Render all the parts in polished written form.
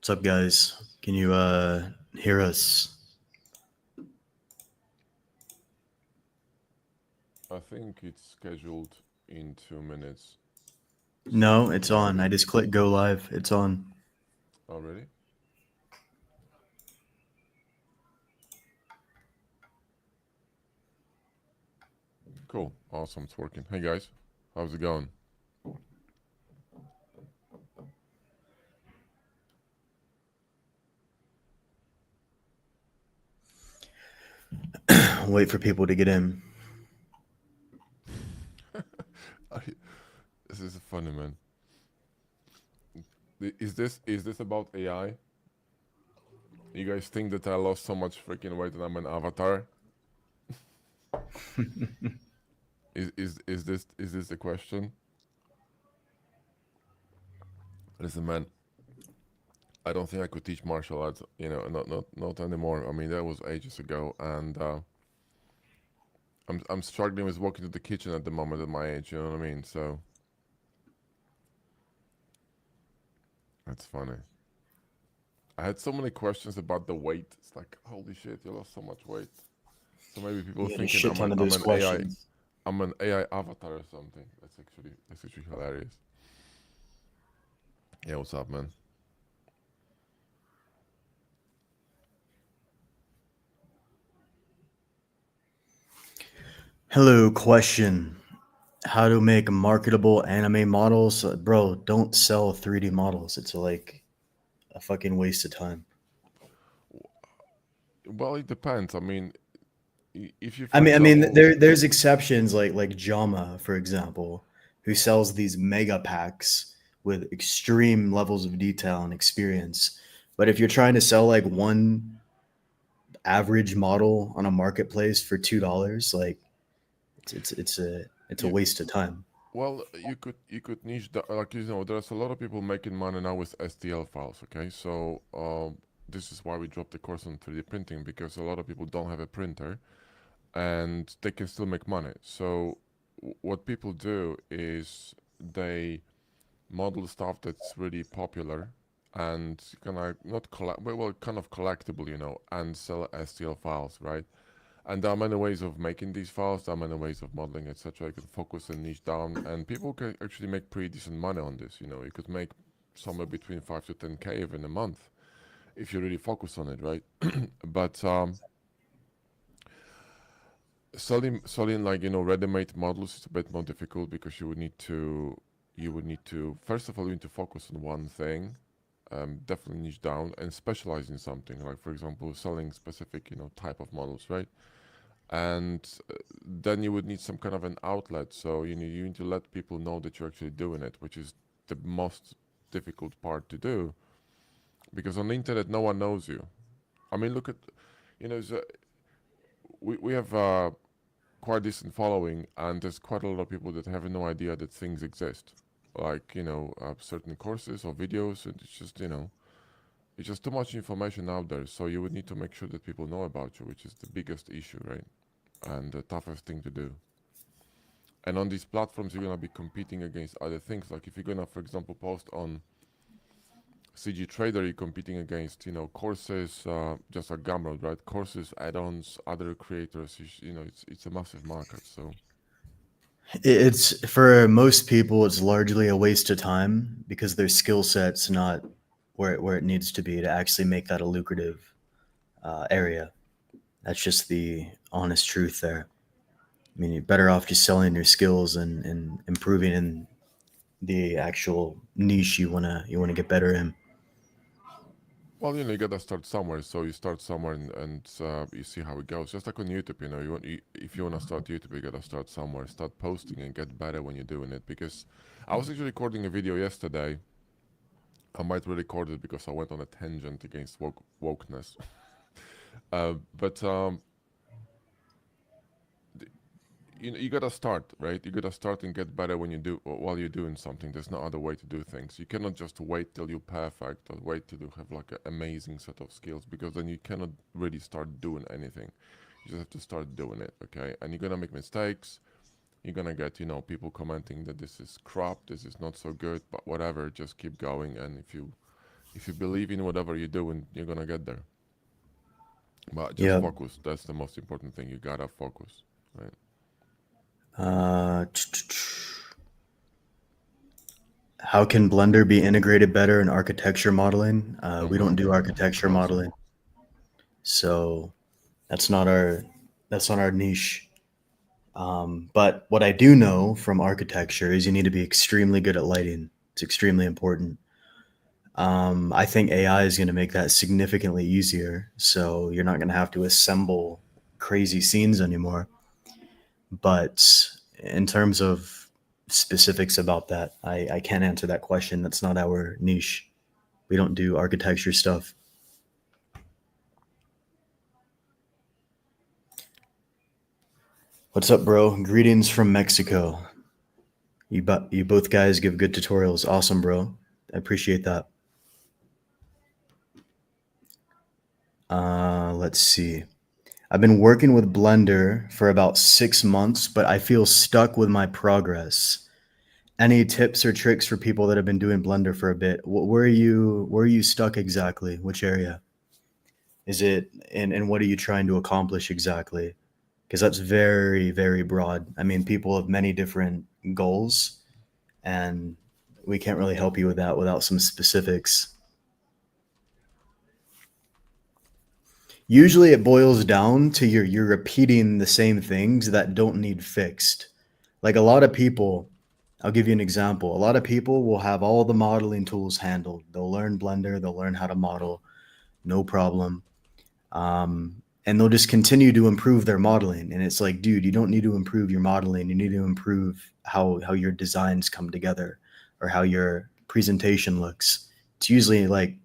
What's up, guys? Can you hear us? I think it's scheduled in 2 minutes, so No, we it's should on. be I just clicked go live. It's on. already. Cool, awesome, it's working. Hey guys, how's it going? Wait for people to get in. This is funny, man. Is this about AI? You guys think that I lost so much freaking weight and I'm an avatar? Is this the question? Listen, man, I don't think I could teach martial arts. Not anymore. I mean, that was ages ago, and I'm struggling with walking to the kitchen at the moment at my age. You know what I mean? So that's funny. I had so many questions about the weight. It's like, holy shit, you lost so much weight. So maybe people You had a thinking shit I'm ton an of I'm those an AI questions. I'm an AI avatar or something. That's actually hilarious. Yeah, what's up, man? Hello, question. How to make marketable anime models? Bro, don't sell 3D models. It's like a fucking waste of time. Well, it depends. I mean, if you, I for mean, I mean, example, there's exceptions like Jama, for example, who sells these mega packs with extreme levels of detail and experience. But if you're trying to sell like one average model on a marketplace for $2, like it's a you waste of time. well, you could niche like there's a lot of people making money now with STL files. Okay, so this is why we dropped the course on 3D printing because a lot of people don't have a printer and they can still make money. So what people do is they model stuff that's really popular and kind of not collect well kind of collectible, and sell STL files, right? And there are many ways of making these files, there are many ways of modeling, etc. You can focus and niche down, and people can actually make pretty decent money on this. You could make somewhere between 5 to 10K even a month if you really focus on it, right? But selling like ready-made models is a bit more difficult because you would need to first of all you need to focus on one thing, definitely niche down and specialize in something, like for example selling specific type of models, right? And then you would need some kind of an outlet, so you need to let people know that you're actually doing it, which is the most difficult part to do, because on the internet no one knows you. I mean, look at, so we have quite decent following, and there's quite a lot of people that have no idea that things exist, like certain courses or videos, and it's just too much information out there. So you would need to make sure that people know about you, which is the biggest issue, right? And the toughest thing to do. And on these platforms, you're gonna be competing against other things. Like if you're gonna, for example, post on CG Trader, you're competing against courses, just like Gumroad, right? Courses, add-ons, other creators. It's a massive market. So It's for most people, it's largely a waste of time because their skill set's not where it needs to be to actually make that a lucrative area. That's just the honest truth there. I mean, you're better off just selling your skills and improving in the actual niche you wanna get better in. well, you gotta start somewhere. So you start somewhere and you see how it goes. Just like on YouTube, if you wanna start YouTube, you gotta start somewhere. Start posting and get better when you're doing it. Because I was actually recording a video yesterday. I might re-record it because I went on a tangent against wokeness. But you gotta start, right? You gotta start and get better when you do while you're doing something. There's no other way to do things. You cannot just wait till you're perfect or wait till you have like an amazing set of skills, because then you cannot really start doing anything. You just have to start doing it, okay? And you're gonna make mistakes. You're gonna get people commenting that this is crap, this is not so good, but whatever. Just keep going, and if you If you believe in whatever you're doing, you're gonna get there. But just Yeah. focus. That's the most important thing. You gotta focus, right? Uh, how can Blender be integrated better in architecture modeling? We don't do architecture Awesome. modeling, so that's not our niche. But what I do know from architecture is you need to be extremely good at lighting. It's extremely important. I think AI is going to make that significantly easier. So you're not going to have to assemble crazy scenes anymore. But in terms of specifics about that, I can't answer that question. That's not our niche. We don't do architecture stuff. What's up, bro? Greetings from Mexico. You both guys give good tutorials. Awesome, bro. I appreciate that. Let's see. I've been working with Blender for about 6 months, but I feel stuck with my progress. Any tips or tricks for people that have been doing Blender for a bit? Where are you stuck exactly? Which area? Is it and what are you trying to accomplish exactly? Because that's very, very broad. I mean, people have many different goals, and we can't really help you with that without some specifics. Usually it boils down to you're repeating the same things that don't need fixed. Like a lot of people, I'll give you an example. A lot of people will have all the modeling tools handled. They'll learn Blender, they'll learn how to model, no problem. And they'll just continue to improve their modeling. And it's like, dude, you don't need to improve your modeling. You need to improve how your designs come together or how your presentation looks. It's usually like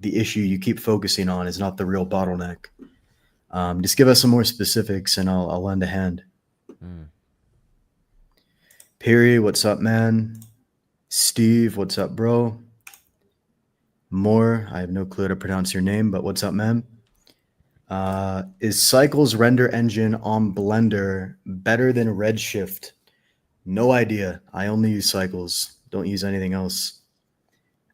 the issue you keep focusing on is not the real bottleneck. Just give us some more specifics and I'll lend a hand. Mm. Perry, what's up, man? Steve, what's up, bro? Moore, I have no clue how to pronounce your name, but what's up, man? Is Cycles render engine on Blender better than Redshift? No idea. I only use Cycles. Don't use anything else.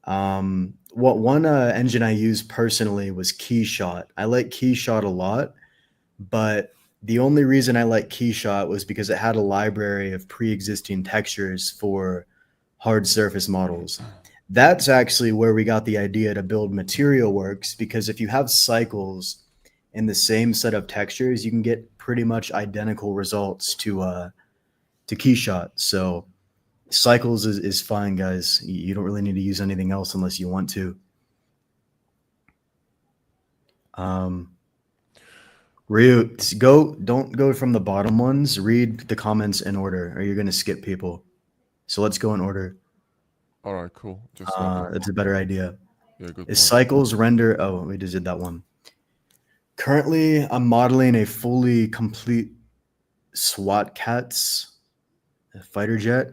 What one engine I used personally was Keyshot. I like Keyshot a lot, but the only reason I like Keyshot was because it had a library of pre-existing textures for hard surface models. That's actually where we got the idea to build Material Works, because if you have cycles in the same set of textures, you can get pretty much identical results to Keyshot. So cycles is fine, guys. You don't really need to use anything else unless you want to. Ryu, don't go from the bottom ones. Read the comments in order, or you're gonna skip people. So let's go in order. All right, cool. Just swapping. That's a better idea. Yeah, good Is point. cycles render? Oh, we just did that one. Currently, I'm modeling a fully complete SWAT cats fighter jet.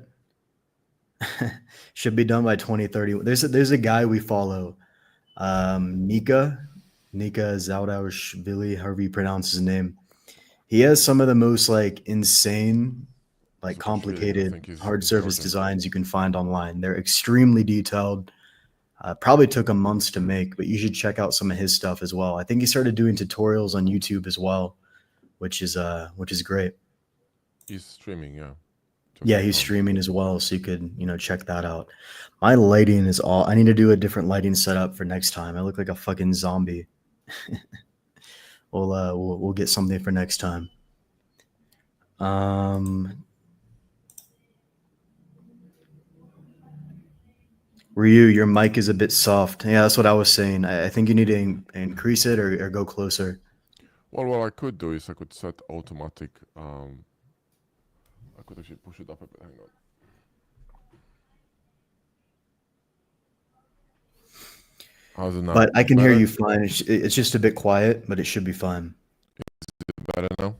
Should be done by 2030. There's a guy we follow, Nika Zaudaushvili, however you pronounce his name. He has some of the most like insane, like Zukoshvili, I complicated think hard he's surface Georgian. designs you can find online. They're extremely detailed. Probably took him months to make, but you should check out some of his stuff as well. I think he started doing tutorials on YouTube as well, which is great. He's streaming, yeah. Check Yeah, him he's out. streaming as well, so you could check that out. My lighting is all. I need to do a different lighting setup for next time. I look like a fucking zombie. We'll get something for next time. Ryu, your mic is a bit soft. Yeah, that's what I was saying. I think you need to increase it or go closer. Well, what I could do is I could set automatic. I could actually push it up a bit. Hang on. How's it now? But I can hear Better? you fine. It's just a bit quiet, but it should be fine. Better now?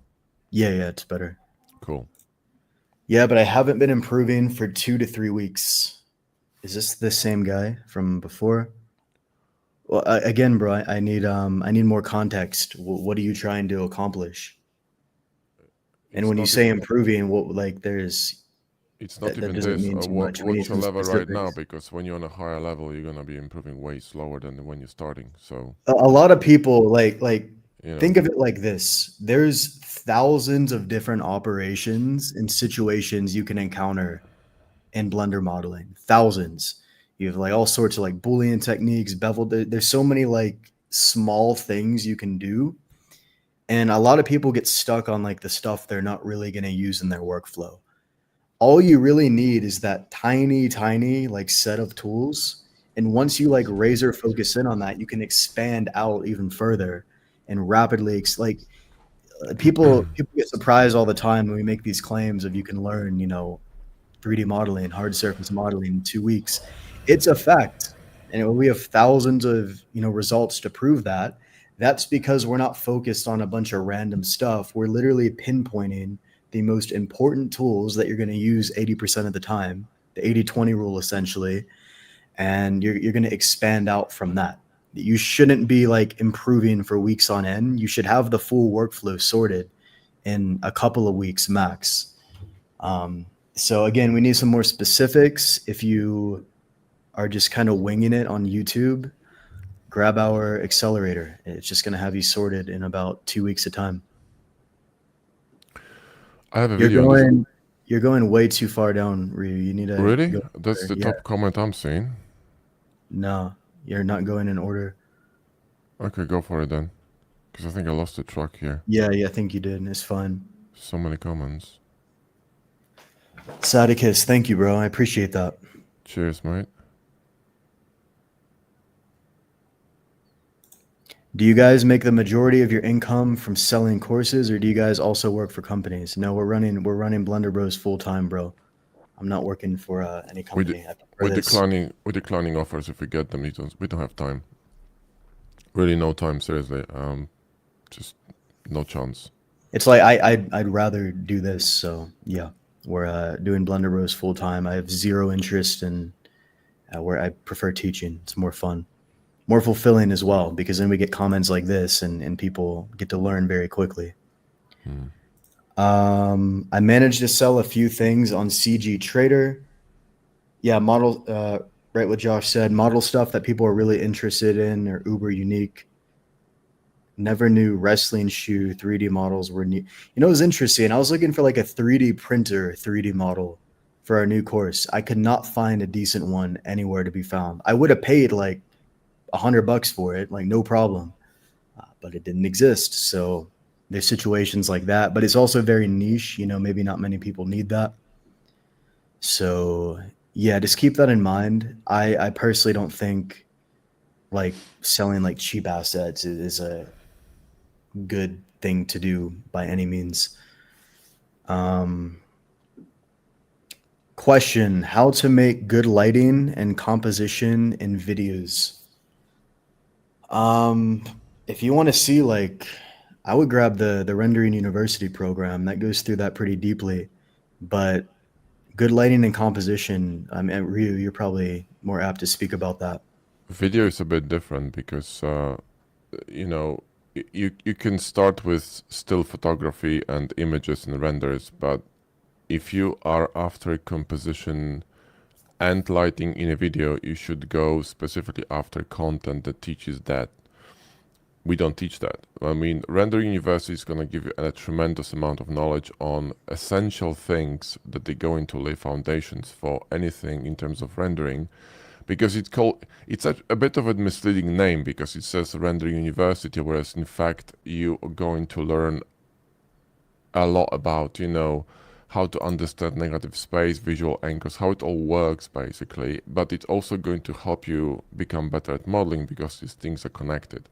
Yeah, it's better. Cool. Yeah, but I haven't been improving for 2 to 3 weeks. Is this the same guy from before? Well, again, bro, I need more context. What are you trying to accomplish? And He when you started. say improving, what like there's It's not That even doesn't this. mean too much. We need What's your some level right now? specifics. Because when you're on a higher level, you're gonna be improving way slower than when you're starting. So, A lot of people you know, think of it like this. There's thousands of different operations and situations you can encounter in Blender modeling. Thousands. You have like all sorts of like Boolean techniques, bevel. There's so many like small things you can do. And a lot of people get stuck on like the stuff they're not really going to use in their workflow. All you really need is that tiny like set of tools. And once you like razor focus in on that, you can expand out even further and rapidly people get surprised all the time when we make these claims of you can learn, 3D modeling, hard surface modeling in 2 weeks. It's a fact. And we have thousands of, results to prove that. That's because we're not focused on a bunch of random stuff. We're literally pinpointing the most important tools that you're going to use 80% of the time, the 80-20 rule essentially, and you're going to expand out from that. You shouldn't be like improving for weeks on end. You should have the full workflow sorted in a couple of weeks max. So again, we need some more specifics. If you are just kind of winging it on YouTube, grab our accelerator. It's just going to have you sorted in about 2 weeks of time. I have a You're video on this. going way too far down, Ryu. You need to Really? go. That's the Yeah, top comment I'm seeing. no, you're not going in order. Okay, go for it then. Because I think I lost the track here. Yeah, I think you did. It's fine. So many comments. Sadicus, thank you, bro. I appreciate that. Cheers, mate. Do you guys make the majority of your income from selling courses, or do you guys also work for companies? No, we're running Blender Bros full time, bro. I'm not working for any We de- company. I prefer this. we're declining offers if we get them. We don't have time. Really, no time. Seriously. Just no chance. It's like I'd rather do this. So yeah, we're doing Blender Bros full time. I have zero interest in where I prefer teaching. It's more fun, more fulfilling as well, because then we get comments like this and people get to learn very quickly. I managed to sell a few things on CG Trader. Yeah, right what Josh said, model stuff that people are really interested in or uber unique. Never knew wrestling shoe 3D models were new. It was interesting. I was looking for like a 3D printer 3D model for our new course. I could not find a decent one anywhere to be found. I would have paid like $100 for it, like no problem, but it didn't exist. So there's situations like that, but it's also very niche. Maybe not many people need that. So yeah, just keep that in mind. I personally don't think like selling like cheap assets is a good thing to do by any means. Question: how to make good lighting and composition in videos? If you want to see like, I would grab the Rendering University program that goes through that pretty deeply. But good lighting and composition, I mean, Ryu, you're probably more apt to speak about that. Video is a bit different because you know you can start with still photography and images and renders, but if you are after composition and lighting in a video, you should go specifically after content that teaches that. We don't teach that. I mean, Rendering University is going to give you a tremendous amount of knowledge on essential things that they go into lay foundations for anything in terms of rendering, because it's a bit of a misleading name because it says Rendering University, whereas in fact you are going to learn a lot about, how to understand negative space, visual anchors, how it all works basically, but it's also going to help you become better at modeling because these things are connected.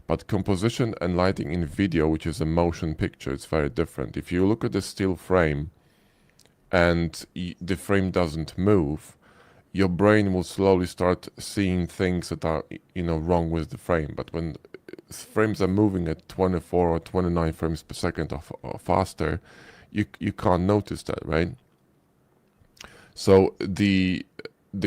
But composition and lighting in video, which is a motion picture, it's very different. If you look at the still frame and the frame doesn't move, your brain will slowly start seeing things that are, wrong with the frame. But when frames are moving at 24 or 29 frames per second or faster, you can't notice that, right? So the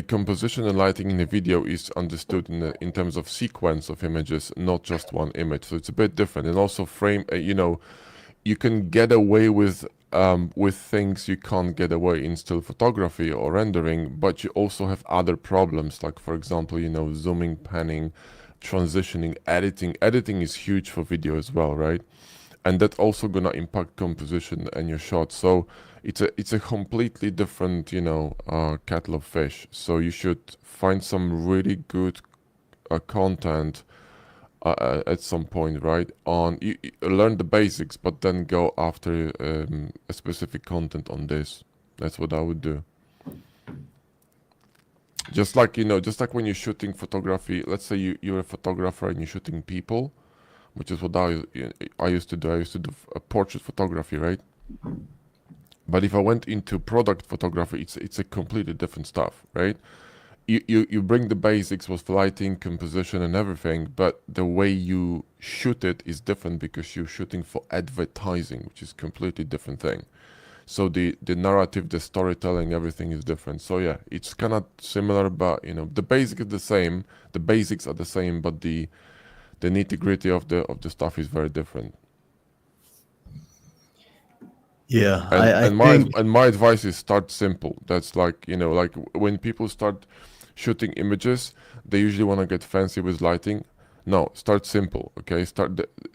composition and lighting in the video is understood in terms of sequence of images, not just one image. So it's a bit different. And also frame, you can get away with with things you can't get away in still photography or rendering, but you also have other problems, like for example, zooming, panning, transitioning, editing. Editing is huge for video as well, right? And that's also gonna impact composition and your shot. So it's a completely different, kettle of fish. So you should find some really good content at some point, right? On you learn the basics, but then go after a specific content on this. That's what I would do. Just like when you're shooting photography. Let's say you're a photographer and you're shooting people, which is what I used to do. I used to do portrait photography, right? But if I went into product photography, it's a completely different stuff, right? You bring the basics with lighting, composition, and everything, but the way you shoot it is different because you're shooting for advertising, which is completely different thing. So the narrative, the storytelling, everything is different. So yeah, it's kind of similar, but the basic is the same. The basics are the same, but the nitty gritty of the stuff is very different. Yeah, And I think my advice is start simple. That's like like when people start shooting images, they usually want to get fancy with lighting. No, start simple. Okay,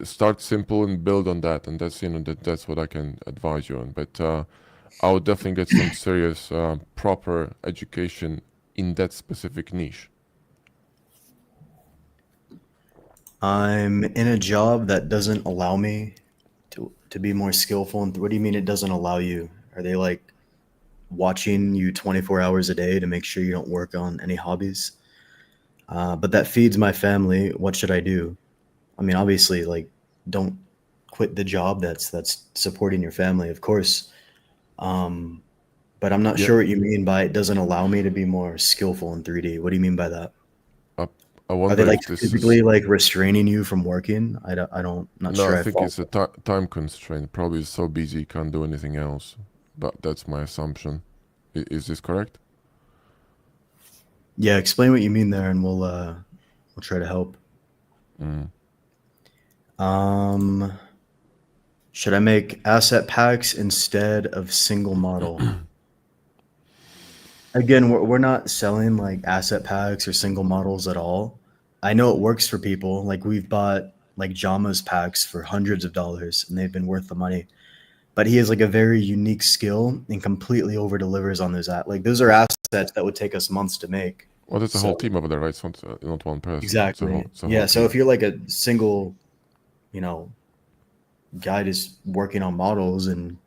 start simple and build on that. And that's that's what I can advise you on. But I would definitely get some serious proper education in that specific niche. I'm in a job that doesn't allow me to be more skillful. And what do you mean it doesn't allow you? Are they like watching you 24 hours a day to make sure you don't work on any hobbies? But that feeds my family. What should I do? I mean, obviously, like, don't quit the job that's supporting your family, of course. Um, but I'm not Yeah, sure what you mean by it doesn't allow me to be more skillful in 3D. What do you mean by that? I, I Are they wonder like if this is. physically like restraining you from working? I don't, not No, I sure I think follow. it's a time constraint. Probably so busy you can't do anything else. But that's my assumption. Is this correct? Yeah, explain what you mean there, and we'll try to help. Mm. Um, should I make asset packs instead of single model? Again, we're not selling like asset packs or single models at all. I know it works for people. Like we've bought like Jama's packs for hundreds of dollars, and they've been worth the money. But he has like a very unique skill and completely over delivers on those like those are assets that would take us months to make. Well, there's a So whole team over there, right? It's not one person. exactly. It's a whole Yeah. So if team. you're like a single, you know, guy just working on models and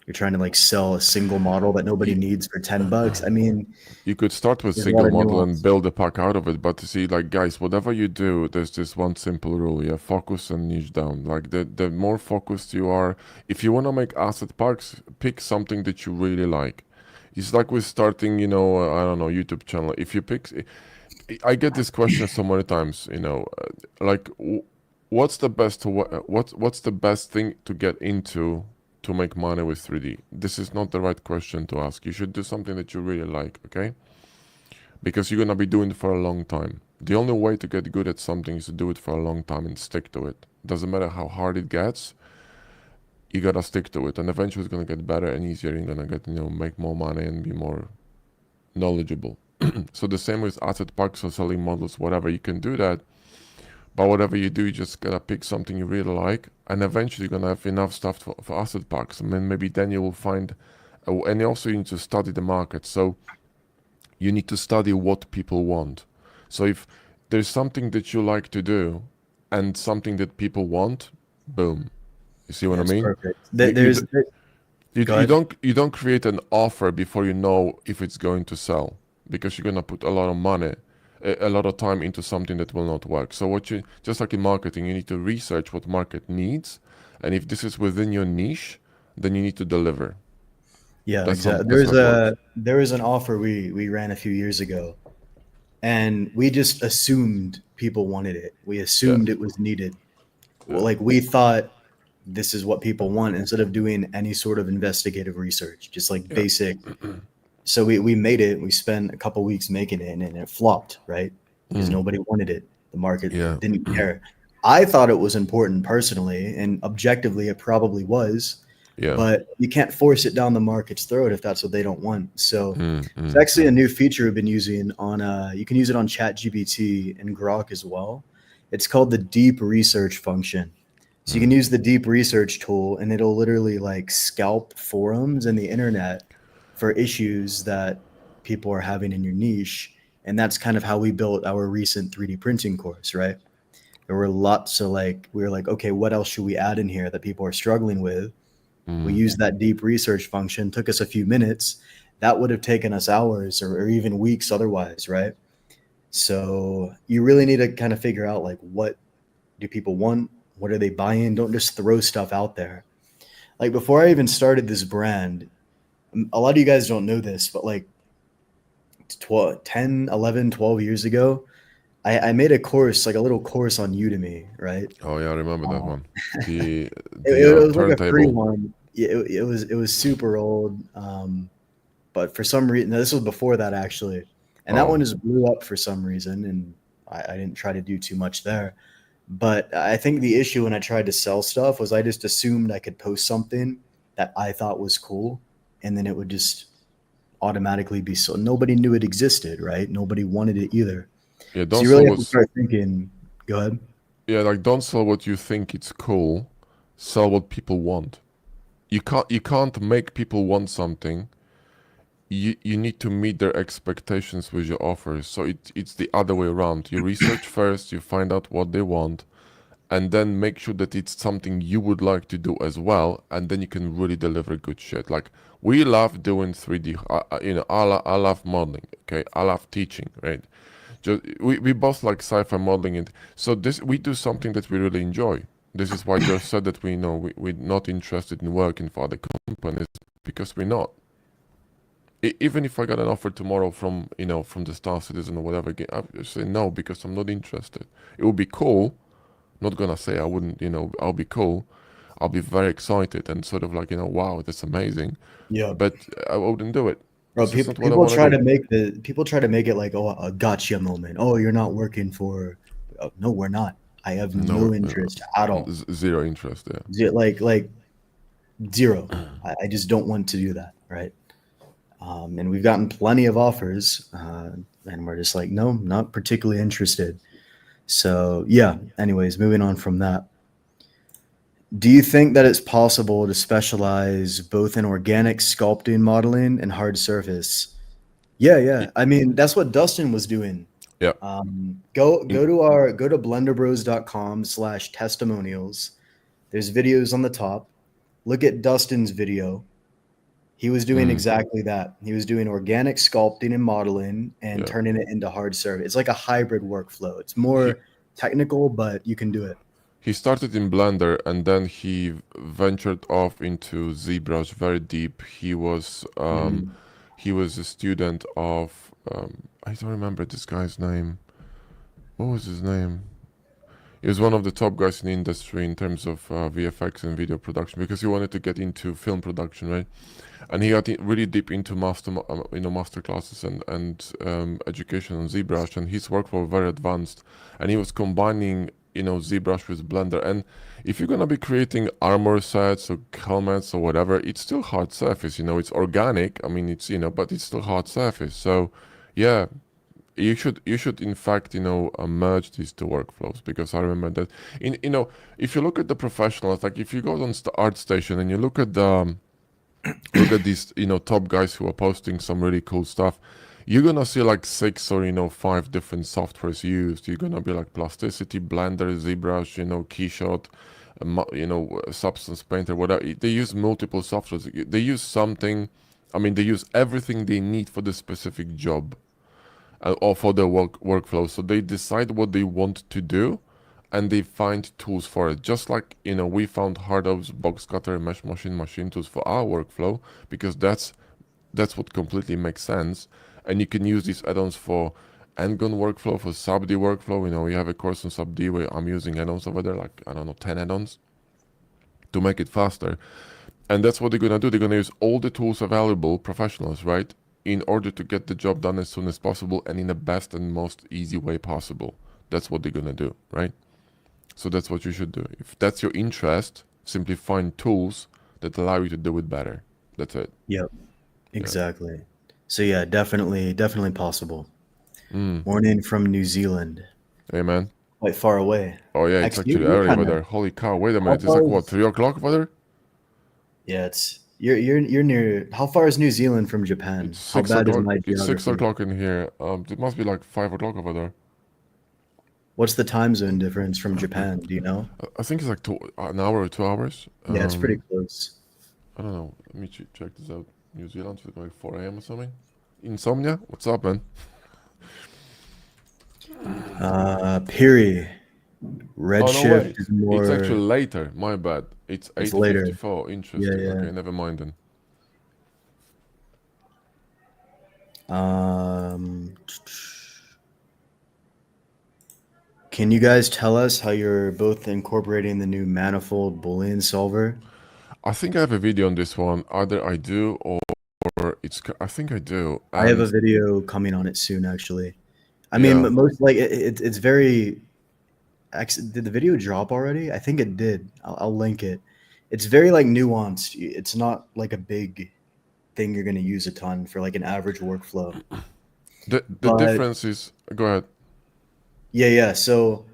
you're trying to like sell a single model that nobody You, needs for $10, I mean, you could start with there's a lot single of model and nuance. build a pack out of it, but you see, like guys, whatever you do, there's this one simple rule: yeah, focus and niche down. Like the more focused you are, if you want to make asset packs, pick something that you really like. It's like with starting, I don't know, YouTube channel. If you pick, I get this question so many times, like what's the best what's the best thing to get into to make money with 3D? This is not the right question to ask. You should do something that you really like, okay? Because you're gonna be doing it for a long time. The only way to get good at something is to do it for a long time and stick to it. Doesn't matter how hard it gets, you gotta stick to it, and eventually it's gonna get better and easier. You're gonna get make more money and be more knowledgeable. So the same with asset packs or selling models, whatever, you can do that. But whatever you do, you just gotta pick something you really like, and eventually you're gonna have enough stuff for asset packs. And then maybe then you will find, and also you need to study the market. So you need to study what people want. So if there's something that you like to do, and something that people want, boom. You see what I That's mean? perfect. You you There's, you, go you ahead. don't you don't create an offer before you know if it's going to sell, because you're gonna put a lot of money, a lot of time into something that will not work. So what you just like in marketing, you need to research what market needs, and if this is within your niche, then you need to deliver. Yeah, That's how exactly. that's how it works. There was an offer we ran a few years ago, and we just assumed people wanted it. We Yeah, assumed it was needed. Well, yeah, like we thought this is what people want instead of doing any sort of investigative research, just like yeah, basic. So we made it. We spent a couple weeks making it, and it flopped, right? Because mm, nobody wanted it. The market yeah, didn't care. I thought it was important personally, and objectively, it probably was. Yeah. but you can't force it down the market's throat if that's what they don't want. So it's Mm. actually a new feature we've been using on you can use it on ChatGPT and Grok as well. It's called the deep research function. So you can use the deep research tool and it'll literally like scalp forums and the internet for issues that people are having in your niche. And that's kind of how we built our recent 3D printing course, right? There were lots of like, we were like, okay, what else should we add in here that people are struggling with? We used that deep research function, took us a few minutes. That would have taken us hours or even weeks otherwise, right? So you really need to kind of figure out like what do people want? What are they buying? Don't just throw stuff out there. Like before I even started this brand, a lot of you guys don't know this, but like 12, 10, 11, 12 years ago, I made a course, like a little course on Udemy, right? Oh yeah, I remember that Um, one. The it was like a free turntable. one. Yeah, it was super old. But for some reason, this was before that actually, and that Oh one just blew up for some reason, and I didn't try to do too much there. But I think the issue when I tried to sell stuff was I just assumed I could post something that I thought was cool, and then it would just automatically be sold. Nobody knew it existed, right? Nobody wanted it either. yeah, So don't you sell really have to what's start thinking. Go ahead. yeah, like don't sell what you think it's cool. Sell what people want. You can't make people want something. You need to meet their expectations with your offers. So it's the other way around. You research first, you find out what they want, and then make sure that it's something you would like to do as well, and then you can really deliver good shit. Like we love doing 3D. I love modeling. Okay, I love teaching. Right. Just we both like sci-fi modeling, and so this we do something that we really enjoy. This is why Josh said that we know we're not interested in working for other companies because we're not. Even if I got an offer tomorrow from from the Star Citizen or whatever, I would say no because I'm not interested. It would be cool. Not gonna say I wouldn't. I'll be cool. I'll be very excited and sort of like wow, that's amazing. Yeah. But I wouldn't do it. Bro, It's just not what I people want to try do. to make people try to make it like, oh, a gotcha moment. Oh, you're not working for. Oh, no, we're not. I have No, no interest at all. zero interest there. Like zero. I just don't want to do that, right? And we've gotten plenty of offers, and we're just like, no, not particularly interested. So yeah. Anyways, moving on from that. Do you think that it's possible to specialize both in organic sculpting modeling and hard surface? Yeah, yeah. I mean, that's what Dustin was doing. Yeah. Go In, go to blenderbros.com/testimonials. There's videos on the top. Look at Dustin's video. He was doing mm, exactly that. He was doing organic sculpting and modeling and yeah. turning it into hard surface. It's like a hybrid workflow. It's He more technical, but you can do it. he started in Blender and then he ventured off into ZBrush very deep. Mhm. He was a student of I don't remember this guy's name. What was his name? He was one of the top guys in the industry in terms of VFX and video production because he wanted to get into film production, right? And he got really deep into master classes and education on ZBrush, and his workflow was very advanced. And he was combining ZBrush with Blender. And if you're gonna be creating armor sets or helmets or whatever, it's still hard surface. It's organic. I mean, it's but it's still hard surface. So, yeah, you should in fact merge these two workflows because I remember that if you look at the professionals, like if you go on ArtStation and you look at these top guys who are posting some really cool stuff, you're gonna see like 6 or 5 different softwares used. You're gonna be like Plasticity, Blender, ZBrush, Keyshot, Substance Painter, whatever. They use multiple softwares. They use something. I mean, they use everything they need for the specific job or for their workflow. So they decide what they want to do, and they find tools for it. Just like we found HardOps, Boxcutter, Mesh machine tools for our workflow because that's what completely makes sense. And you can use these add-ons for Ngon workflow, for SubD workflow. We have a course on SubD where I'm using add-ons over there, like I don't know, 10 add-ons to make it faster. And that's what they're gonna do. They're gonna use all the tools available, professionals, right, in order to get the job done as soon as possible and in the best and most easy way possible. That's what they're gonna do, right? So that's what you should do. If that's your interest, simply find tools that allow you to do it better. That's it. Yep. Yeah. Exactly. So yeah, definitely possible. Mm. Morning from New Zealand, Hey, man. quite far away. Oh, yeah, it's Actually, actually you're early kind over of. there. Holy cow. Wait a How minute. It's far like, what, is? 3 o'clock over there? Yeah, it's you're near. How far is New Zealand from It's Japan? How 6 bad is o'clock. my It's 6 geography? o'clock in here. It must be like 5 o'clock over there. What's the time zone difference from Japan? Do you know? I think it's like an hour or 2 hours. Yeah, it's pretty close. I don't know. Let me check this out. New Zealand, it's like 4 a.m. or something. Insomnia? What's up, man? Piri, Oh, no Redshift way. is It's more. actually later. My bad. It's It's later. 8:54. Yeah, Interesting. yeah. Okay, never mind then. Um, can you guys tell us how you're both incorporating the new manifold Boolean solver? I think I have a video on this one. Either I do or I think I do. I have a And video coming on it soon, actually. I mean, yeah, most like it's very. Did the video drop already? I think it did. I'll link it. It's very like nuanced. It's not like a big thing you're going to use a ton for like an average workflow. the But difference is, go ahead. yeah. So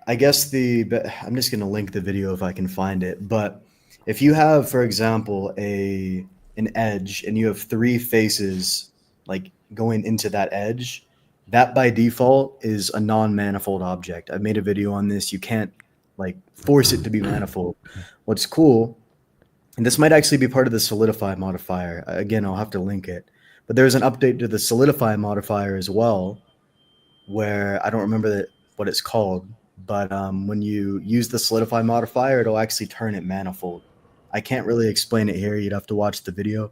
I guess I'm just going to link the video if I can find it. But if you have, for example, an edge and you have three faces like going into that edge, that by default is a non-manifold object. I've made a video on this. You can't like force it to be manifold. What's cool, and this might actually be part of the solidify modifier. Again, I'll have to link it. But there's an update to the solidify modifier as well, where I don't remember what it's called, but when you use the solidify modifier, it'll actually turn it manifold. I can't really explain it here. You'd have to watch the video.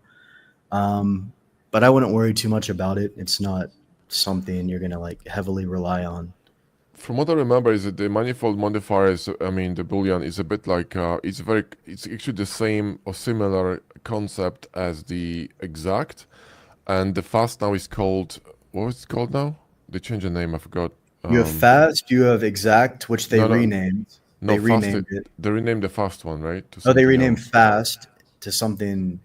But I wouldn't worry too much about it. It's not something you're gonna like heavily rely on. From what I remember, is that the manifold modifier is, I mean, the Boolean is a bit like, it's actually the same or similar concept as the exact. And the fast now is called, what was it called now? They changed the name, I forgot. You have fast, you have exact, which they No, no, renamed. no, They fast, renamed it. they renamed the fast one, right? To Oh, they something renamed else. fast to something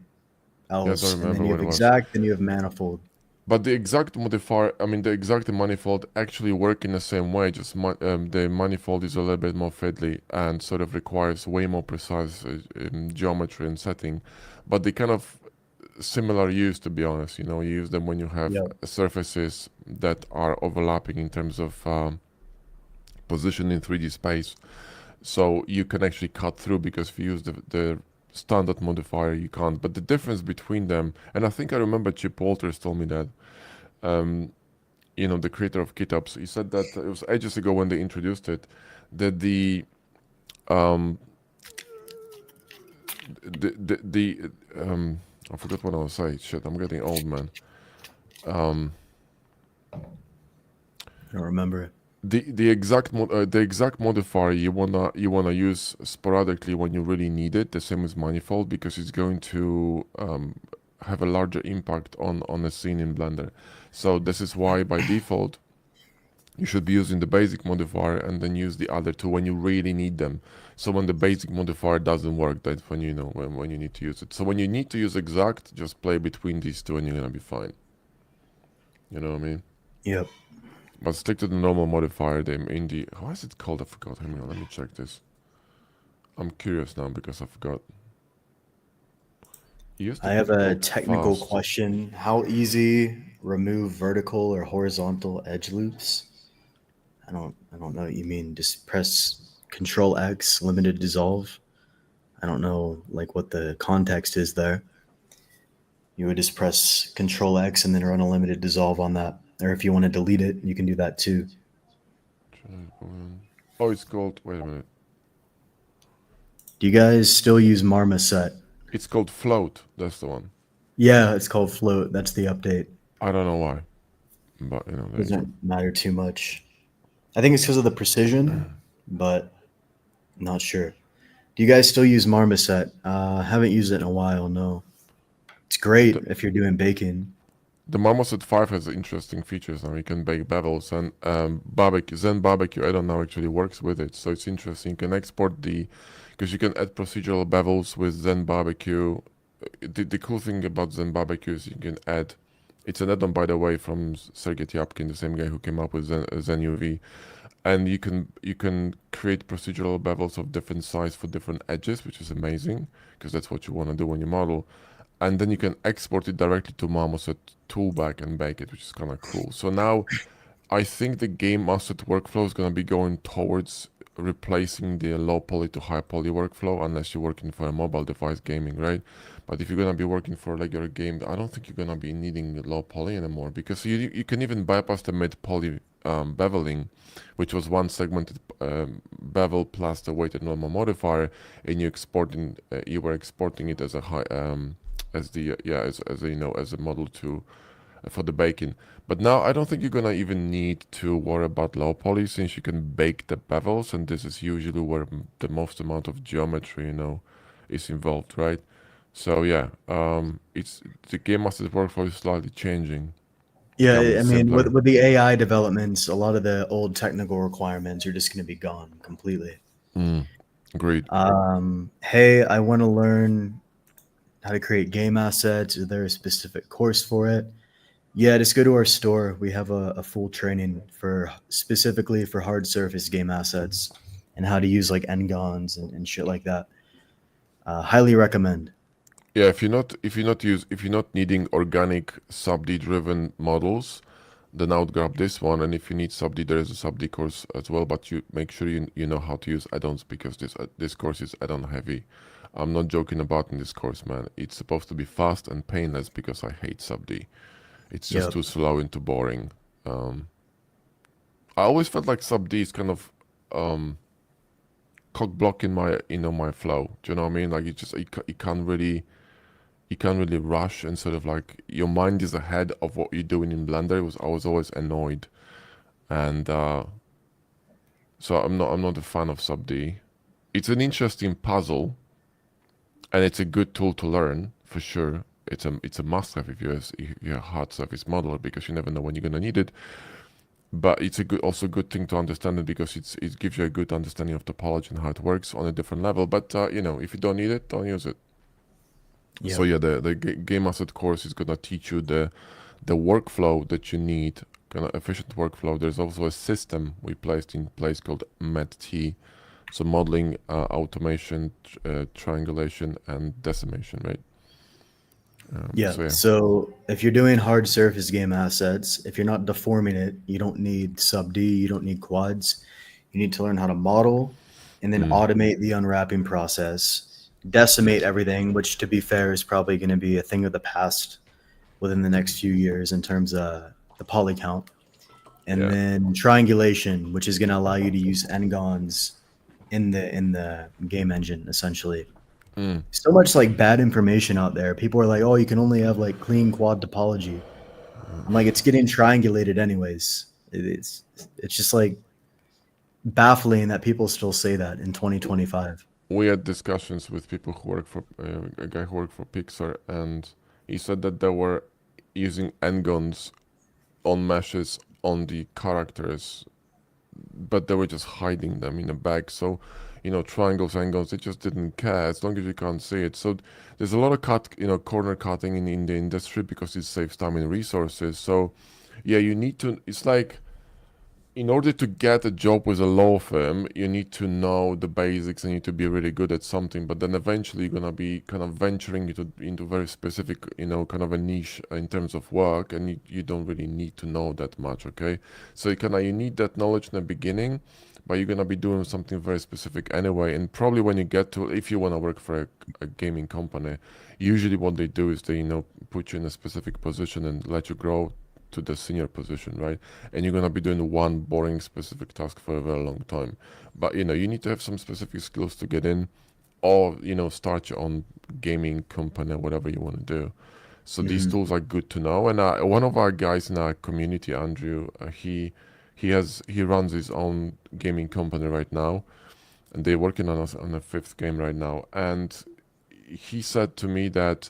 Yeah, I don't else, and then remember you what have it was. exact, then you have manifold. But the exact modifier, I mean, the exact and manifold actually work in the same way, just the manifold is a little bit more fiddly and sort of requires way more precise geometry and setting. But they kind of similar use, to be honest. You use them when you have Yeah. surfaces that are overlapping in terms of position in 3D space. So you can actually cut through, because if you use the standard modifier, you can't. But the difference between them, and I think I remember Chip Walters told me that, the creator of GitOps, he said that it was ages ago when they introduced it, that um, the I forgot what I was saying. Shit, I'm getting old, man. I don't remember it. The exact modifier you wanna use sporadically when you really need it, the same as manifold, because it's going to have a larger impact on a scene in Blender. So this is why by default you should be using the basic modifier and then use the other two when you really need them. So when the basic modifier doesn't work, that's when when you need to use it. So when you need to use exact, just play between these two and you're gonna be fine. You know what I mean? Yep. But stick to the normal modifier. How is it called? I forgot. Hang on, let me check this. I'm curious now because I forgot. It used to I be have a called technical fast. question. How easy remove vertical or horizontal edge loops? I don't know what you mean. Just press Control X, limited dissolve. I don't know like what the context is there. You would just press Control X and then run a limited dissolve on that. Or if you want to delete it, you can do that too. Oh, it's called. Wait a minute. Do you guys still use Marmoset? It's called float. That's the one. Yeah, it's called Float. That's the update. I don't know why, but there you go. Doesn't matter too much. I think it's because of the precision, but I'm not sure. Do you guys still use Marmoset? Haven't used it in a while. No, it's great The, if you're doing baking. the Marmoset 5 has interesting features now. You can bake bevels and barbecue. Zen barbecue add-on now actually works with it, so it's interesting. You can export the because you can add procedural bevels with Zen Barbecue. The cool thing about Zen Barbecue is you can add. It's an add-on, by the way, from Sergey Tyapkin, the same guy who came up with Zen UV, and you can create procedural bevels of different size for different edges, which is amazing because that's what you want to do when you model. And then you can export it directly to Marmoset toolbag and bake it, which is kind of cool. So now I think the game asset workflow is going to be going towards replacing the low poly to high poly workflow, unless you're working for a mobile device gaming, right? But if you're going to be working for a regular game, I don't think you're going to be needing low poly anymore, because you can even bypass the mid poly beveling, which was one segmented bevel plus the weighted normal modifier, and you were exporting it as a high as the as a, as a model to for the baking. But now I don't think you're gonna even need to worry about low poly, since you can bake the bevels, and this is usually where the most amount of geometry, is involved, right? So yeah, it's the game master workflow is slightly changing, Yeah, becoming I mean, simpler. with the AI developments, a lot of the old technical requirements are just going to be gone completely. Mm, agreed. Hey, I want to learn how to create game assets. Is there a specific course for it? Yeah, just go to our store. We have a full training for specifically for hard surface game assets and how to use like n-gons and shit like that. Highly recommend. Yeah, if you're not needing organic sub-D driven models, then I would grab this one. And if you need sub-D, there is a sub-D course as well. But you make sure you know how to use add-ons, because this course is add-on heavy. I'm not joking about in this course, man. It's supposed to be fast and painless because I hate sub-D. It's just Yep. too slow and too boring. Um, I always felt like sub-D is kind of um, cock blocking my flow. Do you know what I mean? Like you can't really rush, and sort of like your mind is ahead of what you're doing in Blender. I was always annoyed, and so I'm not a fan of sub D. It's an interesting puzzle, and it's a good tool to learn for sure. It's a must have if you're a hard surface modeler, because you never know when you're gonna need it. But it's a good thing to understand it, because it gives you a good understanding of topology and how it works on a different level. But if you don't need it, don't use it. So Yep. yeah, the game asset course is gonna teach you the workflow that you need, kind of efficient workflow. There's also a system we placed in place called MET-T, so modeling, automation, triangulation, and decimation, right? Yeah. So yeah. So if you're doing hard surface game assets, if you're not deforming it, you don't need sub D, you don't need quads. You need to learn how to model and then Mm, automate the unwrapping process, decimate everything, which to be fair is probably going to be a thing of the past within the next few years in terms of the poly count. And yeah. then triangulation, which is going to allow you to use n-gons in the game engine essentially. Mm. So much like bad information out there. People are like, "Oh, you can only have like clean quad topology." I'm like, it's getting triangulated anyways. It's just like baffling that people still say that in 2025. We had discussions with people who work for a guy who worked for Pixar, and he said that they were using n-gons on meshes on the characters, but they were just hiding them in a bag. So, triangles, angles, they just didn't care as long as you can't see it. So there's a lot of corner cutting in the industry, because it saves time and resources. So yeah, you need to, it's like, in order to get a job with a law firm, you need to know the basics and you need to be really good at something. But then eventually you're gonna be kind of venturing into very specific, kind of a niche in terms of work, and you don't really need to know that much, okay? So you need that knowledge in the beginning, but you're gonna be doing something very specific anyway. And probably when you get to, if you wanna work for a gaming company, usually what they do is they, put you in a specific position and let you grow to the senior position, right? And you're gonna be doing one boring specific task for a very long time. But you need to have some specific skills to get in, or start your own gaming company, whatever you want to do. So these Mhm. tools are good to know. And one of our guys in our community, Andrew, he runs his own gaming company right now, and they're working on a fifth game right now. And he said to me that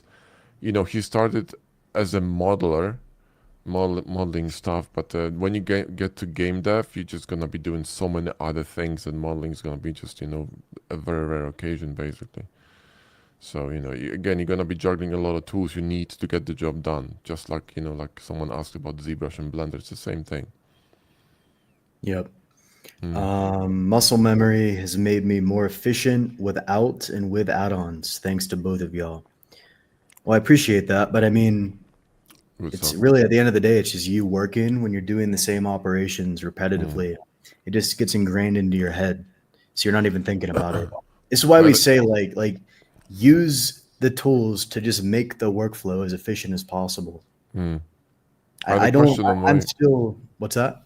he started as a modeler, modeling stuff. But when you get to game dev, you're just gonna be doing so many other things, and modeling is gonna be just a very rare occasion basically. So again, you're gonna be juggling a lot of tools you need to get the job done. Just like like someone asked about ZBrush and Blender, it's the same thing. Yep. Mm. Muscle memory has made me more efficient without and with add-ons, thanks to both of y'all. Well, I appreciate that, but I mean, Good it's stuff. really at the end of the day, it's just you working when you're doing the same operations Mm. repetitively. It just gets ingrained into your head, so you're not even thinking about it. This is why I we had say use the tools to just make the workflow as efficient as possible. mm. I had I, a I don't. question on I'm my still. What's that?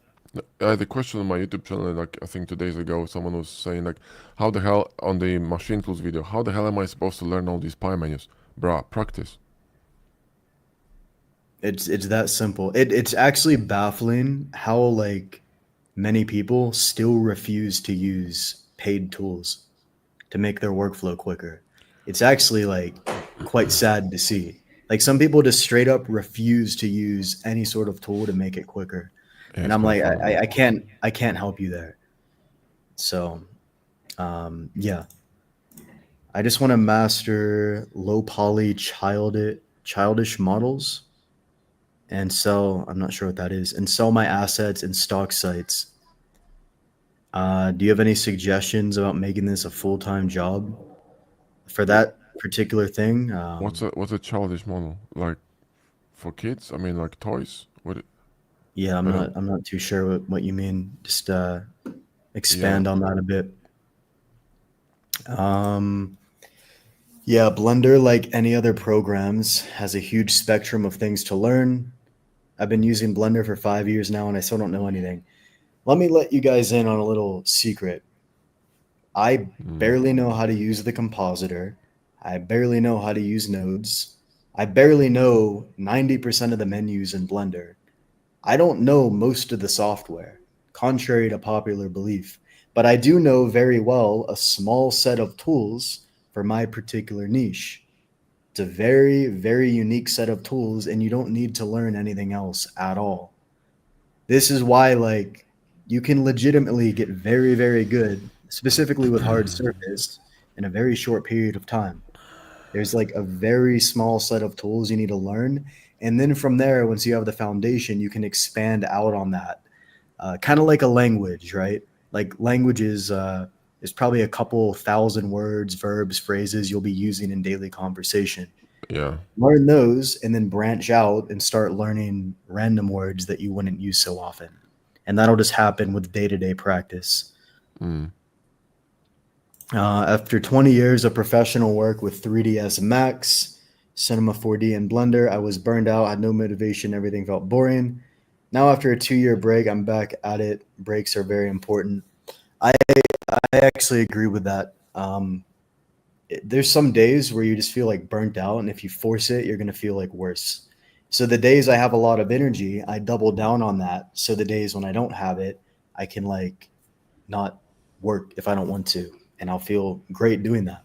I had a question on my YouTube channel, like I think 2 days ago. Someone was saying like, how the hell on the machine tools video? How the hell am I supposed to learn all these pie menus? Bruh, practice. It's that simple. It's actually baffling how many people still refuse to use paid tools to make their workflow quicker. It's actually quite sad to see. Like some people just straight up refuse to use any sort of tool to make it quicker. Yeah, And it's I'm kind of like, funny. I can't help you there. So yeah, I just want to master low poly childish models and sell. I'm not sure what that is, and sell my assets in stock sites. Do you have any suggestions about making this a full time job for that particular thing? What's a childish model like for kids? I mean, like toys. Yeah, I don't. I'm not too sure what you mean. Just Yeah. expand on that a bit. Um, yeah, Blender, like any other programs, has a huge spectrum of things to learn. I've been using Blender for 5 years now, and I still don't know anything. Let me let you guys in on a little secret. I Mm. barely know how to use the compositor. I barely know how to use nodes. I barely know 90% of the menus in Blender. I don't know most of the software, contrary to popular belief, but I do know very well a small set of tools for my particular niche. It's a very, very unique set of tools, and you don't need to learn anything else at all. This is why, you can legitimately get very, very good, specifically with hard surface, in a very short period of time. There's like a very small set of tools you need to learn. And then from there, once you have the foundation, you can expand out on that. Kind of like a language, right? Like languages, is probably a couple thousand words, verbs, phrases you'll be using in daily conversation. Yeah. Learn those and then branch out and start learning random words that you wouldn't use so often. And that'll just happen with day to day practice. Mm. After 20 years of professional work with 3ds Max, Cinema 4D, and Blender, I was burned out, had no motivation, everything felt boring. Now, after a 2 year break, I'm back at it. Breaks are very important. I, I actually agree with that. There's some days where you just feel like burnt out, and if you force it, you're going to feel like worse. So, the days I have a lot of energy, I double down on that. So, the days when I don't have it, I can not work if I don't want to, and I'll feel great doing that.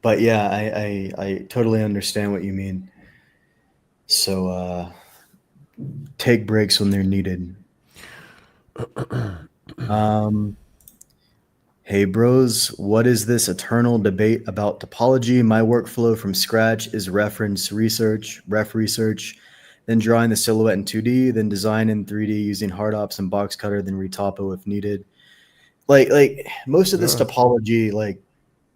But yeah, I totally understand what you mean. So take breaks when they're needed. Um, hey bros, what is this eternal debate about topology? My workflow from scratch is ref research, then drawing the silhouette in 2D, then design in 3D using HardOps and Boxcutter, then retopo if needed. Like most of this Yeah. topology,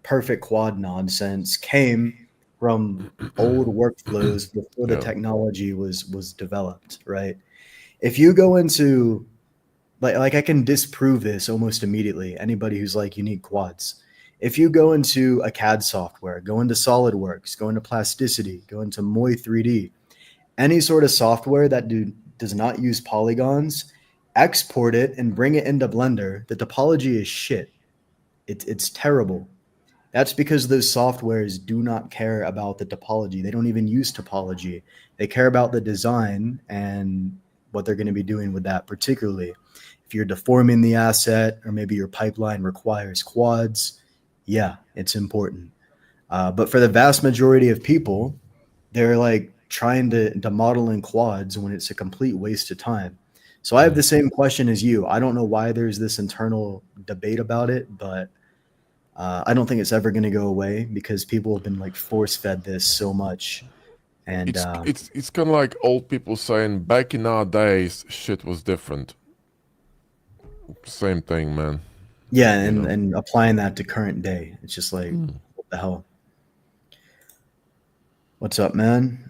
perfect quad nonsense came from old workflows before the Yeah. technology was developed, right? If you go into I can disprove this almost immediately. Anybody who's like unique quads. If you go into a CAD software, go into SolidWorks, go into Plasticity, go into Moi 3D, any sort of software that does not use polygons, export it and bring it into Blender, the topology is shit. It's terrible. That's because those softwares do not care about the topology. They don't even use topology. They care about the design and what they're going to be doing with that, particularly if you're deforming the asset or maybe your pipeline requires quads. Yeah, it's important. But for the vast majority of people, they're like trying to model in quads when it's a complete waste of time. So I have Mm. the same question as you. I don't know why there's this internal debate about it, but I don't think it's ever going to go away because people have been like force fed this so much. And It's kind of like old people saying back in our days shit was different. Same thing, man. yeah, You know. and applying that to current day, it's just like, what the hell? What's up, man?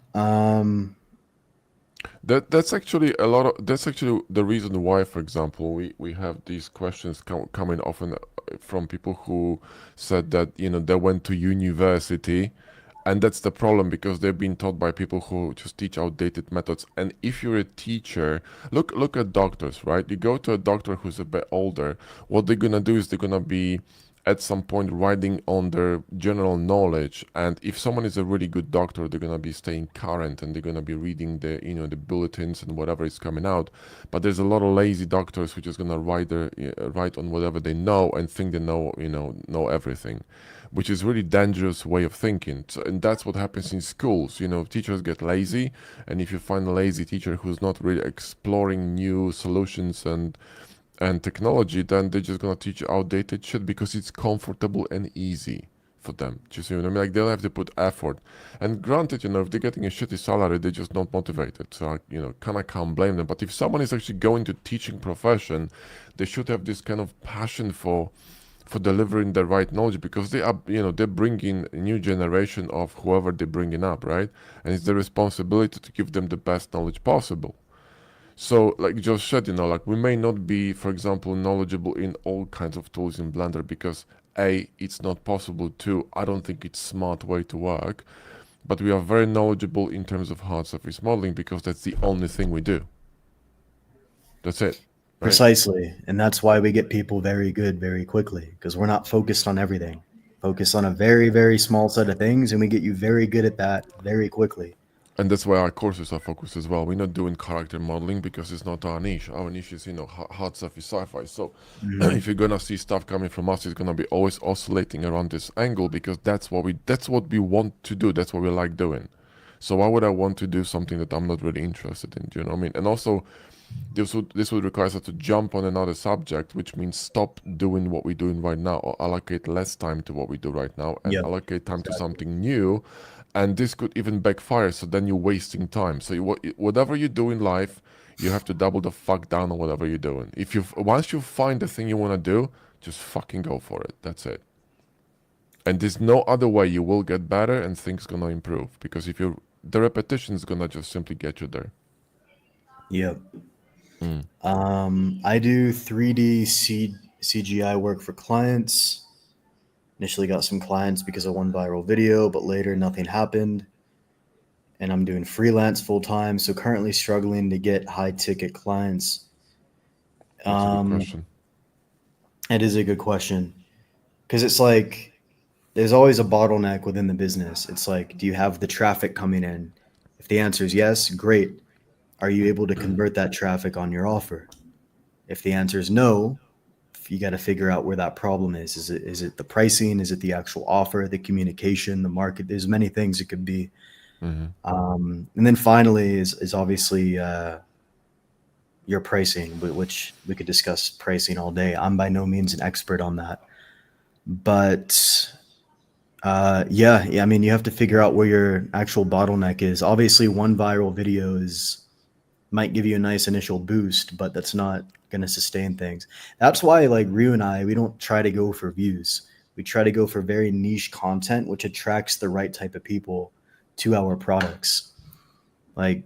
That's actually a lot of that's actually the reason why, for example, we have these questions coming often from people who said that they went to university, and that's the problem because they've been taught by people who just teach outdated methods. And if you're a teacher, look at doctors, right? You go to a doctor who's a bit older. What they're gonna do is they're gonna be at some point riding on their general knowledge, and if someone is a really good doctor, they're going to be staying current and they're going to be reading the bulletins and whatever is coming out. But there's a lot of lazy doctors who just going to write on whatever they know and think they know everything, which is really dangerous way of thinking. So, and that's what happens in schools. Teachers get lazy, and if you find a lazy teacher who's not really exploring new solutions and technology, then they're just gonna teach you outdated shit because it's comfortable and easy for them. Do you see what I mean? Like, they don't have to put effort. And granted, if they're getting a shitty salary, they're just not motivated. So kind of can't blame them. But if someone is actually going to teaching profession, they should have this kind of passion for delivering the right knowledge, because they are they're bringing a new generation of whoever they're bringing up, right? And it's their responsibility to give them the best knowledge possible. So, like Josh said, like, we may not be, for example, knowledgeable in all kinds of tools in Blender because A, it's not possible. Two, I don't think it's smart way to work. But we are very knowledgeable in terms of hard surface modeling because that's the only thing we do. That's it, right? Precisely. And that's why we get people very good very quickly, because we're not focused on everything. Focus on a very, very small set of things, and we get you very good at that very quickly. And that's why our courses are focused as well. We're not doing character modeling because it's not our niche. Our niche is, hard surface sci-fi. So Mhm. if you're gonna see stuff coming from us, it's gonna be always oscillating around this angle because that's what we want to do. That's what we like doing. So why would I want to do something that I'm not really interested in? Do you know what I mean? And also, this would require us to jump on another subject, which means stop doing what we're doing right now, or allocate less time to what we do right now, and Yep. allocate time to Exactly. something new. And this could even backfire. So then you're wasting time. So whatever you do in life, you have to double the fuck down on whatever you're doing. If you once you find the thing you want to do, just fucking go for it. That's it. And there's no other way you will get better and things gonna improve, because if you the repetition is gonna just simply get you there. Yep. Mm. I do 3D CGI work for clients. Initially got some clients because of one viral video, but later nothing happened. And I'm doing freelance full time, so currently struggling to get high ticket clients. That's a good Um, question. it is a good question because it's like there's always a bottleneck within the business. It's like, do you have the traffic coming in? If the answer is yes, great. Are you able to convert that traffic on your offer? If the answer is no, you got to figure out where that problem is. Is it the pricing? Is it the actual offer, the communication, the market? There's many things it could be. Hmm. And then finally is obviously your pricing, which we could discuss pricing all day. I'm by no means an expert on that, but yeah. I mean, you have to figure out where your actual bottleneck is. Obviously, one viral video might give you a nice initial boost, but that's not going to sustain things. That's why, like Ryu and I, we don't try to go for views. We try to go for very niche content, which attracts the right type of people to our products. Like,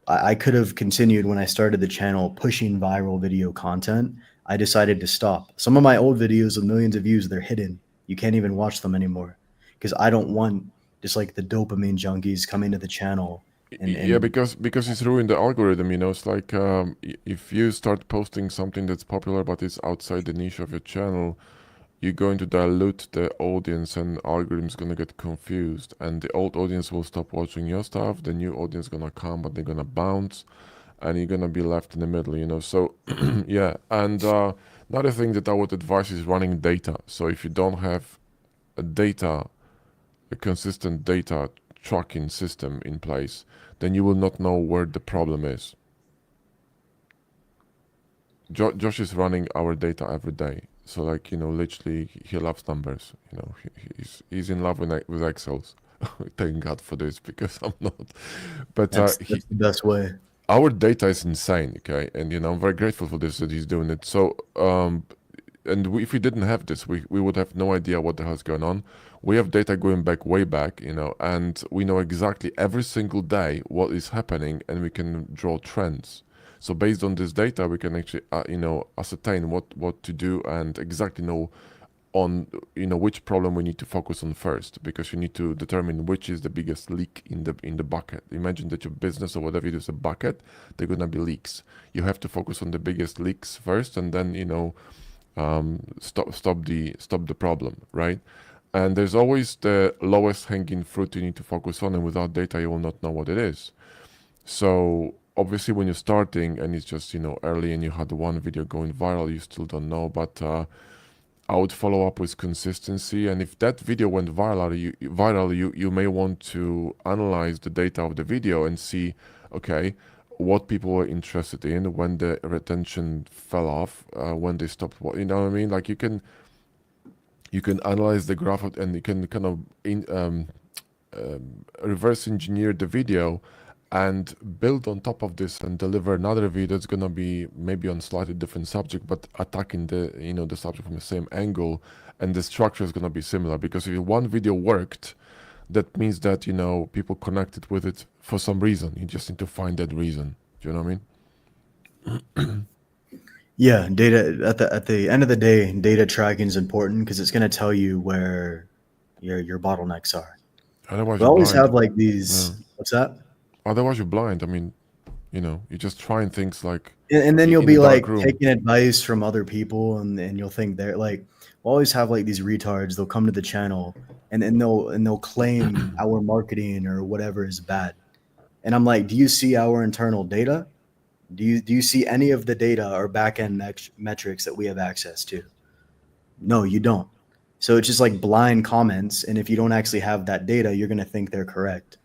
I could have continued when I started the channel pushing viral video content. I decided to stop. Some of my old videos with millions of views, they're hidden. You can't even watch them anymore because I don't want just like the dopamine junkies coming to the channel Yeah, and because it's ruined the algorithm. It's like, if you start posting something that's popular but it's outside the niche of your channel, you're going to dilute the audience, and algorithm's gonna get confused, and the old audience will stop watching your stuff. The new audience gonna come, but they're gonna bounce, and you're gonna be left in the middle. So yeah. And another thing that I would advise is running data. So if you don't have a consistent data tracking system in place, then you will not know where the problem is. Josh is running our data every day. So like, literally he loves numbers. He's in love with Excels. Thank God for this because I'm not. But That's the best way. our data is insane, okay? And I'm very grateful for this that he's doing it. So if we didn't have this, we would have no idea what the hell's going on. We have data going back way back, and we know exactly every single day what is happening, and we can draw trends. So based on this data, we can actually, ascertain what to do and exactly know on which problem we need to focus on first, because you need to determine which is the biggest leak in the bucket. Imagine that your business or whatever it is a bucket, they're gonna be leaks. You have to focus on the biggest leaks first, and then stop the problem, right? And there's always the lowest hanging fruit you need to focus on, and without data you will not know what it is. So obviously when you're starting and it's just early and you had one video going viral, you still don't know, but I would follow up with consistency. And if that video went viral, you may want to analyze the data of the video and see, okay, what people were interested in, when the retention fell off, when they stopped. You know what I mean? Like you can analyze the graph and you can kind of reverse engineer the video and build on top of this and deliver another video that's going to be maybe on slightly different subject, but attacking the the subject from the same angle, and the structure is going to be similar. Because if one video worked, that means that people connected with it for some reason. You just need to find that reason. Do you know what I mean? Yeah, data at the end of the day, data tracking is important because it's going to tell you where your bottlenecks are. Otherwise We you're always blind. have like Yeah. these. What's that? Otherwise you're blind. I mean, you're just trying things like And then you'll in be a dark like room. taking advice from other people, and you'll think they're like, we'll always have like these retards. They'll come to the channel and they'll claim our marketing or whatever is bad. And I'm like, do you see our internal data? Do you see any of the data or back end metrics that we have access to? No, you don't. So it's just like blind comments, and if you don't actually have that data, you're gonna think they're correct.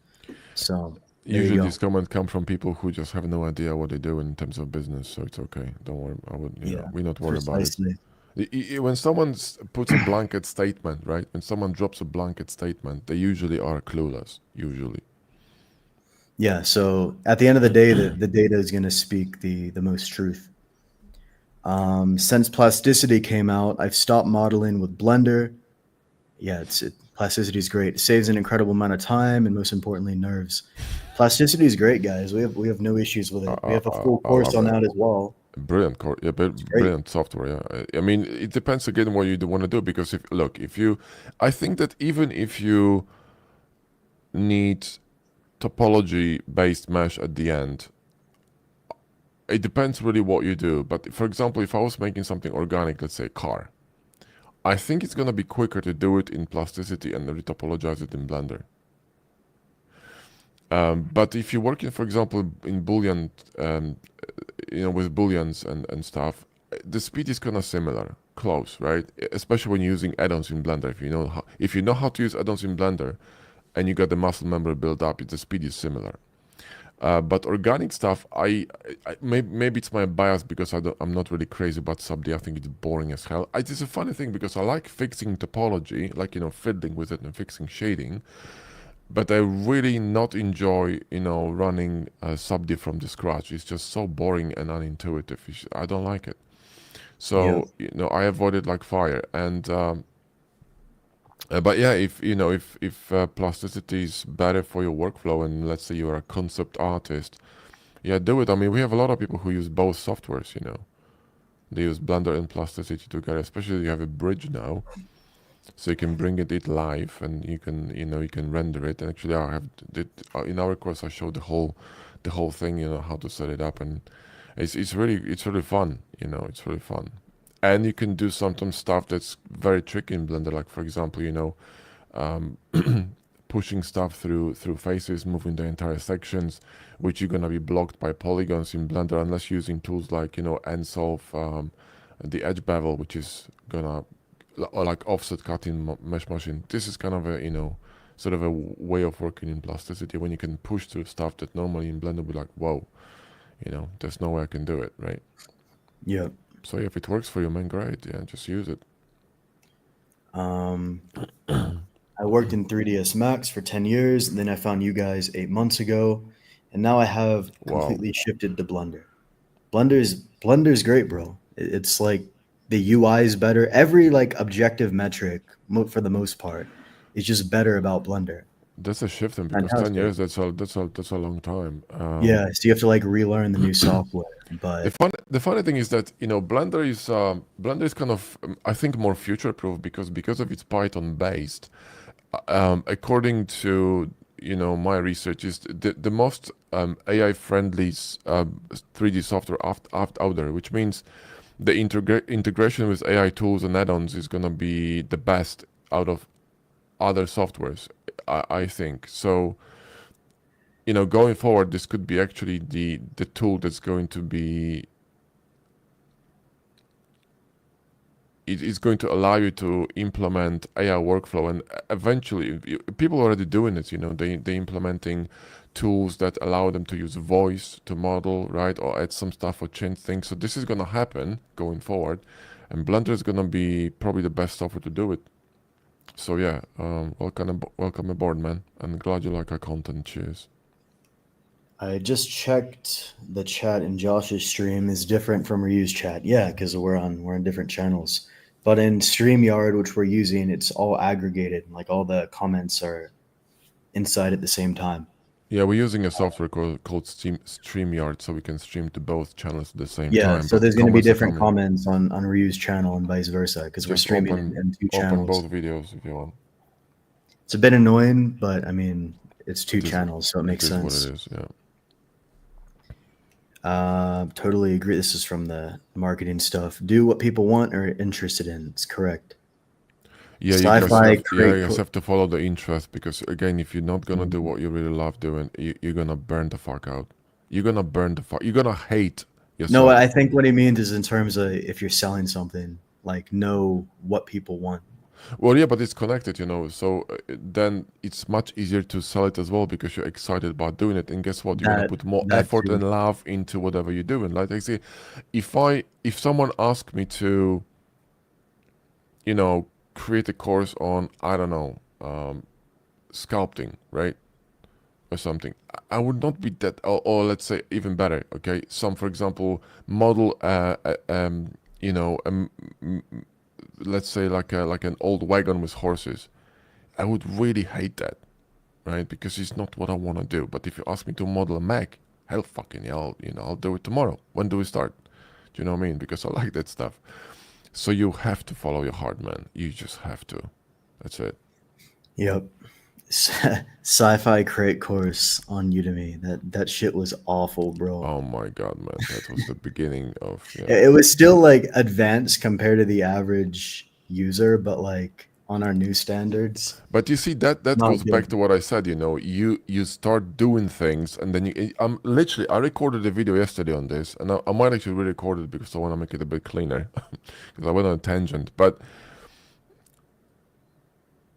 So there you Usually go. these comments come from people who just have no idea what they do in terms of business, so it's okay. Don't worry. I would, Yeah, we're not worried about it. precisely. When someone puts a blanket statement, right? When someone drops a blanket statement, they usually are clueless. Usually. Yeah. So at the end of the day, the data is gonna speak the most truth. Since plasticity came out, I've stopped modeling with Blender. Yeah, plasticity is great. It saves an incredible amount of time and most importantly, nerves. Plasticity is great, guys. We have no issues with I, it. We I, have a I full I course love on it. that as well. Brilliant, yeah, It's great. brilliant software. Yeah, I mean, it depends again what you want to do, because I think that even if you need topology-based mesh at the end, it depends really what you do. But for example, if I was making something organic, let's say a car, I think it's gonna be quicker to do it in plasticity and retopologize it in Blender. But if you're working, for example, in Boolean, with Booleans and stuff, the speed is kind of similar, close, right? Especially when you're using add-ons in Blender. If you know how to use add-ons in Blender, and you got the muscle memory built up, the speed is similar. But organic stuff, maybe it's my bias because I'm not really crazy about sub-D. I think it's boring as hell. It's a funny thing because I like fixing topology, like fiddling with it and fixing shading. But I really not enjoy, running sub-D from the scratch. It's just so boring and unintuitive. I don't like it. Yeah. So, I avoid it like fire. And but yeah, if plasticity is better for your workflow, and let's say you're a concept artist, yeah, do it. I mean, we have a lot of people who use both softwares. They use Blender and plasticity together. Especially you have a bridge now, so you can bring it live, and you can render it. And actually, in our course I showed the whole thing, how to set it up, and it's really fun. It's really fun. And you can do sometimes stuff that's very tricky in Blender, like for example, pushing stuff through faces, moving the entire sections, which you're gonna be blocked by polygons in Blender unless using tools like NSolve, the edge bevel, which is gonna, or like offset cutting mesh machine. This is kind of a sort of a way of working in plasticity when you can push through stuff that normally in Blender would be like, whoa, there's no way I can do it, right? Yeah. So if it works for you, man, great. Yeah, just use it. Um, I worked in 3ds Max for 10 years, and then I found you guys 8 months ago, and now I have Wow. completely shifted to Blender. Blender's great, bro. It's like the UI is better. Every like objective metric, for the most part, is just better about Blender. That's a shifting because 10 Fantastic. years, that's a long time. Yeah, so you have to like relearn the new software, but The funny thing is that Blender is kind of I think more future proof because of its Python based. According to my research, is the most AI friendly 3D software out there, which means the integration with AI tools and add-ons is gonna be the best out of other softwares. I think so. Going forward, this could be actually the tool that's going to be. It is going to allow you to implement AI workflow, and eventually, people are already doing it. They implementing tools that allow them to use voice to model, right, or add some stuff or change things. So this is gonna happen going forward, and Blender is gonna be probably the best software to do it. So yeah, welcome aboard, man, and glad you like our content. Cheers. I just checked the chat in Josh's stream is different from Ryu's chat. Yeah, because we're on different channels. But in StreamYard, which we're using, it's all aggregated. Like all the comments are inside at the same time. Yeah, we're using a software called StreamYard, so we can stream to both channels at the same Yeah, time. so But there's going to be comments are different coming. comments on Ryu's channel and vice versa because we're Just streaming open in two open both channels. videos if you want. It's a bit annoying, but I mean, it's two It is channels, so it it makes is what it sense. is. Yeah. Totally agree. This is from the marketing stuff. Do what people want or are interested in. It's correct. Yeah, Sci-fi you create. guys have to follow the interest because again, if you're not gonna do Mhm. what you really love doing, you're gonna burn the fuck out. You're gonna burn the fuck. You're gonna hate No, yourself. I think what he means is in terms of if you're selling something, like know what people want. Well, yeah, but it's connected, So then it's much easier to sell it as well because you're excited about doing it. And guess what? You're gonna That put more that effort too. and love into whatever you're doing. Like I say, if someone asked me to, you know, create a course on I don't know, sculpting, right? Or something. I would not be that, or let's say even better. Okay, some for example model, you know, let's say like an old wagon with horses. I would really hate that, right? Because it's not what I want to do. But if you ask me to model a Mac, hell fucking yeah, I'll do it tomorrow. When do we start? Do you know what I mean? Because I like that stuff. So you have to follow your heart, man. You just have to. That's it. Yep. Sci-fi create course on Udemy. That shit was awful, bro. Oh my god, man, that was the beginning of It was still like advanced compared to the average user, but like on our new standards, But you see that not goes back good. to what I said. You start doing things, and then I'm literally I recorded a video yesterday on this, and I might actually re-record it because I want to make it a bit cleaner, because I went on a tangent. But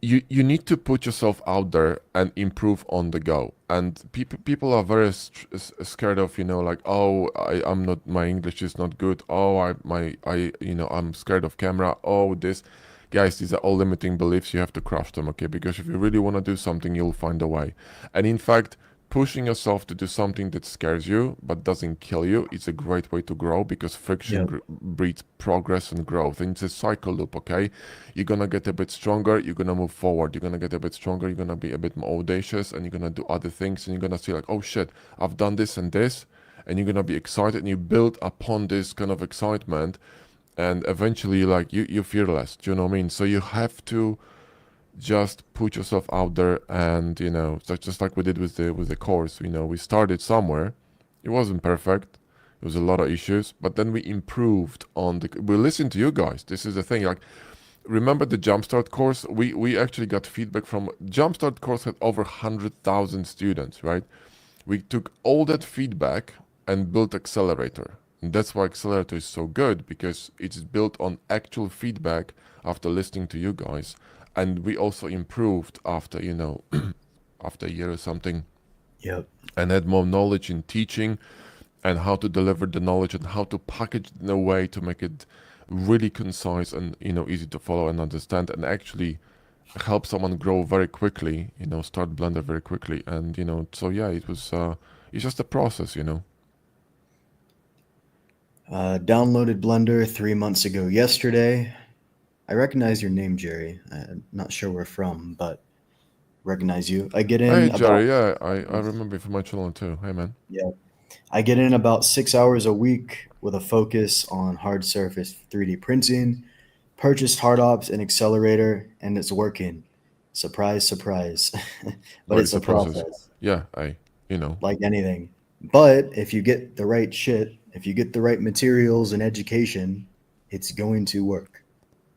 you need to put yourself out there and improve on the go. And people are very scared of like, oh, I'm not, my English is not good. Oh, I'm scared of camera. Oh, this. Guys, these are all limiting beliefs. You have to crush them, okay? Because if you really want to do something, you'll find a way. And in fact, pushing yourself to do something that scares you but doesn't kill you is a great way to grow, because friction Yep. breeds progress and growth. And it's a cycle loop, okay? You're gonna get a bit stronger, you're gonna move forward, you're gonna get a bit stronger, you're gonna be a bit more audacious, and you're gonna do other things, and you're gonna see like, oh shit, I've done this and this, and you're gonna be excited, and you build upon this kind of excitement, and eventually like you're fearless. Do you know what I mean? So you have to just put yourself out there, and so just like we did with the course. We started somewhere. It wasn't perfect. There was a lot of issues, but then we improved on we listened to you guys. This is the thing. Like, remember the Jumpstart course? We actually got feedback from Jumpstart course. Had over 100,000 students, right? We took all that feedback and built Accelerator. And that's why Accelerator is so good, because it's built on actual feedback after listening to you guys. and we also improved after, after a year or something, Yep. and had more knowledge in teaching and how to deliver the knowledge and how to package it in a way to make it really concise and easy to follow and understand, and actually help someone grow very quickly, start Blender very quickly. And so yeah, it's just a process. Downloaded Blender 3 months ago yesterday. I recognize your name, Jerry. I'm not sure where from, but recognize you. I get Hey in about Jerry, yeah, I remember you from my channel too. Hey man. yeah. I get in about 6 hours a week with a focus on hard surface 3D printing. Purchased HardOps and accelerator, and it's working. Surprise, surprise. But Well, it's it's a a process. process, Yeah, I. like anything. But if you get the right shit, if you get the right materials and education, it's going to work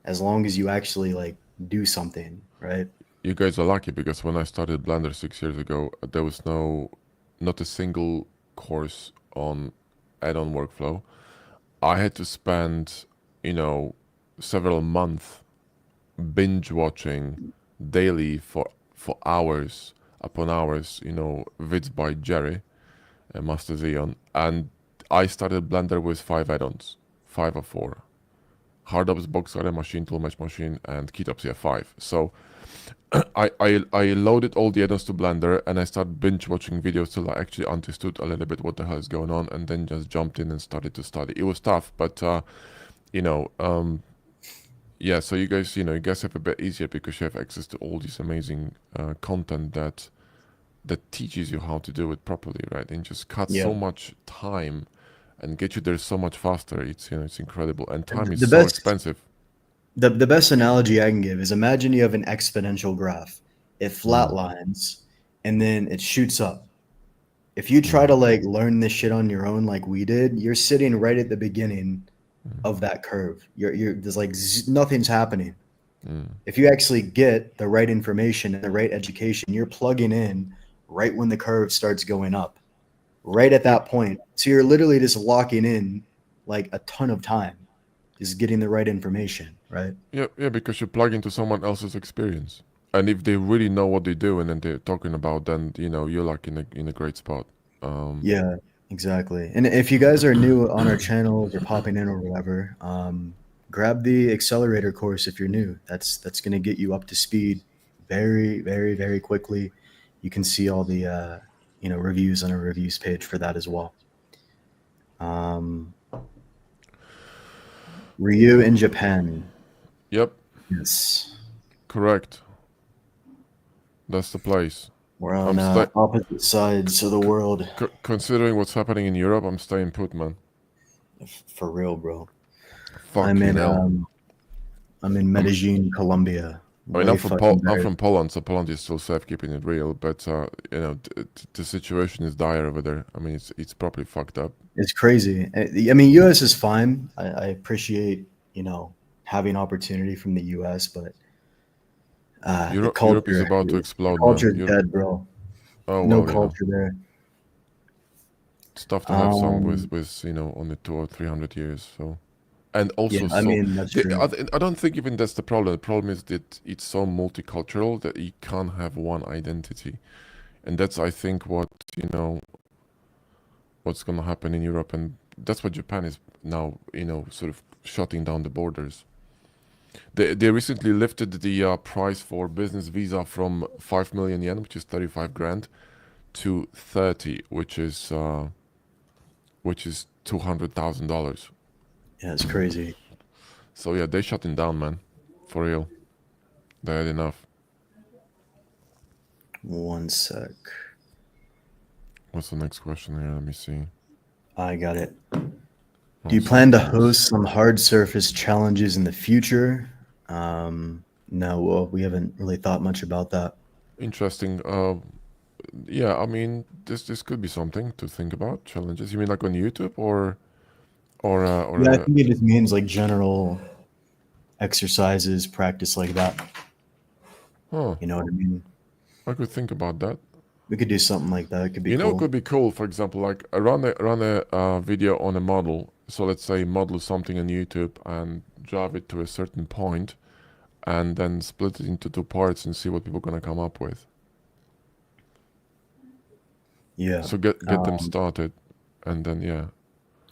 as long as you actually like do something, right? You guys are lucky because when I started Blender 6 years ago, there was not a single course on add-on workflow. I had to spend, you know, several months binge watching daily for hours upon hours, vids by Jerry and Master Xeon, and I started Blender with 5 add-ons, 5 or 4. HardOps, Boxcutter, Machine Tool, Mesh Machine, and Keytops, yeah, 5. So I loaded all the add-ons to Blender and I started binge watching videos till I actually understood a little bit what the hell is going on, and then just jumped in and started to study. It was tough, but you know, um, yeah. So you guys have a bit easier because you have access to all this amazing content that teaches you how to do it properly, right? And just cut Yeah. so much time and get you there so much faster. It's incredible, and time is The so best expensive. the best analogy I can give is imagine you have an exponential graph. It Mm, flatlines and then it shoots up. If you try mm, to like learn this shit on your own like we did, you're sitting right at the beginning mm, of that curve. You're there's like nothing's happening. mm. If you actually get the right information and the right education, you're plugging in right when the curve starts going up, right at Yep, that point. So you're literally just locking in like a ton of time, just getting the right information, right? yep, yeah. Because you plug into someone else's experience, and if they really know what they're doing and they're talking about, then you're like in a great spot. Um, Yeah, exactly. And if you guys are new on our channel, you're popping in or whatever, grab the accelerator course if you're new. That's going to get you up to speed very, very, very quickly. You can see all the reviews on our reviews page for that as well. Um, Ryu in Japan. yep, Yes, correct. That's the place. we're I'm on stay. opposite sides of the world, Considering what's happening in Europe, I'm staying put, man. for real, bro. I'm Fucking in hell. I'm in I'm. Medellin, Colombia. I mean, Way fucking I'm better. from Poland, so Poland is still safe, keeping it real. But the situation is dire over there. I mean, it's properly fucked up. It's crazy. I mean, US is fine. I appreciate, having opportunity from the US, but the Europe is culture, about to the explode, man. culture is dead, bro. Oh No well, culture there. it's tough to have some Um, with only 200 or 300 years. So, and yeah, also I so mean, that's true. I don't think even that's the problem. The problem is that it's so multicultural that you can't have one identity, and that's I think what's gonna happen in Europe, and that's what Japan is now. Sort of shutting down the borders. They recently lifted the price for business visa from 5 million yen, which is 35 grand, to 30, which is $200,000. Yeah, it's crazy. So yeah, they shutting down, man, for real. They had enough. One sec. What's the next question here? Let me see. I got it. Do Oh, you plan to sometimes host some hard surface challenges in the future? No, well, we haven't really thought much about that. interesting. Yeah, I mean, this could be something to think about. Challenges. You mean like on YouTube or Yeah, I think it just means like general exercises, practice like that. huh? You know what I mean? I could think about that. We could do something like that. It could be It cool. could be cool. For example, like run a video on a model. So let's say model something on YouTube and drive it to a certain point, and then split it into two parts and see what people are gonna come up with. Yeah. So get them Um, started, and then yeah.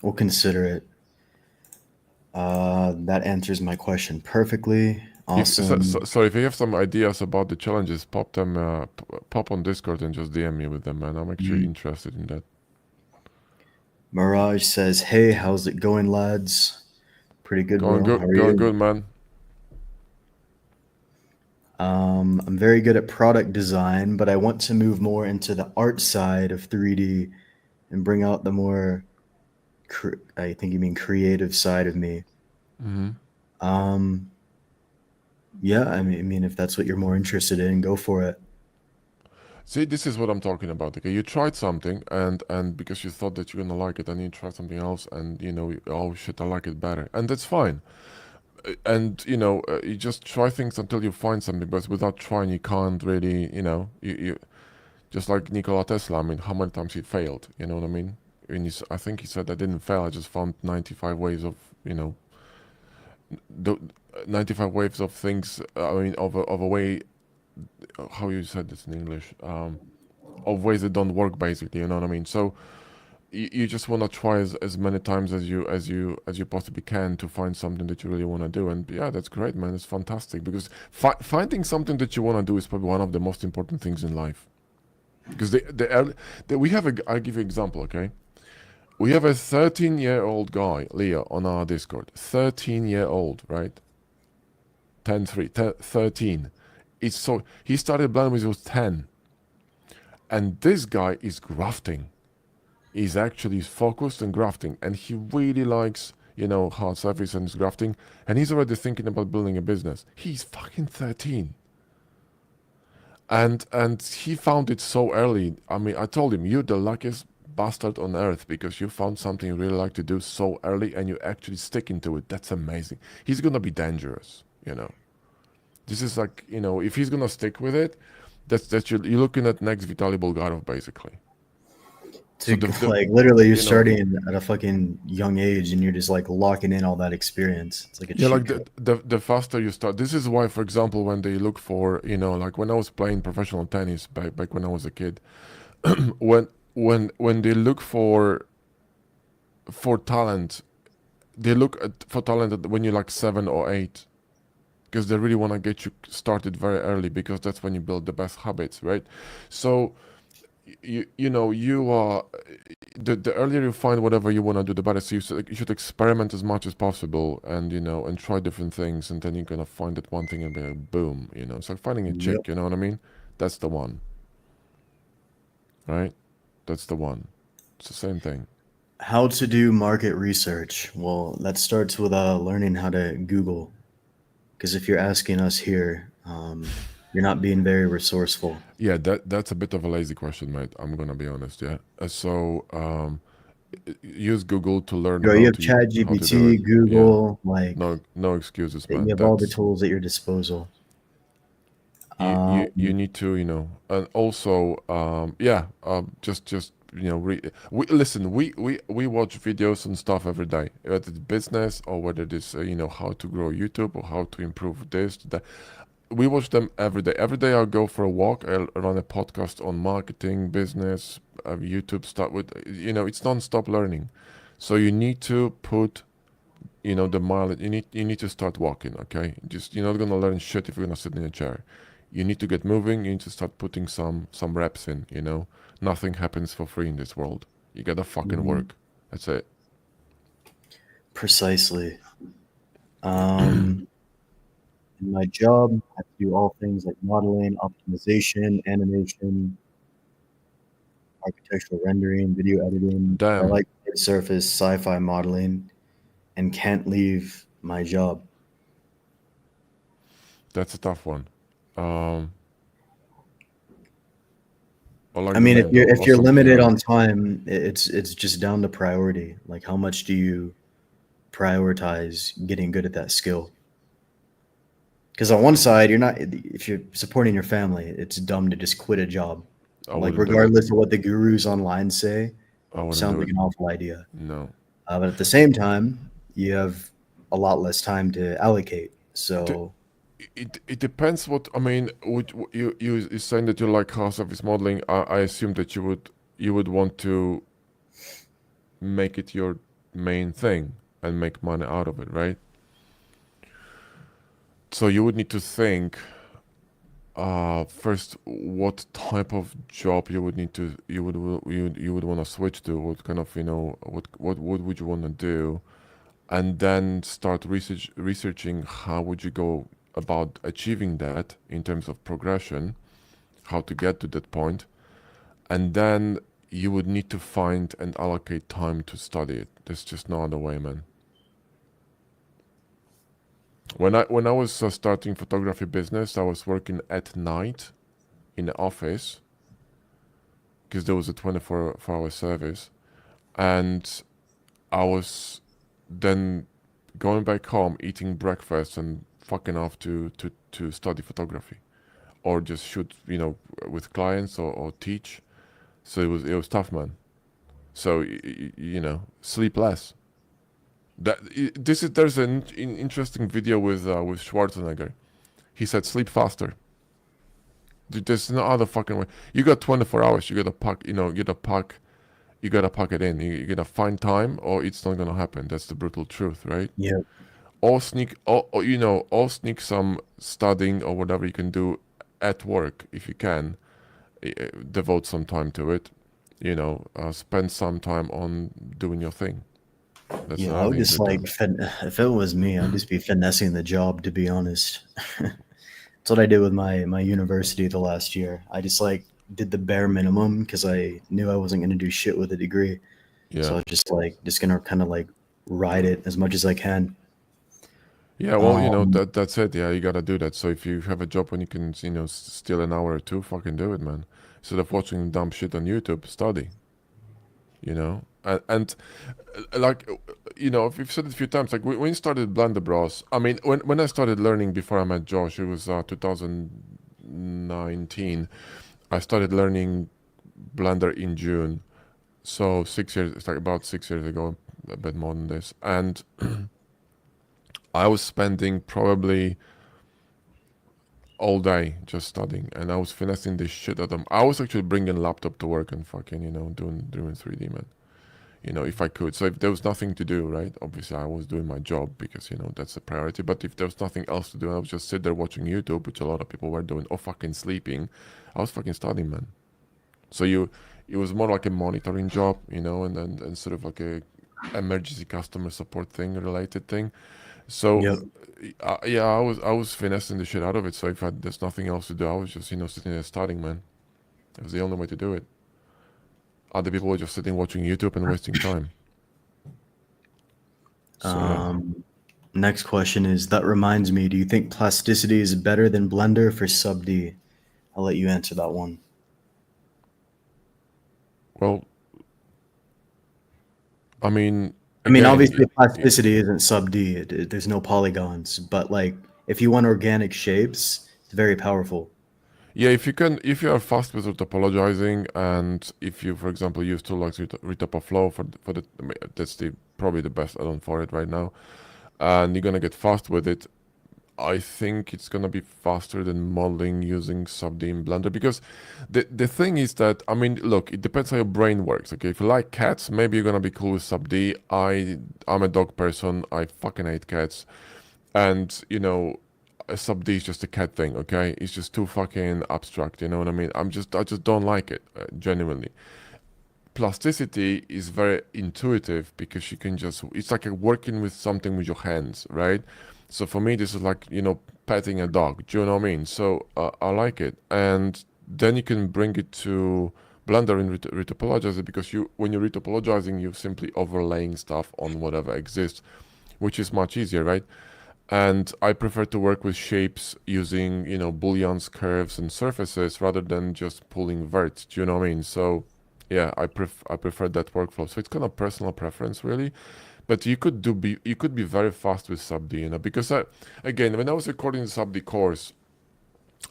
we'll consider it. That answers my question perfectly. If Awesome. so, if you have some ideas about the challenges, pop them, pop on Discord and just DM me with them, man. I'm actually Mhm. interested in that. Mirage says, "Hey, how's it going, lads? Pretty good, bro. How are Going you?" good, man. I'm very good at product design, but I want to move more into the art side of 3D and bring out the more, I think you mean creative side of me. Hmm. Um, yeah, I mean, if that's what you're more interested in, go for it. See, this is what I'm talking about. Okay, you tried something, and because you thought that you're gonna like it, and you tried something else, and oh shit, I like it better, and that's fine. And you just try things until you find something, but without trying, you can't really, you just like Nikola Tesla. I mean, how many times he failed? You know what I mean? I think he said I didn't fail. I just found 95 ways of, the 95 ways of things. I mean, of a way. How you said this in English? Of ways that don't work, basically. You know what I mean? So you just want to try as many times as you possibly can to find something that you really want to do. And yeah, that's great, man. It's fantastic because finding something that you want to do is probably one of the most important things in life. Because we have I'll give you an example, okay? We have a 13-year-old guy, Leo, on our Discord. 13-year-old, right? 10, 3, 13. He started Blend when he was 10. And this guy is grafting. He's actually focused on grafting. And he really likes, hard surface and his grafting. And he's already thinking about building a business. He's fucking 13. And he found it so early. I mean, I told him, you're the luckiest bastard on earth because you found something you really like to do so early and you actually stick into it. That's amazing. He's gonna be dangerous. This is like, if he's gonna stick with it, that's you're looking at next Vitaly Bulgarov basically. So To the like literally, you're you know starting at a fucking young age, and you're just like locking in all that experience. It's like a yeah, like cheat the faster you start. This is why, for example, when they look for, like when I was playing professional tennis back when I was a kid, when when they look for talent, they look for talent when you're like 7 or 8, because they really want to get you started very early because that's when you build the best habits, right? So you are the earlier you find whatever you want to do, the better. So you should experiment as much as possible, and try different things, and then you're gonna find that one thing and be like, boom. It's like finding a code. Yep. chick. You know what I mean? That's the one, right? That's the one. It's the same thing. How to do market research? Well, that starts with learning how to Google. Because if you're asking us here, you're not being very resourceful. Yeah, that's a bit of a lazy question, mate. I'm gonna be honest. Yeah. Use Google to learn Bro, you have Chat how to do it. GPT, Yeah. Google, like No excuses, you man. have all the That's tools at your disposal. you Um, need to, and also yeah, just listen, we watch videos and stuff every day, whether it's business or whether it's how to grow YouTube or how to improve this, that. We watch them every day. Every day I'll go for a walk. I'll run a podcast on marketing, business, YouTube stuff. It's non-stop learning. So you need to put, the mileage. You need to start walking. Okay, just you're not gonna learn shit if you're gonna sit in a chair. You need to get moving. You need to start putting some reps in. Nothing happens for free in this world. You gotta fucking mhm, work. That's it. precisely. Um, in my job, I have to do all things like modeling, optimization, animation, architectural rendering, video editing. I Damn, like surface sci-fi modeling and can't leave my job. that's a tough one. Um, I like I the mean, name though. if you're Awesome limited AI. on time, it's just down to priority. Like how much do you prioritize getting good at that skill? Because on one side, you're not if you're supporting your family, it's dumb to just quit a job. I Like wouldn't do it. regardless of what the gurus online say, I wouldn't sounds do like it. an awful idea. No. But at the same time, you have a lot less time to allocate. D- So it depends what I mean. Would you saying that you like car service modeling? I assume that you would want to make it your main thing and make money out of it, right? So you would need to think first what type of job you would need to you would want to switch to. What kind of what would you want to do, and then start researching how would you go about achieving that in terms of progression, how to get to that point, and then you would need to find and allocate time to study it. There's just no other way, man. When I was starting photography business, I was working at night in the office because there was a 24-hour service, and I was then going back home, eating breakfast, and fucking off to study photography, or just shoot, with clients or teach. So it was tough, man. So sleep less. There's an interesting video with Schwarzenegger. He said sleep faster. There's no other fucking way. You got 24 hours. You gotta pack. You gotta pack it in. You gotta find time, or it's not gonna happen. That's the brutal truth, right? Yeah. Or sneak some studying or whatever you can do at work if you can. Devote some time to it. Spend some time on doing your thing. That's Yeah, I another would thing just to do. like if it was me, I'd just be finessing the job, to be honest. That's what I did with my university the last year. I just like did the bare minimum because I knew I wasn't going to do shit with a degree. So I Yeah. was just gonna kind of like ride it as much as I can. Yeah, well, Um, that's it. Yeah, you gotta do that. So if you have a job when you can, steal an hour or two, fucking do it, man. Instead of watching dumb shit on YouTube, study. And like, we've said it a few times. Like when you started Blender Bros, I mean, when I started learning before I met Josh, it was 2019. I started learning Blender in June. So 6 years, it's like about 6 years ago, a bit more than this. And I was spending probably all day just studying, and I was finessing this shit out of them. I was actually bringing laptop to work and fucking, doing 3D, man. If I could. So if there was nothing to do, right? Obviously, I was doing my job because that's a priority. But if there was nothing else to do, I would just sit there watching YouTube, which a lot of people were doing, or fucking sleeping. I was fucking studying, man. So it was more like a monitoring job, and sort of like a emergency customer support thing, related thing. So yep. yeah, I was finessing the shit out of it. So if there's nothing else to do, I was just sitting there studying, man. It was the only way to do it. Other people were just sitting watching YouTube and wasting time. So yeah. Next question is, that reminds me, do you think plasticity is better than Blender for sub D? I'll let you answer that one. Well, I mean, I mean, again, obviously plasticity isn't sub D. There's no polygons, but like if you want organic shapes, it's very powerful. yeah, if you are fast with topologizing, and if you, for example, use tool like Retopoflow for the that's probably the best add-on for it right now, and you're gonna get fast with it. I think it's gonna be faster than modeling using sub D in Blender, because the thing is that, I mean, look, it depends how your brain works. Okay, if you like cats, maybe you're gonna be cool with sub D. I'm a dog person. I fucking hate cats, and a sub D is just a cat thing. Okay, it's just too fucking abstract. You know what I mean? I just don't like it, genuinely. Plasticity is very intuitive because you can just, it's like working with something with your hands, right? So for me, this is like, petting a dog. Do you know what I mean? So I like it. And then you can bring it to Blender and retopologize it, because when you're retopologizing, you're simply overlaying stuff on whatever exists, which is much easier, right? And I prefer to work with shapes using, booleans, curves, and surfaces rather than just pulling verts. Do you know what I mean? So yeah, I prefer that workflow. So it's kind of personal preference, really. But you could be very fast with sub D, because again, when I was recording the sub D course,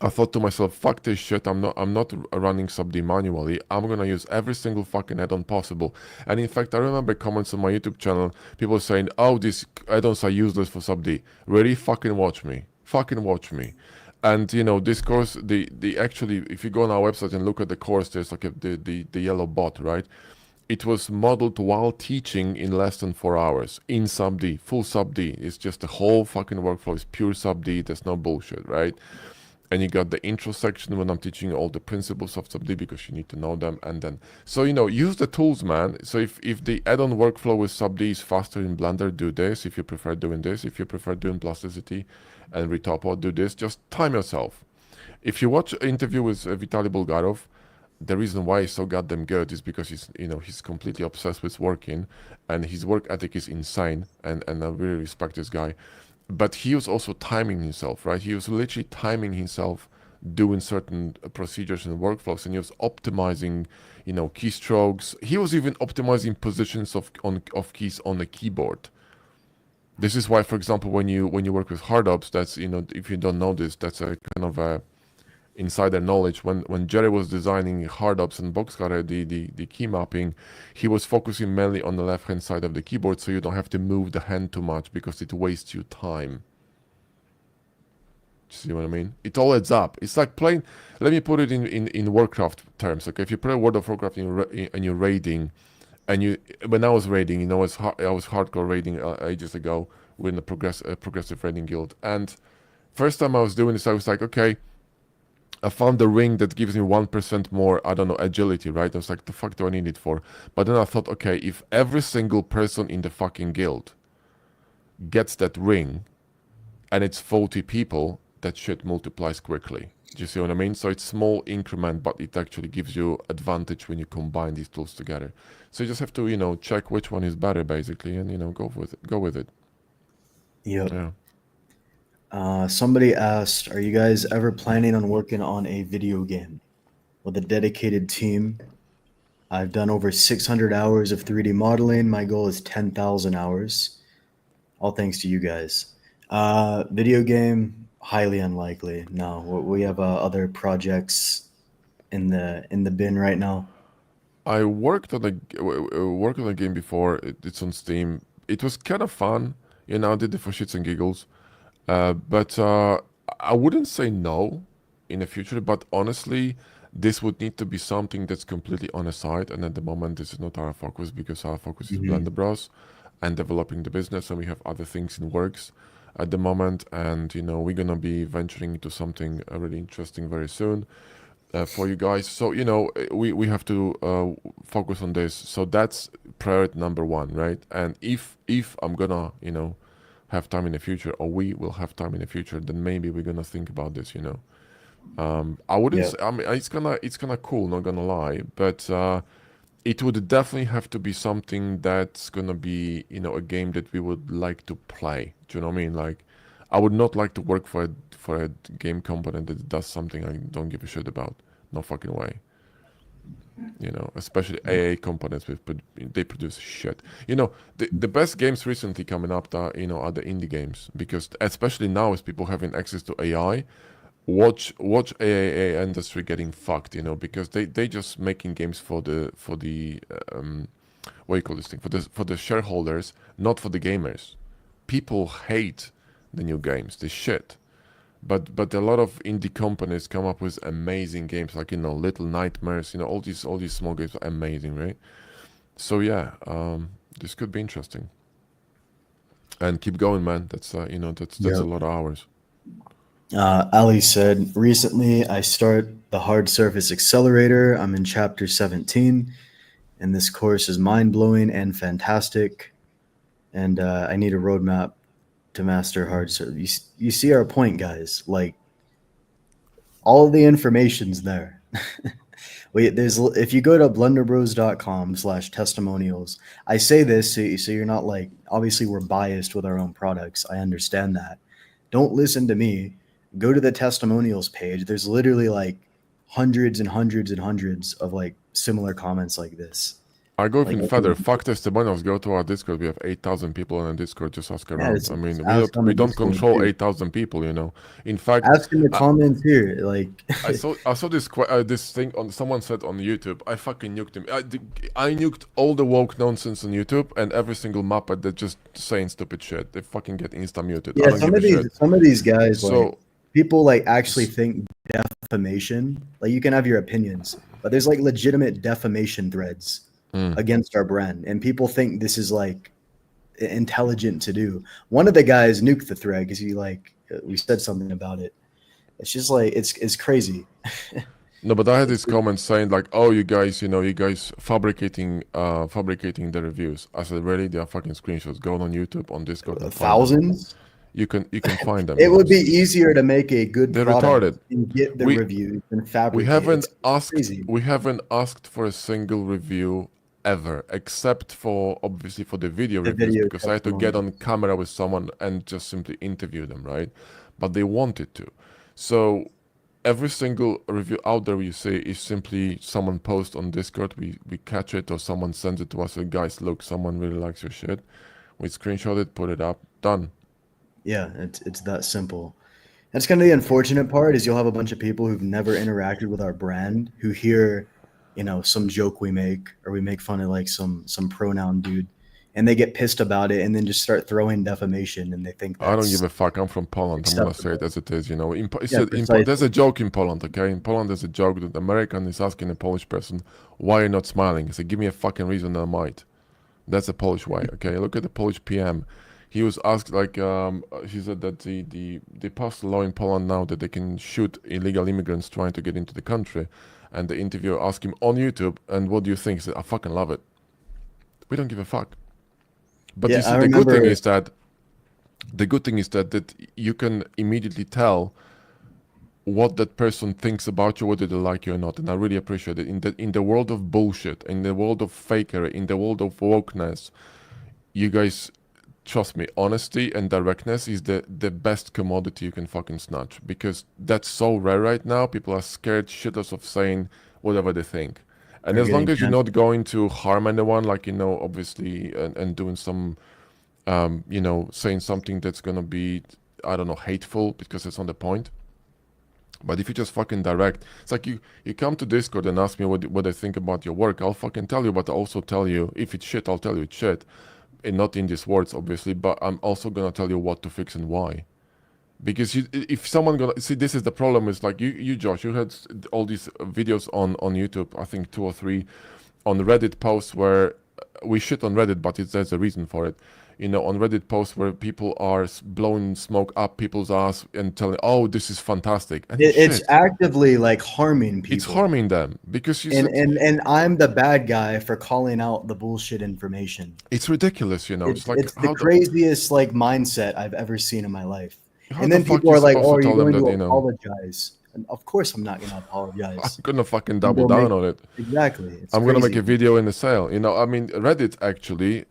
I thought to myself, fuck this shit. I'm not running sub D manually. I'm gonna use every single fucking add-on possible. And in fact, I remember comments on my YouTube channel, people saying, "Oh, these add-ons are useless for sub D." Really, fucking watch me. Fucking watch me. And this course, the actually, if you go on our website and look at the course, there's like the yellow bot, right? It was modeled while teaching in less than 4 hours in sub D, full sub D. It's just the whole fucking workflow is pure sub D. There's no bullshit, right? And you got the intro section when I'm teaching all the principles of sub D because you need to know them. And then, so use the tools, man. So if the add-on workflow with sub D is faster in Blender, do this. If you prefer doing this, if you prefer doing plasticity and retopo, do this. Just time yourself. If you watch an interview with Vitaly Bulgarov, the reason why he's so goddamn good is because he's completely obsessed with working, and his work ethic is insane, and I really respect this guy. But he was also timing himself, right? He was literally timing himself, doing certain procedures and workflows, and he was optimizing, keystrokes. He was even optimizing positions of keys on the keyboard. This is why, for example, when you work with HardOps, that's if you don't know this, that's a kind of a insider knowledge. When Jerry was designing HardOps and Boxcutter, the key mapping, he was focusing mainly on the left hand side of the keyboard, so you don't have to move the hand too much because it wastes you time. See what I mean? It all adds up. It's like playing. Let me put it in Warcraft terms. Okay, if you play World of Warcraft and you're raiding, and when I was raiding, I was hardcore raiding ages ago with a progressive raiding guild, and first time I was doing this, I was like, okay, I found the ring that gives me 1% more, I don't know, agility, right? I was like, the fuck do I need it for? But then I thought, okay, if every single person in the fucking guild gets that ring and it's 40 people, that shit multiplies quickly. Do you see what I mean? So it's small increment, but it actually gives you advantage when you combine these tools together. So you just have to, check which one is better, basically, and, go with it. Go with it. Yep. Yeah. Somebody asked, are you guys ever planning on working on a video game with a dedicated team? I've done over 600 hours of 3D modeling. My goal is 10,000 hours. All thanks to you guys. Video game, highly unlikely. No, we have other projects in the bin right now. I worked on a game before. It's on Steam. It was kind of fun. I did it for shits and giggles. But I wouldn't say no in the future. But honestly, this would need to be something that's completely on a side. And at the moment, this is not our focus because our focus is Mhm. Blender Bros and developing the business. And we have other things in works at the moment. And we're gonna be venturing into something really interesting very soon for you guys. So we have to focus on this. So that's priority number one, right? And if I'm gonna have time in the future, or we will have time in the future, then maybe we're gonna think about this. I wouldn't Yeah. say, I mean, it's kind of cool, not gonna lie, but it would definitely have to be something that's gonna be a game that we would like to play. Do you know what I mean? Like, I would not like to work for a game company that does something I don't give a shit about. No fucking way. Especially AA companies they produce shit. The best games recently coming up are the indie games, because especially now as people having access to AI, watch AAA industry getting fucked, because they just making games for the what do you call this thing, for the shareholders, not for the gamers. People hate the new games. They shit. But a lot of indie companies come up with amazing games, like Little Nightmares, all these small games are amazing, right? So yeah, this could be interesting. And keep going, man. That's a Yep. lot of hours. Ali said, recently I start the Hard Surface Accelerator. I'm in chapter 17, and this course is mind blowing and fantastic. And I need a roadmap to master hard surface. You see our point, guys. Like, all the information's there. There's if you go to blenderbros.com/testimonials, I say this so you're not like, obviously we're biased with our own products. I understand that. Don't listen to me. Go to the testimonials page. There's literally like hundreds and hundreds and hundreds of like similar comments like this. I go Like, even further. Fuck testimonials. Go to our Discord. We have 8,000 people on the Discord. Just ask yeah, around. it's, I it's mean, ask on we the don't Discord control too. 8,000 people. You know. In fact, Ask in the I, comments here. Like, I saw this this thing on someone said on YouTube. I fucking nuked him. I nuked all the woke nonsense on YouTube and every single Muppet that just saying stupid shit. They fucking get insta muted. I yeah, don't give a shit. some of these guys, like, So people like actually s- think defamation. Like, you can have your opinions, but there's like legitimate defamation threads mm, against our brand, and people think this is like intelligent to do. One of the guys nuked the thread because he like we said something about it. It's just like it's crazy. no, but I had It's this comment saying like, "Oh, you guys, you guys fabricating the reviews." I said, "Really? They are fucking screenshots. Go on YouTube, on Discord, and find them. thousands. You can find them. It You know, would be easier to make a good they're product retarded. and get the We reviews and fabricate. It's crazy. we haven't asked for a single review ever, except for obviously for the video The reviews video because I had to get on testimonials. camera with someone and just simply interview them, right? But they wanted to. So every single review out there you see is simply someone posts on Discord, we catch it, or someone sends it to us, like, guys, look, someone really likes your shit. We screenshot it, put it up, done. Yeah, it's that simple. That's kind of the unfortunate part is you'll have a bunch of people who've never interacted with our brand who hear, some joke we make or we make fun of like some pronoun dude, and they get pissed about it and then just start throwing defamation and they think I don't give that's a fuck. I'm from Poland. I'm gonna say it acceptable. as it is. You know, Yeah, there's precisely. a joke in Poland. Okay, in Poland there's a joke that American is asking a Polish person, "Why are you not smiling?" He said, "Give me a fucking reason, I might." That's the Polish way. Okay, look at the Polish PM. He was asked like he said that they passed a law in Poland now that they can shoot illegal immigrants trying to get into the country, and the interviewer asked him on YouTube, "And what do you think?" He said, "I fucking love it. We don't give a fuck." But Yeah, you see, I remember. the good thing is that you can immediately tell what that person thinks about you, whether they like you or not. And I really appreciate it. In the world of bullshit, in the world of fakery, in the world of wokeness, you guys, trust me, honesty and directness is the best commodity you can fucking snatch, because that's so rare right now. People are scared shitless of saying whatever they think. And Or as long getting as you're canceled. not going to harm anyone, like, obviously, and doing some saying something that's gonna be, I don't know, hateful, because it's not the point. But if you just fucking direct, it's like you come to Discord and ask me what I think about your work. I'll fucking tell you, but I'll also tell you if it's shit. I'll tell you it's shit, and not in these words, obviously. But I'm also gonna tell you what to fix and why. Because if someone gonna see, this is the problem. Is like you Josh, you had all these videos on YouTube. I think 2 or 3 on Reddit posts where we shit on Reddit, but there's a reason for it. On Reddit posts where people are blowing smoke up people's ass and telling, "Oh, this is fantastic," and it's It's shit. actively like harming It's people. harming them because you And said and and I'm the bad guy for calling out the bullshit information. it's ridiculous. It's like It's the craziest like mindset I've ever seen in my life. how And the then fuck people you are like, supposed "Oh, to are you tell them going that to apologize?" And of course, I'm not going to I'm apologize. gonna fucking I'm double gonna down make on it. exactly. It's I'm gonna make crazy. a video in the sale. I mean, Reddit actually.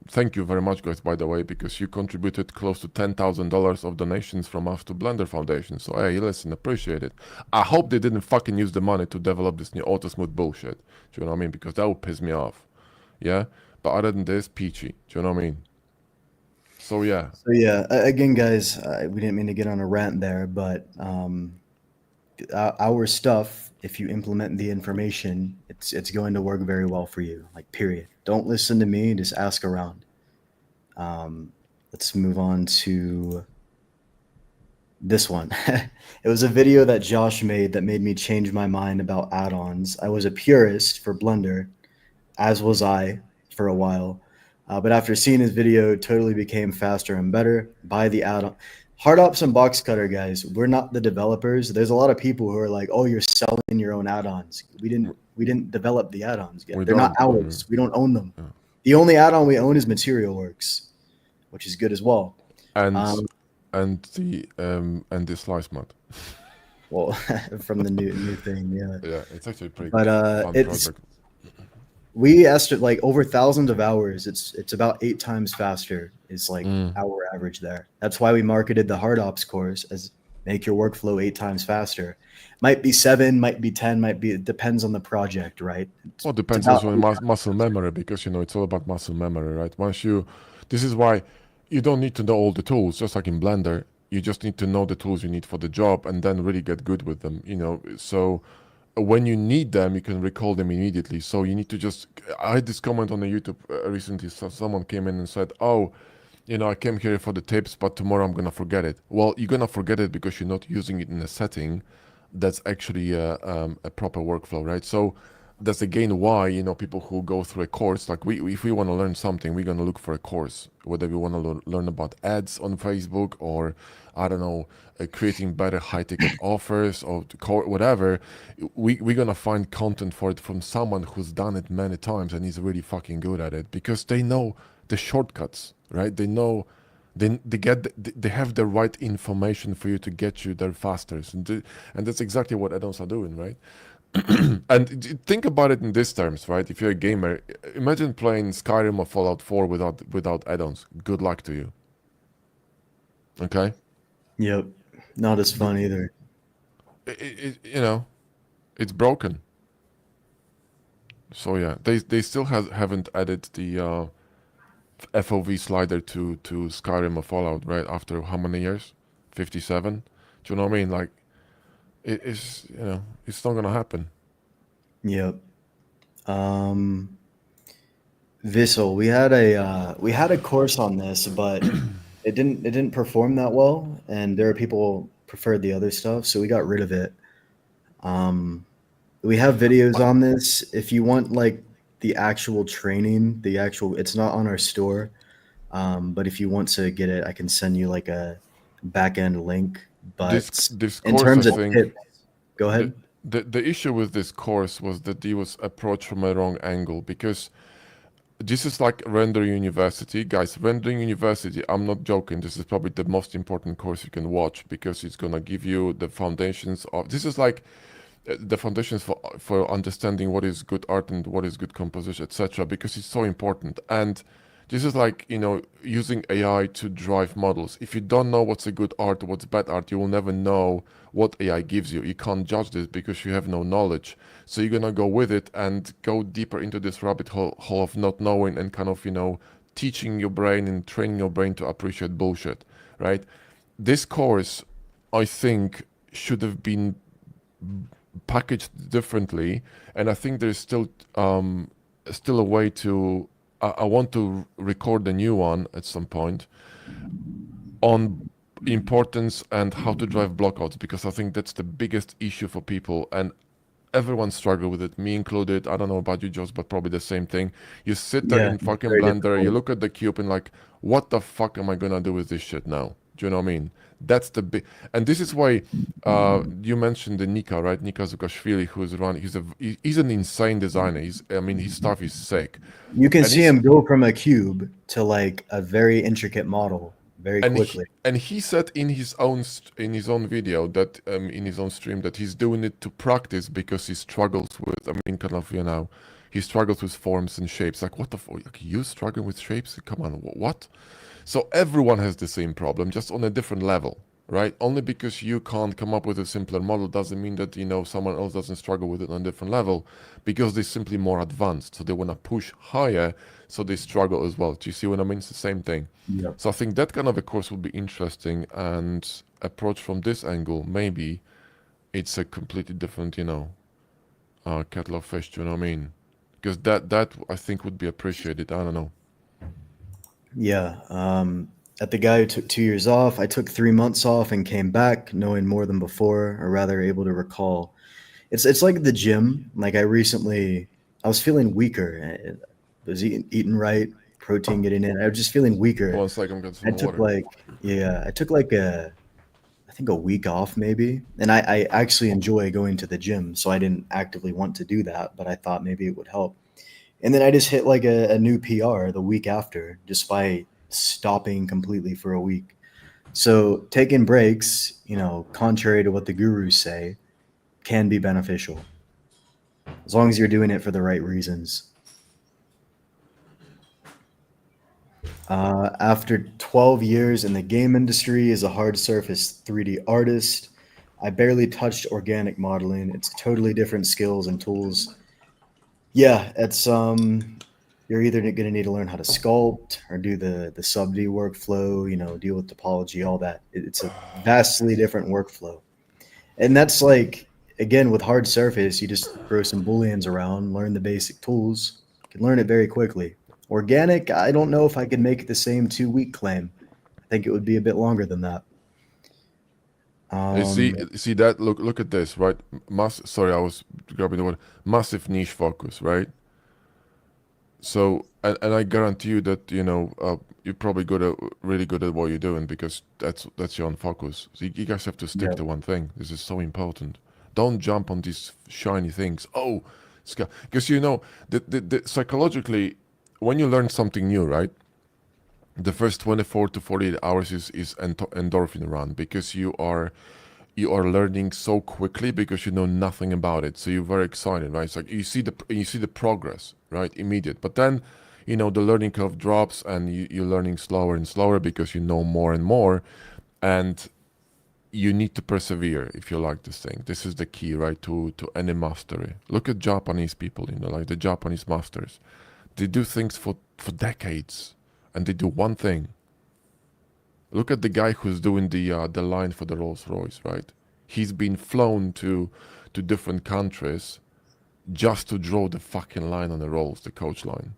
Thank you very much, guys, by the way, because you contributed close to $10,000 of donations from us to Blender Foundation. So hey, listen, appreciate it. I hope they didn't fucking use the money to develop this new AutoSmooth bullshit. Do you know what I mean? Because that would piss me off. Yeah. But other than this, peachy. Do you know what I mean? So yeah, So yeah, again, guys, we didn't mean to get on a rant there, but our stuff, if you implement the information, it's going to work very well for you. Like, period. Don't listen to me. Just ask around. Let's move on to this one. It was a video that Josh made that made me change my mind about add-ons. I was a purist for Blender, as was I for a while. But after seeing his video, it totally became faster and better. Buy the add-on. HardOps and Boxcutter, guys, we're not the developers. There's a lot of people who are like, "Oh, you're selling your own add-ons." We didn't develop the add-ons yet. we They're not don't. ours. We don't own them. Yeah. The only add-on we own is Material Works, which is good as well. And Um, and the slice mod. well, from the new thing, yeah. Yeah, it's actually a pretty But fun it's project. we estimate like over thousands of hours. It's about 8 times faster. Is like Mm. our average there. That's why we marketed the HardOps course as make your workflow 8 times faster. Might be 7, might be 10, might be, it depends on the project, right? Well, it It's depends about, also on muscle memory, because it's all about muscle memory, right? This is why you don't need to know all the tools, just like in Blender. You just need to know the tools you need for the job and then really get good with them, So when you need them, you can recall them immediately. So you need to just. I had this comment on the YouTube recently. So someone came in and said, "Oh, I came here for the tips, but tomorrow I'm gonna forget it." Well, you're gonna forget it because you're not using it in a setting that's actually a proper workflow, right? So that's again why people who go through a course, like if we want to learn something, we're gonna look for a course, whether we want to learn about ads on Facebook, or I don't know, creating better high ticket offers, or whatever. We're gonna find content for it from someone who's done it many times and is really fucking good at it, because they know the shortcuts, right? They know, they have the right information for you to get you there faster, and that's exactly what add-ons are doing, right? And think about it in these terms, right? If you're a gamer, imagine playing Skyrim or Fallout 4 without add-ons. Good luck to you. Okay? yep, not as fun either. It's broken. So yeah, they still haven't added the FOV slider to Skyrim or Fallout, right? After how many years? 57. Do you know what I mean? Like, it's not gonna happen. Yep. Um, Vissel, we had a course on this, but it didn't perform that well, and there are people preferred the other stuff, so we got rid of it. Um, we have videos What? on this. If you want like the actual training, it's not on our store. But if you want to get it, I can send you like a back end link. But This in course, I terms of think, tips, go the ahead. the issue with this course was that it was approached from a wrong angle, because this is like Render University. Guys, Rendering University, I'm not joking. This is probably the most important course you can watch, because it's going to give you the foundations of. This is like the foundations for understanding what is good art and what is good composition, etc., because it's so important. And this is like, using AI to drive models. If you don't know what's a good art, what's bad art, you will never know what AI gives you. You can't judge this because you have no knowledge. So you're gonna go with it and go deeper into this rabbit hole of not knowing, and kind of, teaching your brain and training your brain to appreciate bullshit, right? This course, I think, should have been packaged differently, and I think there's still a way to. I want to record a new one at some point on importance and how to drive blockouts, because I think that's the biggest issue for people, and everyone struggle with it, me included. I don't know about you, Josh, but probably the same thing. You sit there Yeah, in it's fucking very Blender, you difficult. look at the cube and like, what the fuck am I gonna do with this shit now? Do you know what I mean? That's the big, and this is why you mentioned the Nika, right? Nika Zukashvili, who's run. He's an insane designer. I mean, his stuff is sick, You can and see he's him go from a cube to like a very intricate model very and he quickly. and he said in his own video that in his own stream that he's doing it to practice, because he struggles with, I mean, kind of, he struggles with forms and shapes. Like, what the fuck? Like, you struggling with shapes? Come on, what? So everyone has the same problem, just on a different level, right? Only because you can't come up with a simpler model doesn't mean that someone else doesn't struggle with it on a different level, because they're simply more advanced. So they want to push higher, so they struggle as well. Do you see what I mean? It's the same thing. Yep. So I think that kind of a course would be interesting, and approach from this angle, maybe it's a completely different, kettle of fish. Do you know what I mean? Because that I think would be appreciated. I don't know. Yeah. At the guy who took 2 years off, I took 3 months off and came back knowing more than before, or rather able to recall. It's like the gym. Like I was feeling weaker. I was eating right, protein getting in. I was just feeling weaker. One second, I'm getting I some took water. like yeah, I took like I think a week off maybe. And I actually enjoy going to the gym, so I didn't actively want to do that, but I thought maybe it would help. And then I just hit like a new PR the week after just by stopping completely for a week. So taking breaks, contrary to what the gurus say, can be beneficial as long as you're doing it for the right reasons. After 12 years in the game industry as a hard surface 3D artist, I barely touched organic modeling. It's totally different skills and tools. Yeah, it's you're either going to need to learn how to sculpt or do the sub D workflow, deal with topology, all that. It's a vastly different workflow. And that's like again with hard surface, you just throw some booleans around, learn the basic tools, you can learn it very quickly. Organic, I don't know if I could make the same 2 week claim. I think it would be a bit longer than that. You see, Um, see that? Look at this, right? Sorry, I was grabbing the word. Massive niche focus, right? So, and I guarantee you that you're probably really good at what you're doing because that's your own focus. So you guys have to stick yeah, to one thing. This is so important. Don't jump on these shiny things. Oh, because the psychologically, when you learn something new, right? The first 24 to 48 hours is endorphin run because you are learning so quickly because you know nothing about it, so you're very excited, right? It's like you see the progress, right, immediate. But then the learning curve drops and you're learning slower and slower because you know more and more, and you need to persevere if you like this thing. This is the key, right, to any mastery. Look at Japanese people, like the Japanese masters. They do things for decades and they do one thing. Look at the guy who's doing the line for the Rolls Royce, right? He's been flown to different countries just to draw the fucking line on the Rolls, the coach line.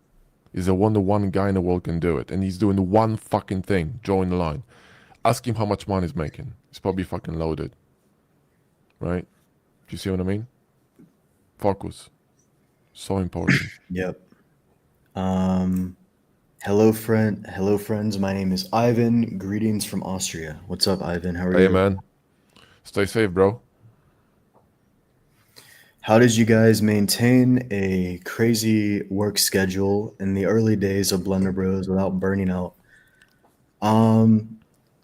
He's the one guy in the world can do it, and he's doing one fucking thing, drawing the line. Ask him how much money he's making. He's probably fucking loaded, right? Do you see what I mean? Focus, so important. yep. Um, hello friends. My name is Ivan. Greetings from Austria. What's up, Ivan? How are Hey you? man, stay safe, bro. How did you guys maintain a crazy work schedule in the early days of Blender Bros without burning out? Um,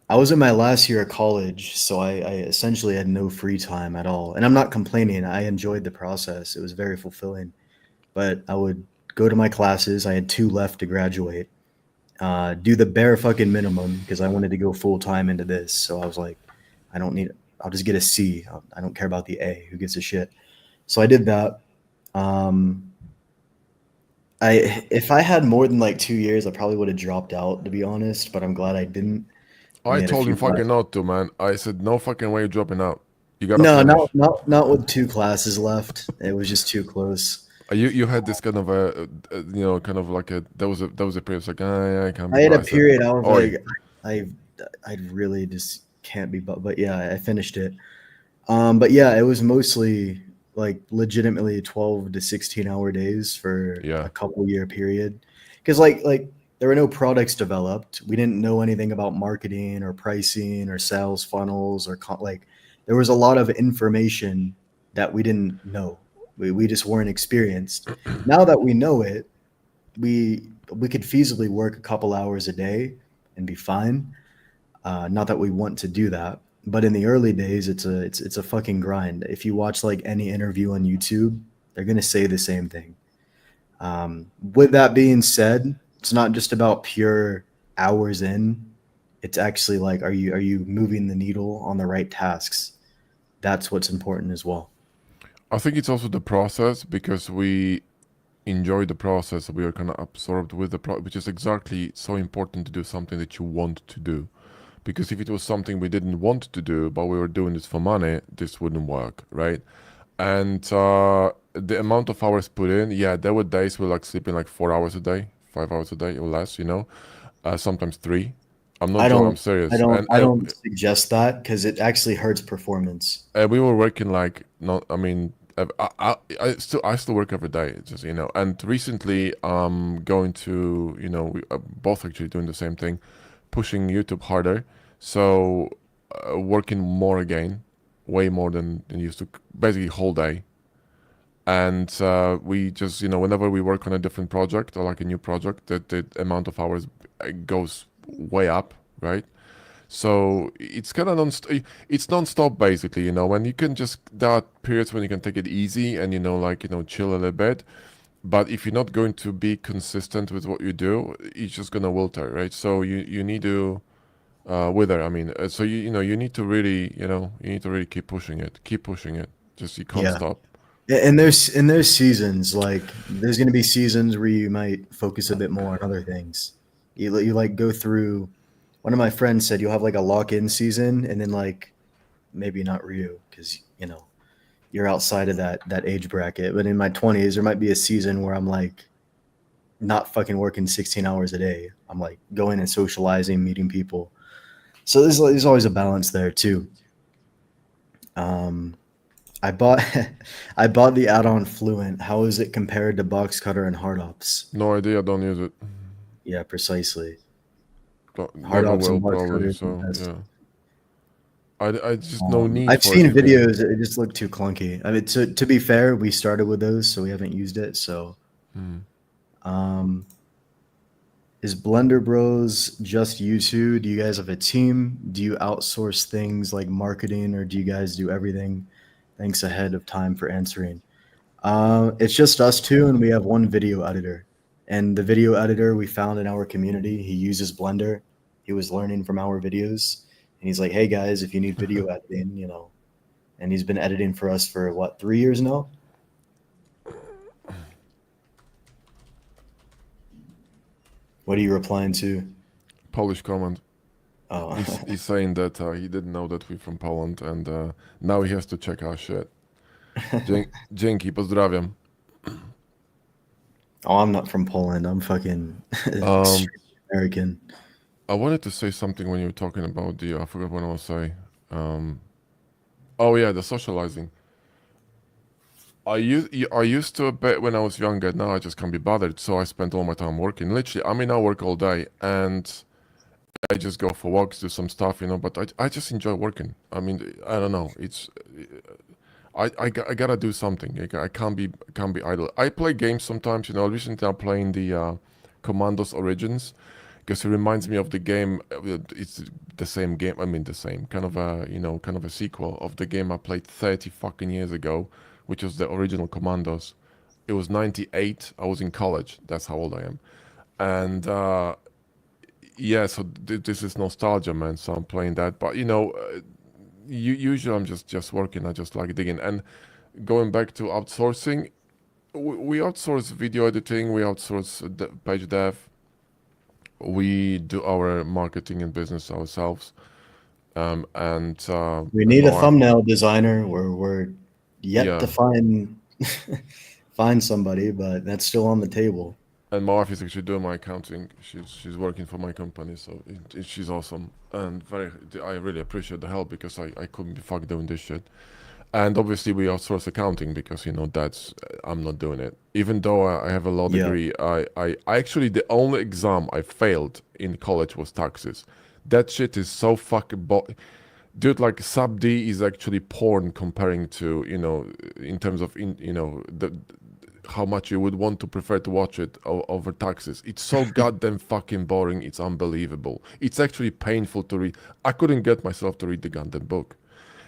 I was in my last year of college, so I essentially had no free time at all. And I'm not complaining. I enjoyed the process. It was very fulfilling. But I would go to my classes. I had two left to graduate. Do the bare fucking minimum because I wanted to go full time into this. So I was like, I don't need. I'll just get a C. I don't care about the A. Who gives a shit? So I did that. Um, I if I had more than like 2 years, I probably would have dropped out to be honest. But I'm glad I didn't. I Only had a told him few fucking classes. not to, man. I said no fucking way you're dropping out. You gotta No, not finish. not not with two classes left. It was just too close. You had this kind of kind of like there was a period. It's like, yeah, I can't be I had but a I said, period. I was oi, like, I I really just can't be. But yeah, I finished it. But yeah, it was mostly like legitimately 12 to 16-hour days for yeah. a couple year period. Because like there were no products developed. We didn't know anything about marketing or pricing or sales funnels or like there was a lot of information that we didn't know. We just weren't experienced. Now that we know it, we could feasibly work a couple hours a day and be fine. Not that we want to do that, but in the early days, it's a fucking grind. If you watch like any interview on YouTube, they're gonna say the same thing. With that being said, it's not just about pure hours in. It's actually like, are you moving the needle on the right tasks? That's what's important as well. I think it's also the process because we enjoy the process. We are kind of absorbed with which is exactly so important to do something that you want to do. Because if it was something we didn't want to do, but we were doing this for money, this wouldn't work, right? And the amount of hours put in, yeah, there were days we were like sleeping like 4 hours a day, 5 hours a day or less, sometimes three. I'm not I joking, I'm don't, I serious. don't, And, I and don't suggest that because it actually hurts performance. we were working like not. I mean, I still work every day. Just And recently, going to we are both actually doing the same thing, pushing YouTube harder. So working more again, way more than used to. Basically, whole day. And we just whenever we work on a different project or like a new project, the amount of hours goes way up, right? So it's kind of it's non-stop basically, when you can just there are periods when you can take it easy and chill a little bit, But if you're not going to be consistent with what you do, it's just gonna wilter, right? So you need to wither. I mean, so you need to really you need to really keep pushing it. Just you can't Yeah. stop. And there's seasons, like there's going to be seasons where you might focus a bit more on other things. You like go through. One of my friends said you'll have like a lock-in season, and then like maybe not Ryu because you're outside of that age bracket. But in my 20s, there might be a season where I'm like not fucking working 16 hours a day. I'm like going and socializing, meeting people. So there's always a balance there too. Um, I bought I bought the add-on Fluent. How is it compared to Boxcutter and HardOps? No idea. Don't use it. Yeah, precisely. Never HardOps and will probably. Boxcutter is the So best. yeah, I just no need I've for it seen either. videos. It just looked too clunky. I mean, to be fair, we started with those, so we haven't used it. So, Hmm. um, is Blender Bros just you two? Do you guys have a team? Do you outsource things like marketing, or do you guys do everything? Thanks ahead of time for answering. It's just us two, and we have one video editor. And the video editor we found in our community, he uses Blender. He was learning from our videos, and he's like, "Hey guys, if you need video editing, And he's been editing for us for what, 3 years now? What are you replying to? Polish comment. Oh, He's saying that he didn't know that we're from Poland, and now he has to check our shit. Dzięki, pozdrawiam. oh, I'm not from Poland. I'm fucking Um, extremely American. I wanted to say something when you were talking about the. I forgot what I was saying. Um, oh yeah, the socializing. I used to a bit when I was younger. Now I just can't be bothered, so I spend all my time working. Literally, I mean, I work all day, and I just go for walks, do some stuff, But I just enjoy working. I mean, I don't know. I gotta do something. I can't be idle. I play games sometimes. Recently I'm playing the Commandos Origins because it reminds me of the game. It's the same game. I mean, the same kind of a kind of a sequel of the game I played 30 fucking years ago, which was the original Commandos. It was 98. I was in college. That's how old I am. And yeah, so this is nostalgia, man. So I'm playing that. But usually I'm just working. I just like digging. And going back to outsourcing, we outsource video editing. We outsource page dev. We do our marketing and business ourselves. And We and need a thumbnail designer. We're yet to yeah, find somebody, but that's still on the table. and my wife is actually doing my accounting. She's working for my company, so she's awesome and very. I really appreciate the help because I couldn't be fucked doing this shit. And obviously we outsource accounting because that's I'm not doing it. Even though I have a law Yeah. degree, I actually the only exam I failed in college was taxes. That shit is so fucking dude. Like sub D is actually porn comparing to in terms of the how much you would want to prefer to watch it over taxes. It's so goddamn fucking boring. It's unbelievable. It's actually painful to read. I couldn't get myself to read the goddamn book.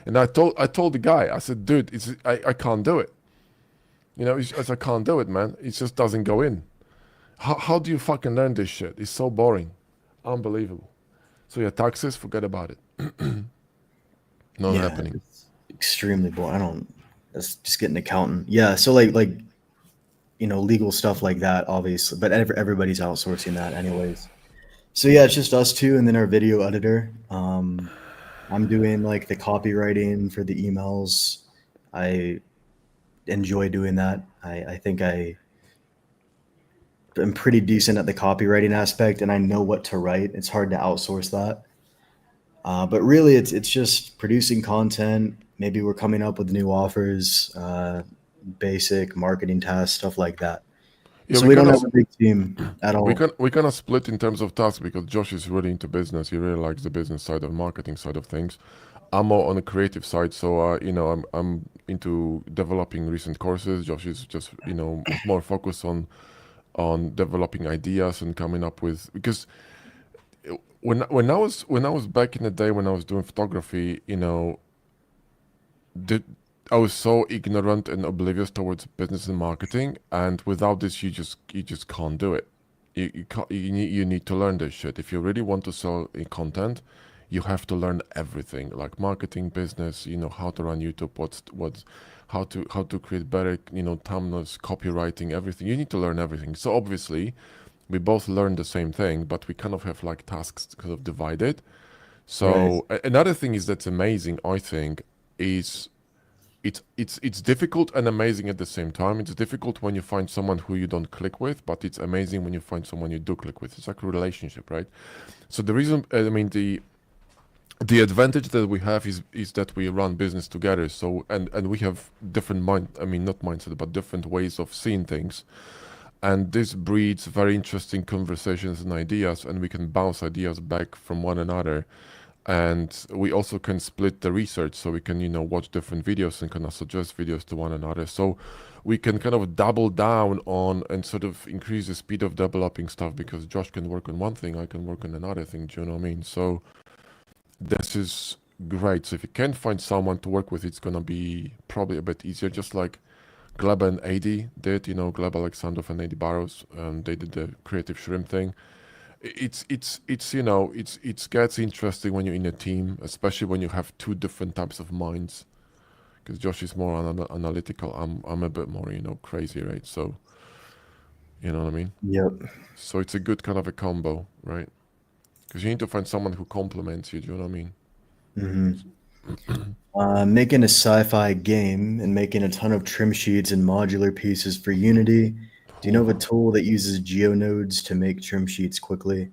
And I told the guy, I said, dude, I can't do it. I can't do it, man. It just doesn't go in. How do you fucking learn this shit? It's so boring. Unbelievable. So yeah, taxes, forget about it. Not Yeah, happening. it's extremely boring. I don't. That's just get an accountant. Yeah, so like legal stuff like that, obviously, but everybody's outsourcing that anyways. So yeah, it's just us two, and then our video editor. I'm doing like the copywriting for the emails. I enjoy doing that. I think I am pretty decent at the copywriting aspect, and I know what to write. It's hard to outsource that. But really, it's just producing content. Maybe we're coming up with new offers, basic marketing tasks, stuff like that. Yeah, So we we kind don't of have a big team at all. we kind of split in terms of tasks because Josh is really into business. He really likes the business side of marketing side of things. I'm more on the creative side, so I'm into developing recent courses. Josh is just more focused on developing ideas and coming up with because when I was back in the day when I was doing photography, the I was so ignorant and oblivious towards business and marketing, and without this, you just can't do it. You can't, you need to learn this shit. If you really want to sell content, you have to learn everything, like marketing, business. How to run YouTube, how to create better, thumbnails, copywriting, everything. You need to learn everything. So obviously, we both learn the same thing, but we kind of have like tasks kind of divided. Right. So another thing is that's amazing, I think, is it's difficult and amazing at the same time. It's difficult when you find someone who you don't click with, but it's amazing when you find someone you do click with. It's like a relationship, right? So the reason, I mean, the advantage that we have is that we run business together. So and we have different I mean, not mindset, but different ways of seeing things. And this breeds very interesting conversations and ideas, and we can bounce ideas back from one another. And we also can split the research, so we can watch different videos and kind of suggest videos to one another, so we can kind of double down on and sort of increase the speed of developing stuff, because Josh can work on one thing, I can work on another thing. Do you know what I mean? So this is great. So if you can find someone to work with, it's gonna be probably a bit easier, just like Gleb and AD did. Gleb Alexandrov and AD Barrows, they did the creative shrimp thing. It gets interesting when you're in a team, especially when you have two different types of minds. Because Josh is more analytical. I'm a bit more crazy, right? So you know what I mean. Yep. So it's a good kind of a combo, right? Because you need to find someone who complements you. Do you know what I mean? Making a sci-fi game and making a ton of trim sheets and modular pieces for Unity. Do you know of a Ooh, tool that uses geonodes to make trim sheets quickly?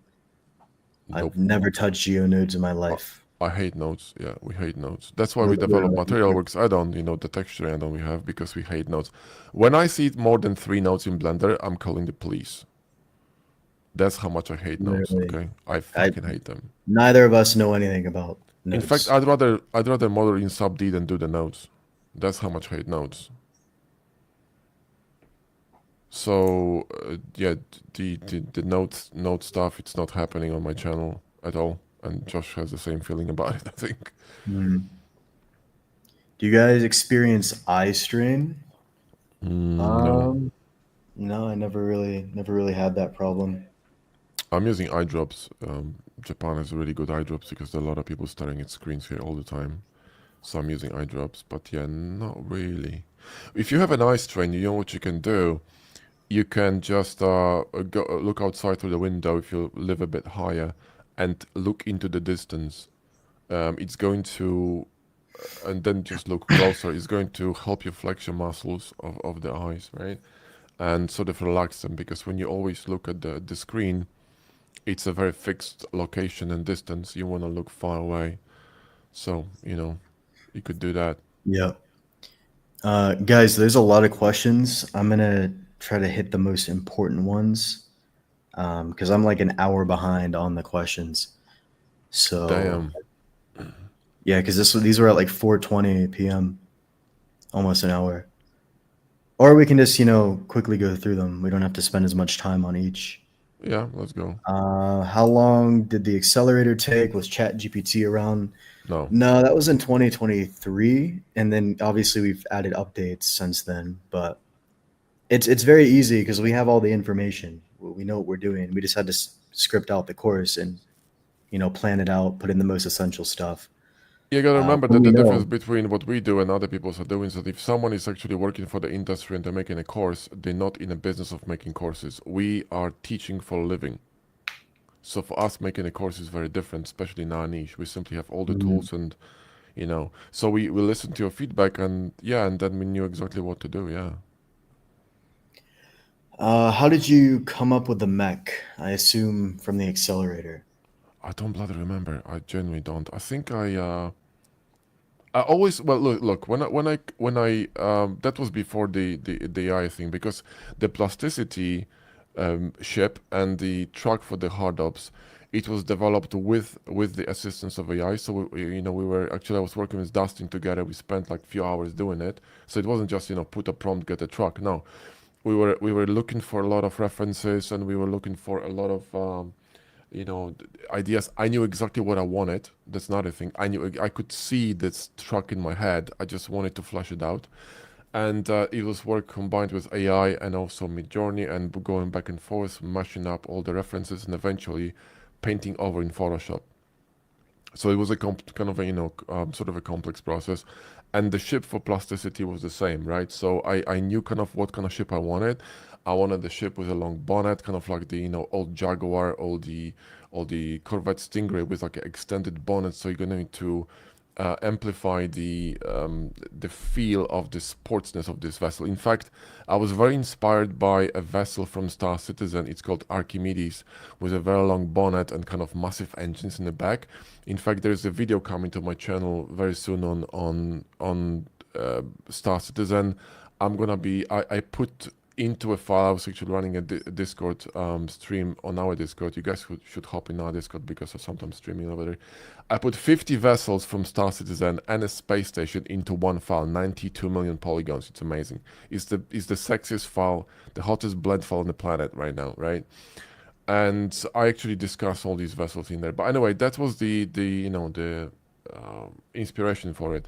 nope. I've never touched geonodes in my I, life. I hate nodes. Yeah, we hate nodes. That's why we develop Literally. MaterialWorks add-on, the texture add-on we have, because we hate nodes. When I see more than 3 nodes in Blender, I'm calling the police. That's how much I hate nodes, Literally. okay? I I fucking hate them. Neither of us know anything about In fact, nodes. I'd rather model in sub D than do the nodes. That's how much I hate nodes. So yeah, the node stuff, it's not happening on my channel at all, and Josh has the same feeling about it, I think. Hmm. Do you guys experience eye strain? No, No, I never really had that problem. I'm using eye drops. Japan has really good eye drops because there are a lot of people staring at screens here all the time. So I'm using eye drops, but yeah, not really. If you have an eye strain, you know what you can do. You can just look outside through the window if you live a bit higher and look into the distance. It's going to, and then just look closer. It's going to help you flex your muscles of the eyes, right? And sort of relax them, because when you always look at the screen, it's a very fixed location and distance. You want to look far away. So, you could do that. Yeah. Guys, there's a lot of questions. I'm gonna try to hit the most important ones because I'm like an hour behind on the questions. So Damn. yeah, because these were at like 4:20 p.m., almost an hour. Or we can just quickly go through them. We don't have to spend as much time on each. Yeah, let's go. How long did the accelerator take? Was ChatGPT around? No. No, that was in 2023, and then obviously we've added updates since then. But it's very easy because we have all the information. We know what we're doing. We just had to script out the course and plan it out, put in the most essential stuff. You gotta remember When that we the difference know, between what we do and other people are doing is that if someone is actually working for the industry and they're making a course, they're not in a business of making courses. We are teaching for a living. So for us, making a course is very different, especially in our niche. We simply have all the mm, tools and, so we listen to your feedback, and yeah, and then we knew exactly what to do. Yeah. how did you come up with the mech? I assume from the accelerator. I don't bloody remember. I genuinely don't. I think I always, well, look, when I that was before the AI thing, because the plasticity ship and the truck for the HardOps, it was developed with the assistance of AI. So we were actually, I was working with Dustin together. We spent like few hours doing it. So it wasn't just put a prompt, get a truck. No, we were looking for a lot of references, and we were looking for a lot of ideas. I knew exactly what I wanted. That's another thing. I could see this truck in my head. I just wanted to flush it out. And it was work combined with AI and also Midjourney and going back and forth, mashing up all the references and eventually painting over in Photoshop. So it was a kind of a sort of a complex process, and the ship for plasticity was the same, right? So I knew kind of what kind of ship I wanted. I wanted the ship with a long bonnet, kind of like the old Jaguar, all the Corvette Stingray with like an extended bonnet. So you're gonna need to amplify the feel of the sportsness of this vessel. In fact, I was very inspired by a vessel from Star Citizen. It's called Archimedes, with a very long bonnet and kind of massive engines in the back. In fact, there's a video coming to my channel very soon on Star Citizen. I put into a file. I was actually running a Discord stream on our Discord. You guys should hop in our Discord because I'm sometimes streaming over there. I put 50 vessels from Star Citizen and a space station into one file, 92 million polygons. It's amazing. It's the sexiest file, the hottest blend file on the planet right now, right? And I actually discussed all these vessels in there. But anyway, that was the inspiration for it.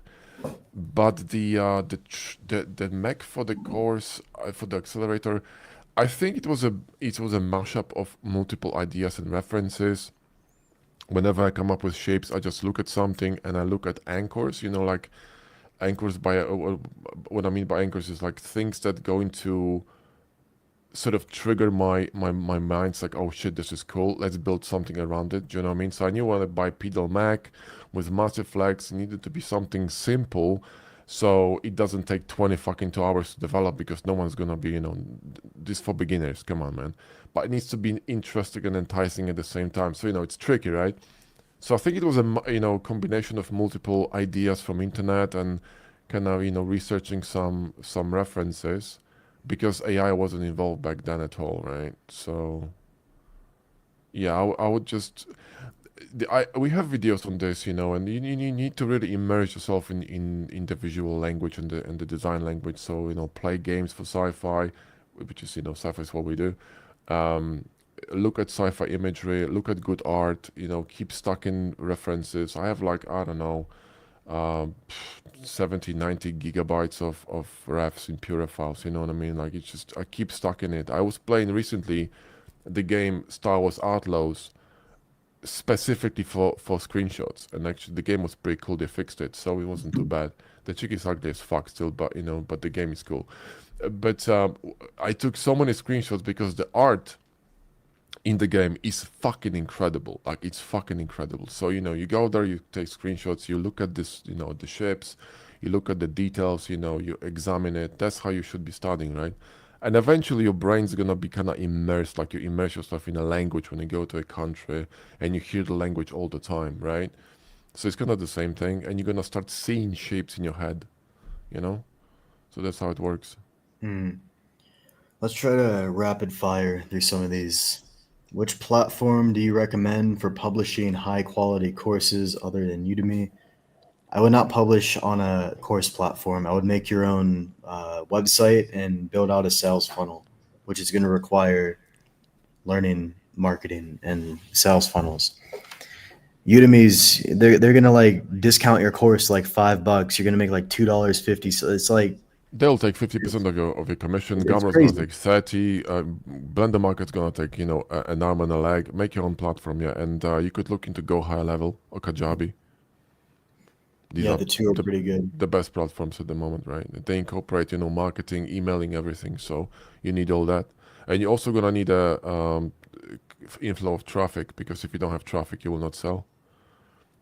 But the mech for the course for the accelerator, I think it was a mashup of multiple ideas and references. Whenever I come up with shapes, I just look at something and I look at anchors. Like anchors what I mean by anchors is like things that go into sort of trigger my mind. It's like, oh shit, this is cool. Let's build something around it. Do you know what I mean? So I knew I wanted to buy pedal Mac with massive flex. It needed to be something simple, so it doesn't take 20 fucking 2 hours to develop because no one's gonna be, this for beginners. Come on, man. But it needs to be interesting and enticing at the same time. So it's tricky, right? So I think it was a combination of multiple ideas from internet and kind of researching some references because AI wasn't involved back then at all, right? So yeah, I would just we have videos on this, and you need to really immerse yourself in the visual language and the design language. So play games for sci-fi, which is sci-fi is what we do. Look at sci-fi imagery, look at good art, keep stuck in references. I have like, I don't know, uh, 70, 90 gigabytes of refs in Pure files, you know what I mean? Like, it's just, I keep stuck in it. I was playing recently the game Star Wars Outlaws specifically for screenshots, and actually the game was pretty cool. They fixed it, so it wasn't too bad. The chick is ugly as fuck still, but but the game is cool. But I took so many screenshots because the art in the game is fucking incredible. Like, it's fucking incredible. So you go there, you take screenshots, you look at this, the ships, you look at the details, you examine it. That's how you should be studying, right? And eventually your brain's gonna be kind of immersed, like you immerse yourself in a language when you go to a country and you hear the language all the time, right? So it's kind of the same thing, and you're gonna start seeing shapes in your head, you know? So that's how it works. Let's try to rapid fire through some of these. Which platform do you recommend for publishing high quality courses other than Udemy? I would not publish on a course platform. I would make your own website and build out a sales funnel, which is going to require learning marketing and sales funnels. Udemy's they're gonna like discount your course like $5. You're gonna make like $2.50. So it's like They'll take 50% of your commission. it's Gamma's gonna crazy. take 30. Blender Market's gonna take an arm and a leg. Make your own platform, yeah, and you could look into Go High Level or Kajabi. These Yeah, are the two are the pretty good. the best platforms at the moment, right? They incorporate, marketing, emailing, everything. So you need all that, and you're also gonna need a inflow of traffic, because if you don't have traffic, you will not sell.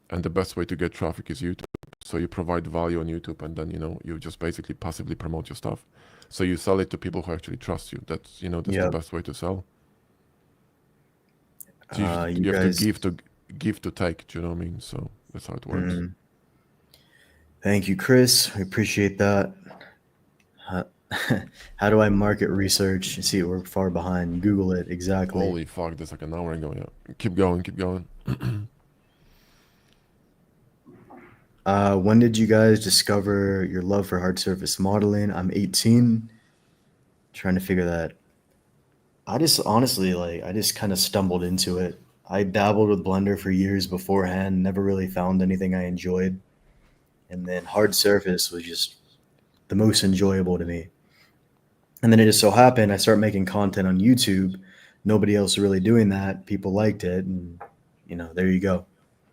And the best way to get traffic is YouTube. So you provide value on YouTube, and then you just basically passively promote your stuff. So you sell it to people who actually trust you. That's the Yeah. best way to sell. So You you have to guys, give to take. Do you know what I mean? So that's how it works. thank you, Chris. We appreciate that. How, how do I market research? See, we're far behind. Google it exactly. Holy fuck! That's like an hour ago. Yeah. Keep going. Keep going. When did you guys discover your love for hard surface modeling? I'm 18. Trying to figure that. I just honestly I just kind of stumbled into it. I dabbled with Blender for years beforehand, never really found anything I enjoyed. And then Hard Surface was just the most enjoyable to me. And then it just so happened I started making content on YouTube. Nobody else really doing that. People liked it, and there you go.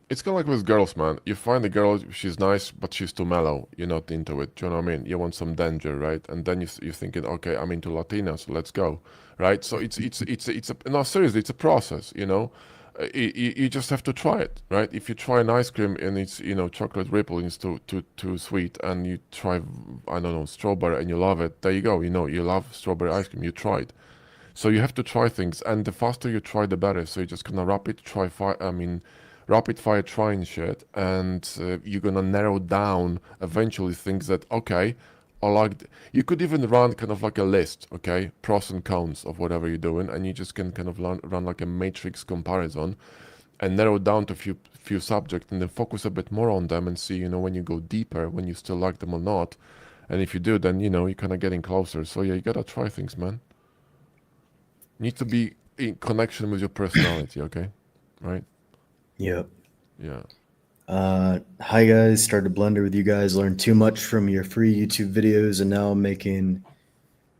It's kind of like with girls, man. You find a girl, she's nice, but she's too mellow. You're not into it. Do you know what I mean? You want some danger, right? And then you're thinking, okay, I'm into Latinas, so let's go, right? So it's a no, seriously, it's a process. You just have to try it, right? If you try an ice cream and it's chocolate ripple and it's too sweet, and you try I don't know strawberry and you love it, there you go. You love strawberry ice cream. You tried. So you have to try things, and the faster you try, the better. So you're just gonna rapid fire trying shit, and you're gonna narrow down eventually things that okay, I like. You could even run kind of like a list, okay, pros and cons of whatever you're doing, and you just can kind of run like a matrix comparison, and narrow down to few subjects, and then focus a bit more on them, and see when you go deeper, when you still like them or not, and if you do, then you're kind of getting closer. So yeah, you gotta try things, man. Need to be in connection with your personality, okay? Right? Yep. Yeah. Hi guys, started Blender with you guys. Learned too much from your free YouTube videos, and now I'm making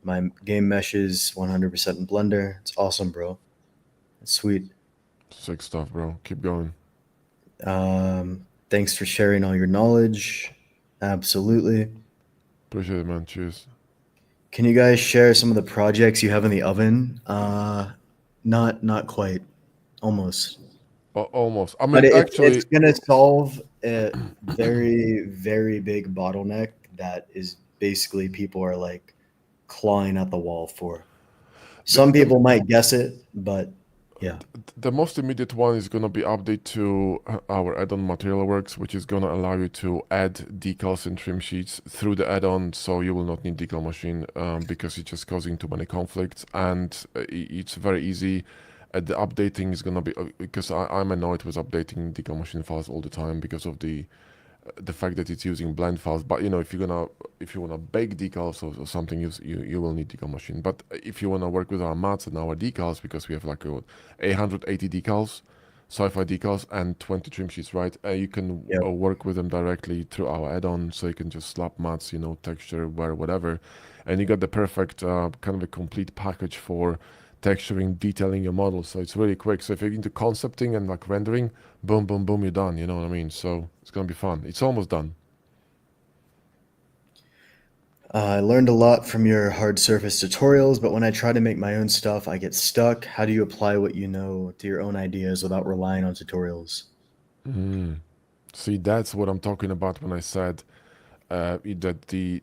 my game meshes 100% in Blender. It's awesome, bro. It's sweet. Sick stuff, bro. Keep going. Thanks for sharing all your knowledge. Absolutely. Appreciate it, man. Cheers. Can you guys share some of the projects you have in the oven? Not quite. Almost. Almost. I But mean, it's actually, gonna solve a very, very big bottleneck that is basically people are like clawing at the wall for. the, Some the people might guess it, but yeah. the most immediate one is gonna be update to our add-on Material Works, which is gonna allow you to add decals and trim sheets through the add-on, so you will not need decal machine because it's just causing too many conflicts, and it's very easy. The updating is gonna be because I'm annoyed with updating decal machine files all the time because of the fact that it's using blend files. But if you wanna bake decals or something, you will need decal machine. But if you wanna work with our mats and our decals, because we have like 880 decals, sci-fi decals, and 20 trim sheets, right? You can Yep. work with them directly through our add-on, so you can just slap mats, texture, whatever, and you got the perfect kind of a complete package for texturing, detailing your model. So it's really quick. So if you're into concepting and like rendering, boom, boom, boom, you're done. You know what I mean? So it's gonna be fun. It's almost done. I learned a lot from your hard surface tutorials, but when I try to make my own stuff, I get stuck. How do you apply what you know to your own ideas without relying on tutorials? See, that's what I'm talking about when I said that the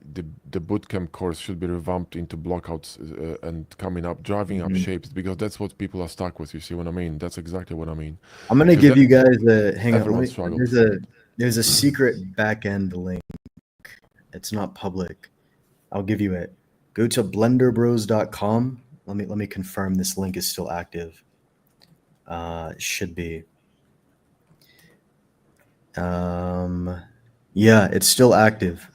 bootcamp course should be revamped into blockouts and coming up, driving up Mhm. shapes, because that's what people are stuck with. You see what I mean? That's exactly what I mean. I'm gonna Because give you guys a hang on. Let everyone me. struggles. There's a secret back end link. It's not public. I'll give you it. Go to blenderbros.com. Let me confirm this link is still active. It should be. Yeah, it's still active.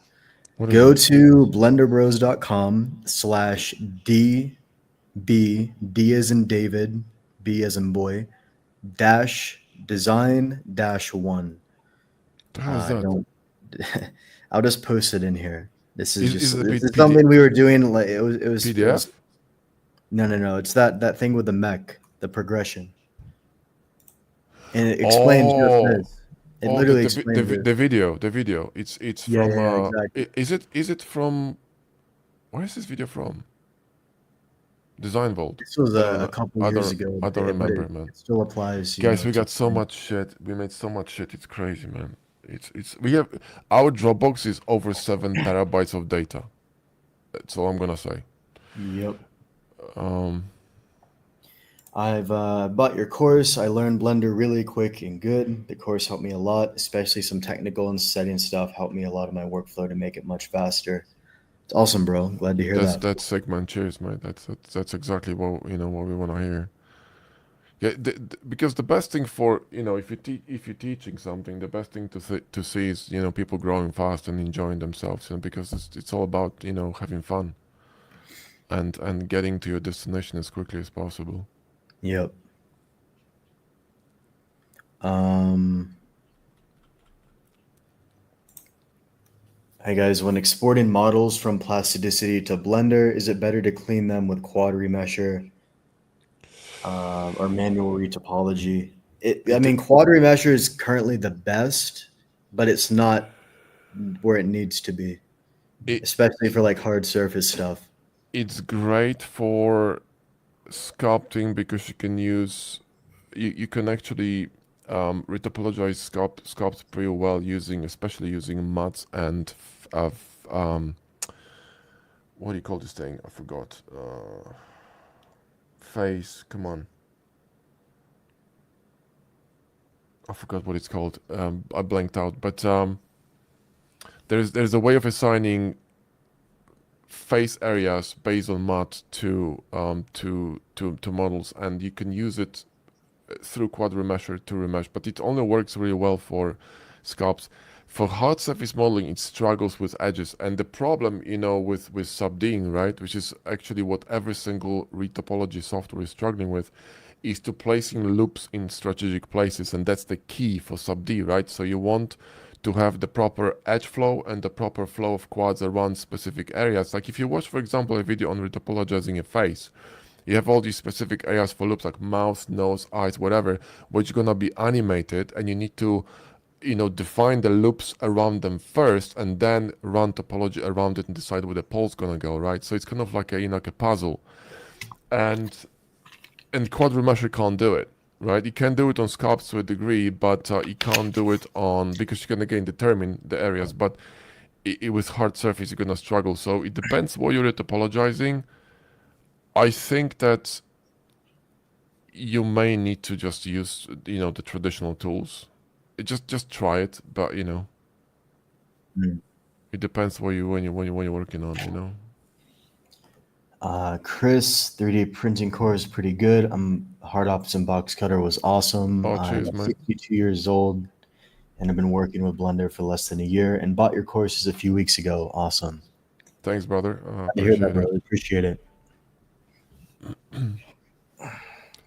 What is Go it? to blenderbros.com/D as in David, B as in boy, dash design dash one. The hell is that? Don't. I'll just post it in here. This is Is just it a this is PD, something we were doing. Like it was. PDF? No. It's that thing with the mech, the progression, and it explains just Oh, this. It oh, literally explains this. the video. It's Yeah, from exactly. is it from where is this video from? Design Vault. This was a couple years ago, I but don't but remember, man. it still applies, Guys, we to got so much shit. We made so much shit. It's crazy, man. It's we have our Dropbox is over 7 terabytes of data. That's all I'm gonna say. Yep. Um, I've bought your course. I learned Blender really quick and good. The course helped me a lot, especially some technical and setting stuff helped me a lot of my workflow to make it much faster. It's awesome, bro. Glad to hear that. that's sick, man. Cheers, mate. That's exactly what we want to hear. Yeah, because the best thing for if you're teaching something, the best thing to see is people growing fast and enjoying themselves. Because it's all about having fun and getting to your destination as quickly as possible. Yep. Um, Hey guys, when exporting models from plasticity to Blender, is it better to clean them with quad remesher or manual retopology? I It mean, quad remesher is currently the best, but it's not where it needs to be, it, especially it for like hard surface stuff. it's great for sculpting because you can use you can actually retopologize sculpt pretty well using especially using muds and what do you call this thing? I forgot. Face. Come on. I forgot what it's called. I blanked out. But there's a way of assigning face areas based on mud to models, and you can use it through quad remesher to remesh. But it only works really well for sculpts. For hard surface modeling, it struggles with edges, and the problem, with subDing, right, which is actually what every single retopology software is struggling with, is to placing loops in strategic places, and that's the key for subD, right? So you want to have the proper edge flow and the proper flow of quads around specific areas. Like if you watch, for example, a video on retopologizing a face, you have all these specific areas for loops like mouth, nose, eyes, whatever, which are gonna be animated, and you need to define the loops around them first and then run topology around it and decide where the pole's gonna go, right? So it's kind of like a puzzle. And quad remesher can't do it, right? You can do it on sculpts to a degree, but you can't do it on because you can again determine the areas, but with hard surface you're gonna struggle. So it depends what you're topologizing. I think that you may need to just use the traditional tools. Just try it, but Mm. it depends what you when you're working on. Chris, 3D printing core is pretty good. HardOps and Boxcutter was awesome. Oh, I'm cheers, mate. 62 years old and I've been working with Blender for less than a year and bought your courses a few weeks ago. Awesome. Thanks, brother. I hear that, Appreciate it. brother. Appreciate it.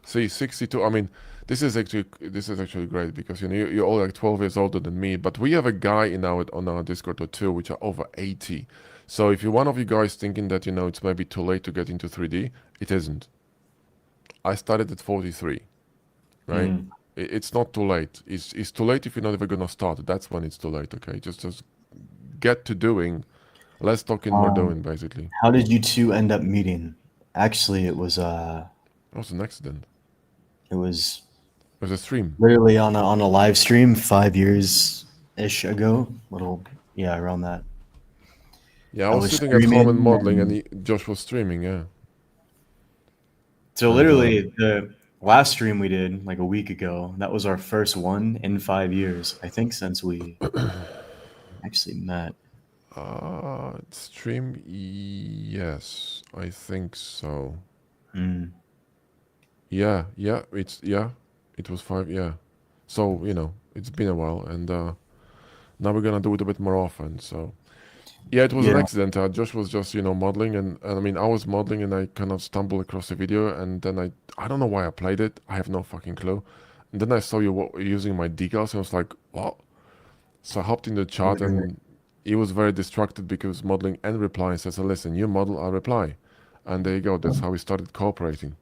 See, 62. I mean, this is actually great because you're all like 12 years older than me, but we have a guy on our Discord or two which are over 80. So if you're one of you guys thinking that it's maybe too late to get into 3D, it isn't. I started at 43, right? Mm. It's not too late. It's too late if you're not even gonna start. That's when it's too late. Okay, just get to doing. Less talking, more Um, doing, basically. how did you two end up meeting? Actually, That was an accident. it was It was a stream. literally on a live stream 5 years ish ago. Little, yeah, around that. Yeah, I I was was sitting at home and streaming, modeling, and and Josh was streaming. Yeah, so and literally the last stream we did like a week ago. That was our first one in 5 years, I think, since we actually met. stream. Yes, I think so. Mm. Yeah. It was 5. Yeah, so it's been a while, and now we're gonna do it a bit more often. So yeah, it was an Yeah, accident. Josh was just modeling, and I mean I was modeling, and I kind of stumbled across a video, and then I don't know why I played it. I have no fucking clue. And then I saw you using my decals, and I was like, what? So I hopped in the chat, literally. and he was very distracted because modeling and replying. Says, so listen, you model, I reply, and there you go. That's how we started cooperating.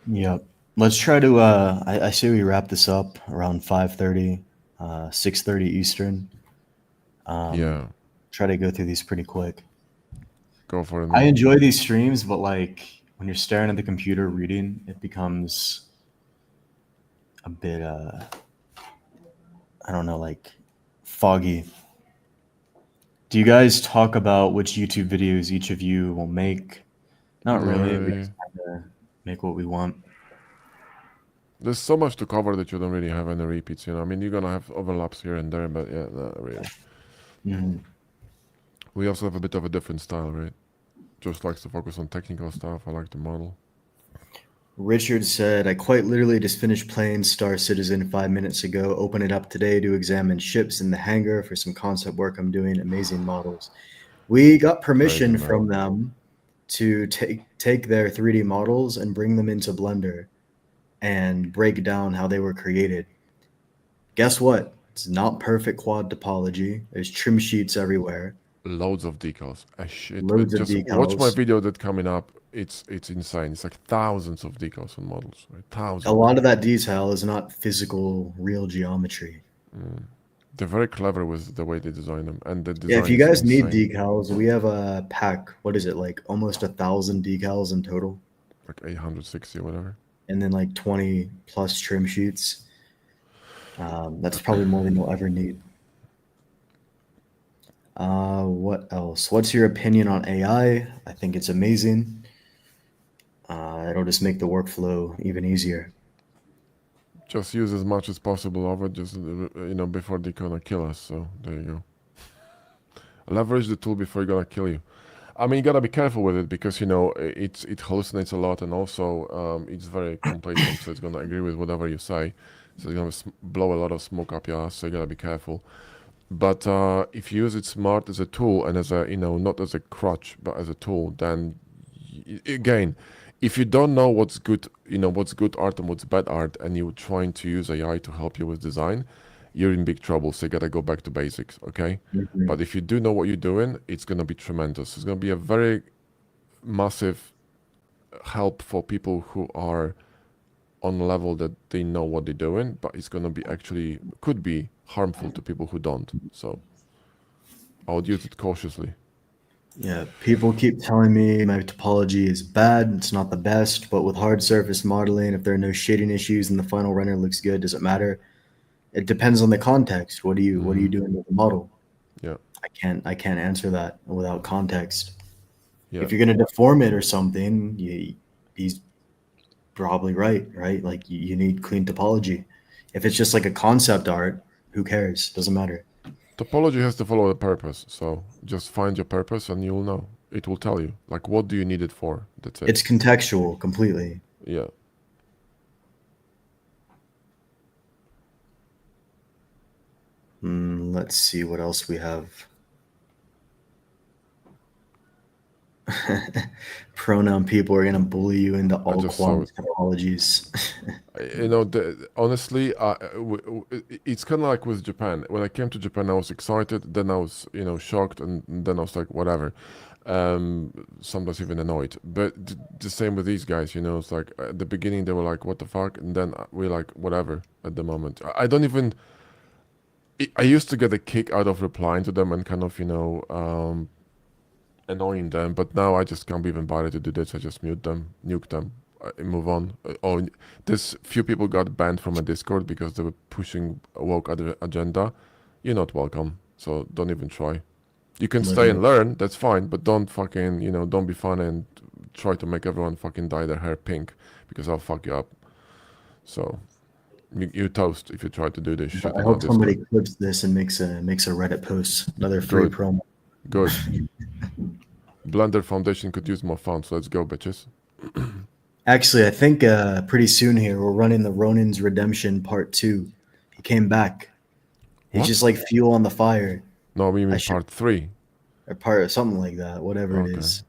Yep. Let's try to. I say we wrap this up around 5:30, 6:30 Eastern. Yeah, Try to go through these pretty quick. go for it, I man. enjoy these streams, but like when you're staring at the computer reading, it becomes a bit. I don't know, like foggy. Do you guys talk about which YouTube videos each of you will make? Not Not really. We really. just kind of make what we want. There's so much to cover that you don't really have any repeats. I mean, you're gonna have overlaps here and there, but yeah, not really. Mhm. We also have a bit of a different style, right? Just likes to focus on technical stuff. I like to model. Richard said, I quite literally just finished playing Star Citizen 5 minutes ago. Open it up today to examine ships in the hangar for some concept work I'm doing. Amazing models. We got Crazy, permission man. from them to take their 3D models and bring them into Blender. and break down how they were created. Guess what? It's not perfect quad topology. There's trim sheets everywhere, Loads of decals. Shit. loads of Just watch my decals. video that coming up. It's insane. It's like thousands of decals on models, right? A Thousands. lot of that detail is not physical, real geometry. They're very clever with the way they design them, and the Yeah, if design you is guys need insane. decals, we have a pack. What is it, like almost 1,000 decals in total, Like 860 or whatever. and then like 20 plus trim sheets. That's probably more than you'll ever need. What else? What's your opinion on AI? I think it's amazing. It'll just make the workflow even easier. Just use as much as possible of it, just before they're gonna kill us. So there you go. Leverage the tool before you're gonna kill you. I mean, you gotta be careful with it because it hallucinates a lot, and also it's very complacent, so it's gonna agree with whatever you say. So it's gonna blow a lot of smoke up your ass. So you gotta be careful. But if you use it smart as a tool and as a not as a crutch but as a tool, then again, if you don't know what's good, what's good art and what's bad art, and you're trying to use AI to help you with design, you're in big trouble. So you gotta go back to basics, okay? Mhm. But if you do know what you're doing, it's gonna be tremendous. It's gonna be a very massive help for people who are on a level that they know what they're doing, but it's gonna be actually could be harmful to people who don't. So I would use it cautiously. Yeah, people keep telling me my topology is bad. It's not the best, but with hard surface modeling, if there are no shading issues and the final render looks good, does it matter? It depends on the context. What are you doing with the model? Yeah, I can't answer that without context. yeah. If you're gonna deform it or something, he's probably right, right? Like you need clean topology. If it's just like a concept art, who cares? Doesn't matter. Topology has to follow the purpose. So just find your purpose and you'll know. It will tell you. Like, what do you need it for? That's it. It's contextual completely. Yeah. Let's see what else we have. Pronoun people are gonna bully you into I all just saw quad it. topologies. Honestly, it's kind of like with Japan. When I came to Japan, I was excited. Then I was, shocked, and then I was like, whatever. Sometimes even annoyed. But the same with these guys. It's like at the beginning they were like, "What the fuck," and then we're like, "Whatever." At the moment, I don't even. I used to get a kick out of replying to them and kind of, annoying them, but now I just can't be even bothered to do this. I just mute them, nuke them, move on. There's few people got banned from a Discord because they were pushing a woke agenda. You're not welcome, so don't even try. You can stay and Literally. learn, that's fine, but don't fucking, don't be fun and try to make everyone fucking dye their hair pink because I'll fuck you up. So you toast if you try to do this shit I on our hope somebody Discord. clips this and makes a Reddit post. Another free Good, promo. good. Blender Foundation could use more funds. Let's go, bitches. Actually, I think pretty soon here we're running the Ronin's Redemption Part 2. He came back. He's What? just like fuel on the fire. No, we I mean should part 3. or part something like that, whatever it Okay. is.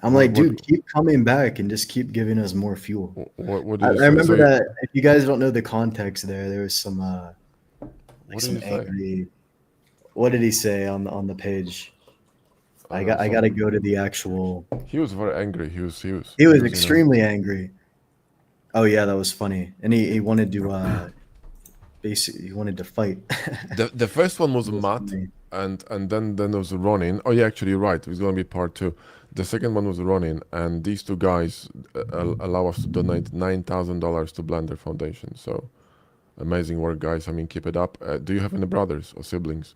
I'm What like, what dude, keep coming back and just keep giving us more fuel. what I, did you I say? remember So that if you guys don't know the context there was some like what did some you say? angry. What did he say on the page? I got Some to go to the actual. he was very angry. He He was was extremely angry. Oh yeah, that was funny, and he wanted to basically he wanted to fight. the first one was It was Matt, funny. and then there was Ronin. Oh yeah, actually you're right. It's gonna be part 2. The second one was Ronin, and these two guys allow us to donate $9,000 to Blender Foundation. So amazing work, guys. I mean, keep it up. Do you have any brothers or siblings?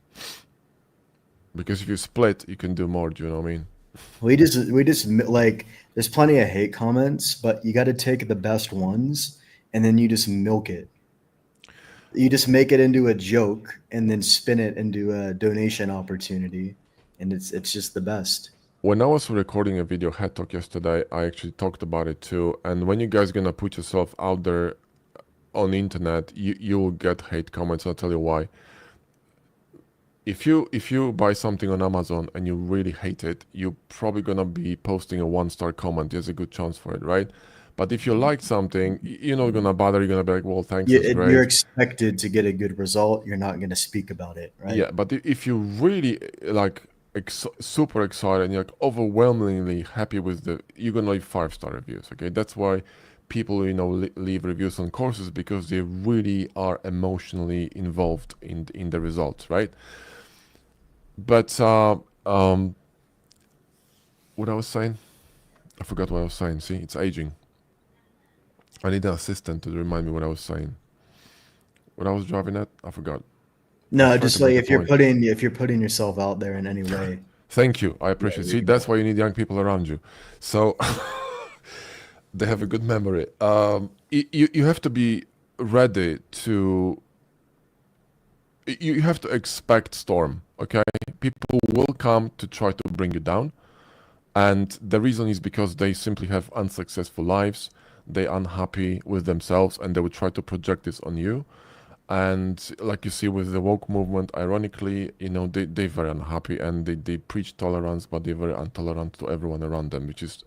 Because if you split, you can do more. Do you know what I mean? We just like there's plenty of hate comments, but you got to take the best ones and then you just milk it. You just make it into a joke and then spin it into a donation opportunity, and it's just the best. When I was recording a video head talk yesterday, I actually talked about it too. And when you guys gonna put yourself out there on the internet, you will get hate comments. I'll tell you why. If you buy something on Amazon and you really hate it, you're probably gonna be posting a 1-star comment. There's a good chance for it, right? But if you like something, you're not gonna bother. You're gonna be like, well, thanks, that's You're great. expected to get a good result. You're not going to speak about it, right? Yeah, but if you really like super excited and you're like overwhelmingly happy with you're gonna leave 5-star reviews. Okay, that's why people leave reviews on courses, because they really are emotionally involved in the results, right? But what I was saying, I forgot what I was saying. See, it's aging. I need an assistant to remind me what I was saying. What I was driving at, I forgot. I was No, trying to just make like a point. if you're putting yourself out there in any way. Thank you. I Yeah, appreciate it. there See, you that's go. why you need young people around you. So they have a good memory. You have to be ready to. You have to expect storm. Okay, people will come to try to bring you down, and the reason is because they simply have unsuccessful lives. They're unhappy with themselves, and they will try to project this on you. And like you see with the woke movement, ironically, they're very unhappy, and they preach tolerance, but they're very intolerant to everyone around them, which is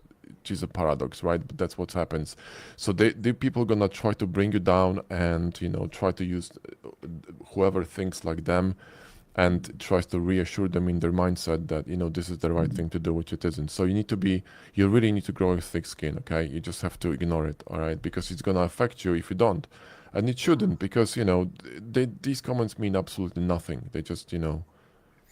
a paradox, right? But that's what happens. So they people gonna try to bring you down, and try to use whoever thinks like them, and tries to reassure them in their mindset that this is the right thing to do, which it isn't. So you really need to grow a thick skin. Okay, you just have to ignore it, all right, because it's gonna affect you if you don't. And it shouldn't, because these comments mean absolutely nothing. They're just pure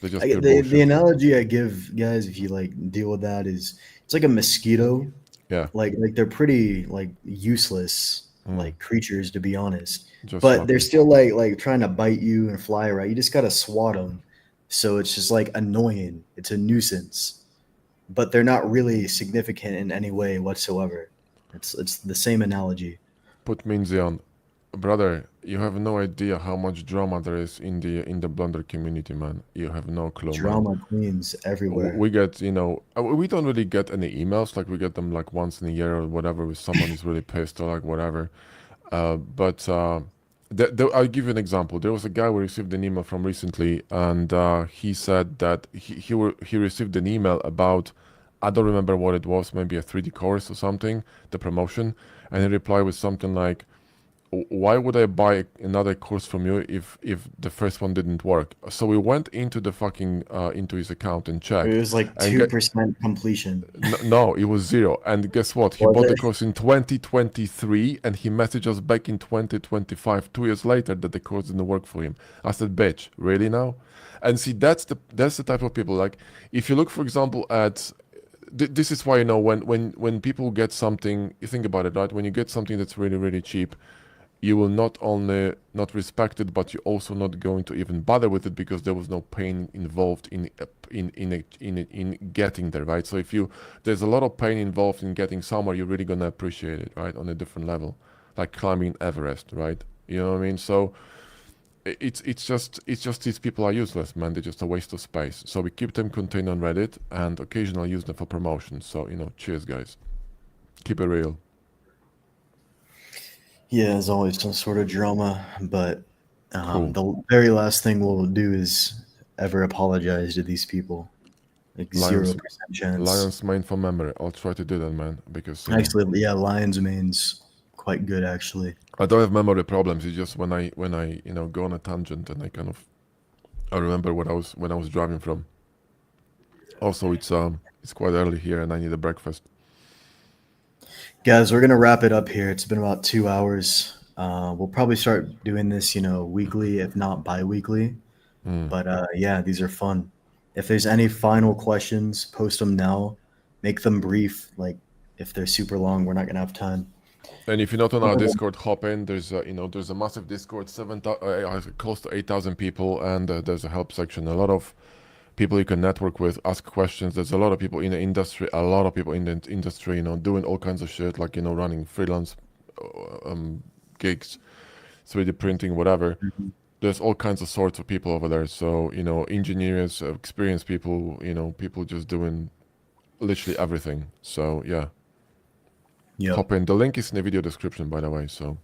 The bullshit. analogy I give guys, if you like deal with that, is it's like a mosquito. Yeah, Like they're pretty like useless mm, like creatures, to be honest, just but they're rubbish. still like trying to bite you and fly around. You just gotta swat them. So it's just like annoying. It's a nuisance, but they're not really significant in any way whatsoever. It's the same analogy. Put Minzy on. Brother, you have no idea how much drama there is in the Blender community, man. You have no clue, man. Drama queens everywhere. We get, we don't really get any emails. Like, we get them like once in a year or whatever, if someone is really pissed or like whatever. But I'll give you an example. There was a guy we received an email from recently, and he said that he received an email about, I don't remember what it was, maybe a 3D course or something, the promotion, and he replied with something like, why would I buy another course from you if the first one didn't work? So we went into the fucking into his account and It checked, was like and 2% completion. no, it was zero. And guess what? He Was bought the it? course in 2023, and he messaged us back in 2025, 2 years later, that the course didn't work for him. I said, "Bitch, really now?" And see, that's the type of people. Like, if you look, for example, at this is why when people get something, you think about it, right? When you get something that's really really cheap, you will not only not respect it, but you're also not going to even bother with it, because there was no pain involved in getting there, right? So if there's a lot of pain involved in getting somewhere, you're really gonna appreciate it, right, on a different level, like climbing Everest, right? You know what I mean? So it's just these people are useless, man. They're just a waste of space. So we keep them contained on Reddit and occasionally use them for promotion. So cheers, guys. Keep it real. Yeah, there's always some sort of drama, but Cool. the very last thing we'll do is ever apologize to these people. Like Lions 0% chance. Lions main for memory. I'll try to do that, man, because Actually, yeah, Lions main's quite good actually. I don't have memory problems. It's just when I go on a tangent, and I remember what I was when I was driving from. Also, it's quite early here, and I need a breakfast. Guys, we're gonna wrap it up here. It's been about 2 hours. We'll probably start doing this, weekly, if not bi-weekly. Mm. But yeah, these are fun. If there's any final questions, post them now. Make them brief. Like if they're super long, we're not gonna have time. And if you're not on our Discord, hop in. There's a massive Discord, close to 8,000 people, and there's a help section. A lot of people you can network with, ask questions. There's a lot of people in the industry, doing all kinds of shit, like running freelance gigs, 3D printing, whatever. Mhm. There's all kinds of sorts of people over there. So engineers, experienced people, people just doing literally everything. So yeah, Yep. hop in. The link is in the video description, by the way. So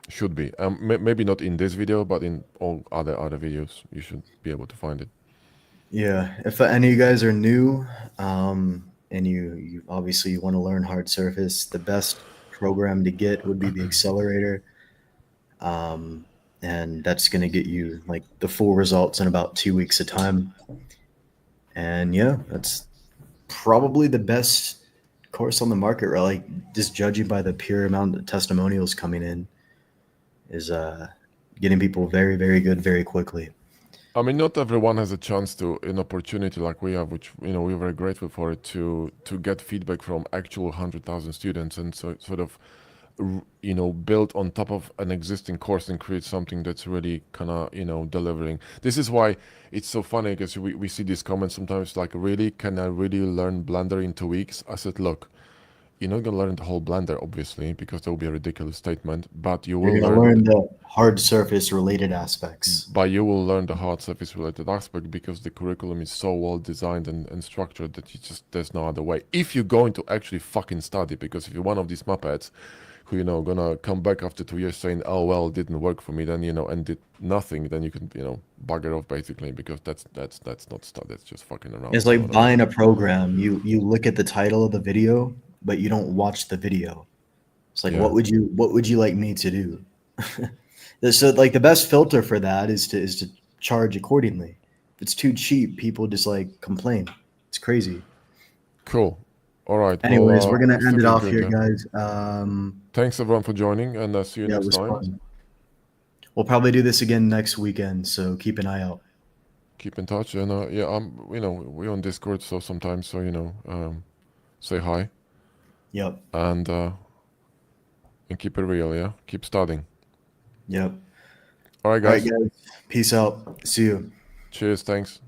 should be. Maybe not in this video, but in all other videos, you should be able to find it. Yeah. If any of you guys are new, and you obviously want to learn hard surface, the best program to get would be the accelerator. And that's going to get you like the full results in about 2 weeks of time. And yeah, that's probably the best course on the market, right? Like just judging by the pure amount of testimonials coming in is getting people very, very good very quickly. I mean, not everyone has a chance to an opportunity like we have, which we're very grateful for it to get feedback from actual 100,000 students and so sort of build on top of an existing course and create something that's really kind of delivering. This is why it's so funny because we see these comments sometimes like, really, can I really learn Blender in 2 weeks? I said, look, you're not gonna learn the whole Blender, obviously, because that would be a ridiculous statement, but you You're will going to learn learn the hard surface related aspects. the hard surface related aspect because the curriculum is so well designed and structured that there's no other way. If you're going to actually fucking study, because if you're one of these muppets who gonna come back after 2 years saying, oh well, it didn't work for me, then and did nothing, then you can bugger off basically, because that's not study, that's just fucking around. It's You know like what I mean? buying a program. You look at the title of the video, but you don't watch the video. It's like, Yeah. what would you like me to do? So like the best filter for that is to charge accordingly. If it's too cheap, people just like complain. It's crazy. Cool. All right. Anyways, we're Well, gonna it's end it looking off good. here, Yeah. guys. Thanks everyone for joining, and see you Yeah, it next was time. fun. We'll probably do this again next weekend, so keep an eye out. Keep in touch, and yeah, we're on Discord, so sometimes, so say hi, Yep. and keep it real. Yeah, keep studying. Yep. All right, All right, guys. guys. Peace out. See you. Cheers. Thanks.